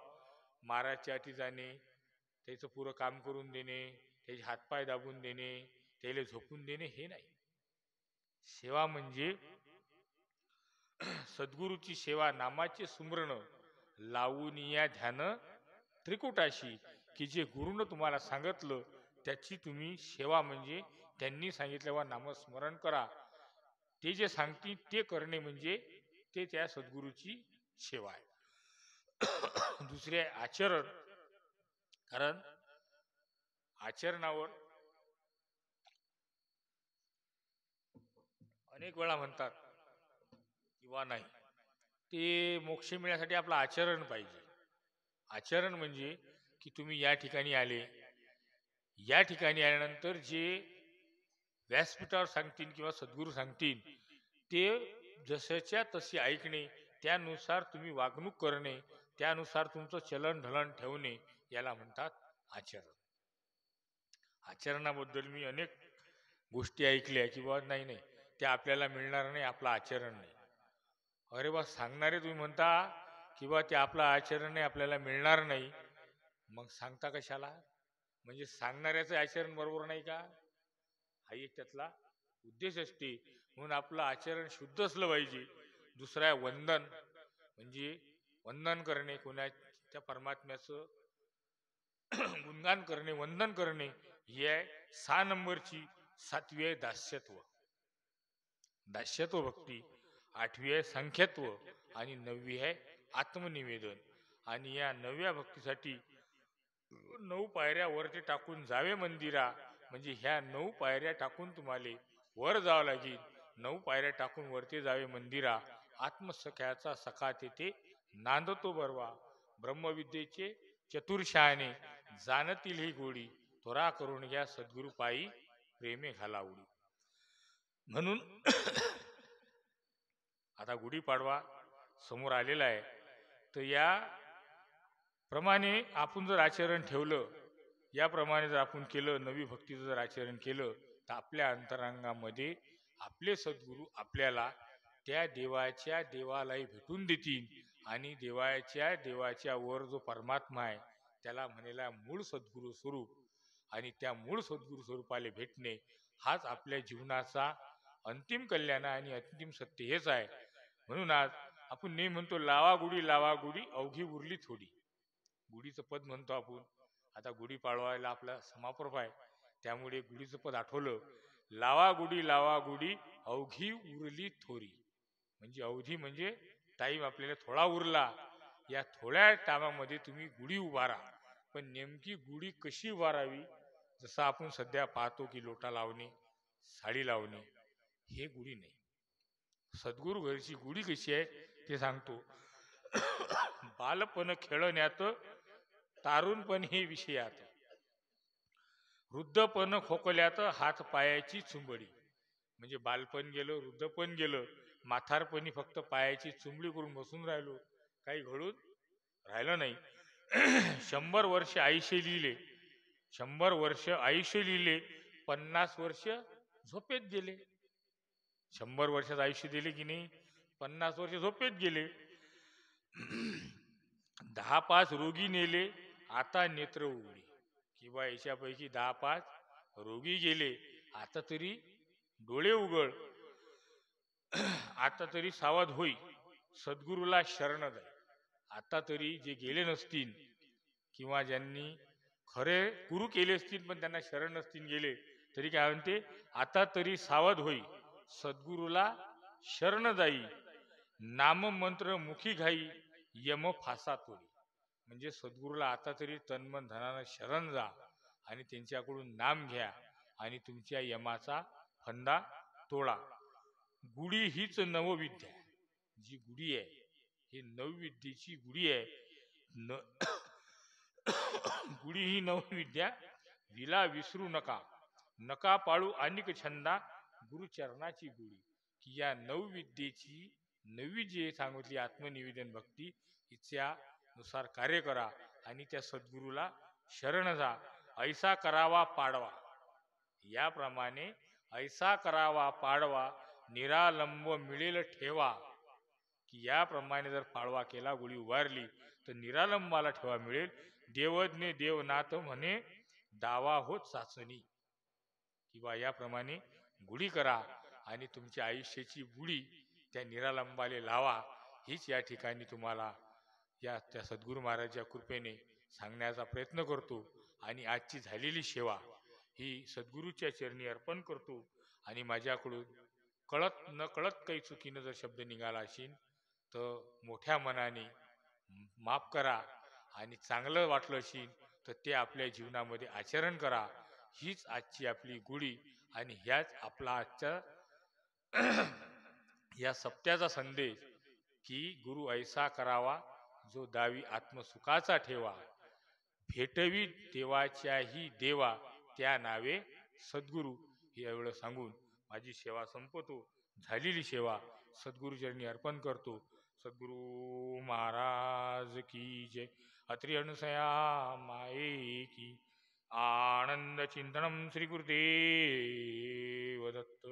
महाराजच्या अटी जाणे, त्याचं पुरं काम करून देणे, त्याचे हातपाय दाबून देणे, त्याला झोपून देणे हे नाही. सेवा म्हणजे सद्गुरूची सेवा, नामाचे सुमरण लावून या ध्यान त्रिकुटाशी. की जे गुरुनं तुम्हाला सांगितलं त्याची तुम्ही सेवा म्हणजे त्यांनी सांगितल्यावर नामस्मरण करा. ते जे सांगतील ते करणे म्हणजे ते त्या सद्गुरूची सेवा आहे. दुसरे आचरण. कारण आचरणावर अनेक वेळा म्हणतात किंवा नाही, ते मोक्ष मिळण्यासाठी आपलं आचरण पाहिजे. आचरण म्हणजे की तुम्ही या ठिकाणी आले, या ठिकाणी आल्यानंतर जे व्यासपीठावर सांगतील किंवा सद्गुरू सांगतील ते जशाच्या तशी ऐकणे, त्यानुसार तुम्ही वागणूक करणे, त्यानुसार तुमचं चलन ढलन ठेवणे, याला म्हणतात आचरण. आचरणाबद्दल मी अनेक गोष्टी ऐकल्या की बा नाही नाही ते आपल्याला मिळणार नाही, आपलं आचरण नाही. अरे बा सांगणारे तुम्ही म्हणता की बा ते आपलं आचरण नाही, आपल्याला मिळणार नाही, मग सांगता कशाला? म्हणजे सांगणाऱ्याचं आचरण बरोबर नाही का? हा एक त्यातला उद्देश असते. म्हणून आपलं आचरण शुद्ध असलं पाहिजे. दुसरं आहे वंदन. म्हणजे वंदन करणे, कोणाच्या परमात्म्याचं गुणगान करणे, वंदन करणे. ही आहे 6 नंबरची. 7वी आहे दास्यत्व, दास्यत्व भक्ती. 8वी आहे संख्यत्व आणि 9वी आहे आत्मनिवेदन. आणि या 9व्या भक्तीसाठी 9 पायऱ्या वरती टाकून जावे मंदिरा. म्हणजे ह्या 9 पायऱ्या टाकून तुम्हाला वर जावं लागेल. 9 पायऱ्या टाकून वरती जावे मंदिरा. आत्मसख्याचा सखा तेथे नांदतो बरवा. ब्रह्मविद्येचे चतुर्शहाणे जाणतील ही गोडी. त्वरा करून घ्या सद्गुरु पायी प्रेमे घाला उडी. म्हणून आता गुढीपाडवा समोर आलेला आहे, तर या प्रमाणे आपण जर आचरण ठेवलं, याप्रमाणे जर आपण केलं, नवी भक्तीचं जर आचरण केलं, तर आपल्या अंतरांगामध्ये आपले सद्गुरू आपल्याला त्या देवाच्या देवालाही भेटून देतील. आणि देवाच्या वर जो परमात्मा आहे त्याला म्हणेला मूळ सद्गुरू स्वरूप. आणि त्या मूळ सद्गुरू स्वरूपाला भेटणे हाच आपल्या जीवनाचा अंतिम कल्याण आणि अंतिम सत्य हेच आहे. म्हणून आज आपण नेहमी म्हणतो लावा गुढी अवघी उरली थोडी. गुढीचं पद म्हणतो आपण. आता गुढी पाडवायला आपला समाप्त आहे, त्यामुळे गुढीचं पद आठवलं. लावा गुढी अवघी उरली थोरी. म्हणजे अवधी म्हणजे टाईम आपल्याला थोडा उरला. या थोड्या टायमामध्ये तुम्ही गुढी उभारा. पण नेमकी गुढी कशी उभारावी? जसं आपण सध्या पाहतो की लोटा लावणे, साडी लावणे, हे गुढी नाही. सद्गुरु घरची गुढी कशी आहे ते सांगतो. बालपण खेळण्यात, तारुणपण हे विषयात, वृद्धपण खोकल्यात, हात पायाची चुंबडी. म्हणजे बालपण गेलं, वृद्धपण गेलं, म्हातारपणी फक्त पायाची चुंबडी करून बसून राहिलो, काही घडून राहिलं नाही. 100 वर्ष आयुष्य लिहिले, 100 वर्ष आयुष्य लिहिले, 50 वर्ष झोपेत गेले. 100 वर्षाचं आयुष्य दिले की नाही, 50 वर्ष झोपेत गेले. 10-5 रोगी नेले, आता नेत्र उघडी. किंवा याच्यापैकी 10-5 रोगी गेले, आता तरी डोळे उघड, आता तरी सावध होई, सद्गुरूला शरण जाई. आता तरी जे गेले नसतील किंवा ज्यांनी खरे गुरु केले असतील पण त्यांना शरण नसतील गेले, तरी काय म्हणते, आता तरी सावध होई, सद्गुरूला शरण जाई, नाम मंत्र मुखी घाई, यम फासा तोडी. म्हणजे सद्गुरूला आता तरी तन्मन धनानं शरण जा आणि त्यांच्याकडून नाम घ्या आणि तुमच्या यमाचा फंदा तोडा. गुढी हीच नवविद्या. जी गुढी आहे, ही नवविद्येची गुढी आहे. न गुढी ही नवविद्या विला विसरू नका, नका पाळू अनिक छंदा, गुरुचरणाची गुढी. की या नवविद्येची नवी जी सांगितली आत्मनिवेदन भक्ती, हिच्या नुसार कार्य करा आणि त्या सद्गुरूला शरण जा. ऐसा करावा पाडवा, याप्रमाणे ऐसा करावा पाडवा, निरालंब मिळेल ठेवा. की याप्रमाणे जर पाडवा केला, गुढी उभारली, तर निरालंबाला ठेवा मिळेल. देवज्ञ देवनाथ म्हणे दावा होत चाचणी. किंवा याप्रमाणे गुढी करा आणि तुमच्या आयुष्याची गुढी त्या निरालंबाले लावा. हीच या ठिकाणी तुम्हाला त्या सद्गुरू महाराजच्या कृपेने सांगण्याचा प्रयत्न करतो. आणि आजची झालेली सेवा ही सद्गुरूच्या चरणी अर्पण करतो. आणि माझ्याकडून कळत न कळत काही चुकीनं जर शब्द निघाला असेल तर मोठ्या मनाने माफ करा. आणि चांगलं वाटलं असेल तर ते आपल्या जीवनामध्ये आचरण करा. हीच आजची आपली गुढी आणि ह्याच आपला आजच्या या सप्त्याचा संदेश. की गुरु ऐसा करावा, जो दावी आत्मसुखाचा ठेवा, भेटवी देवाच्याही देवा, त्या नावे सद्गुरू. हे एवढं सांगून माझी सेवा संपवतो. झालेली सेवा सद्गुरूचरणी अर्पण करतो. सद्गुरू महाराज की जय. अत्रि अनुसया माये की. आनंद चिंतनम श्री गुरुदेव दत्त.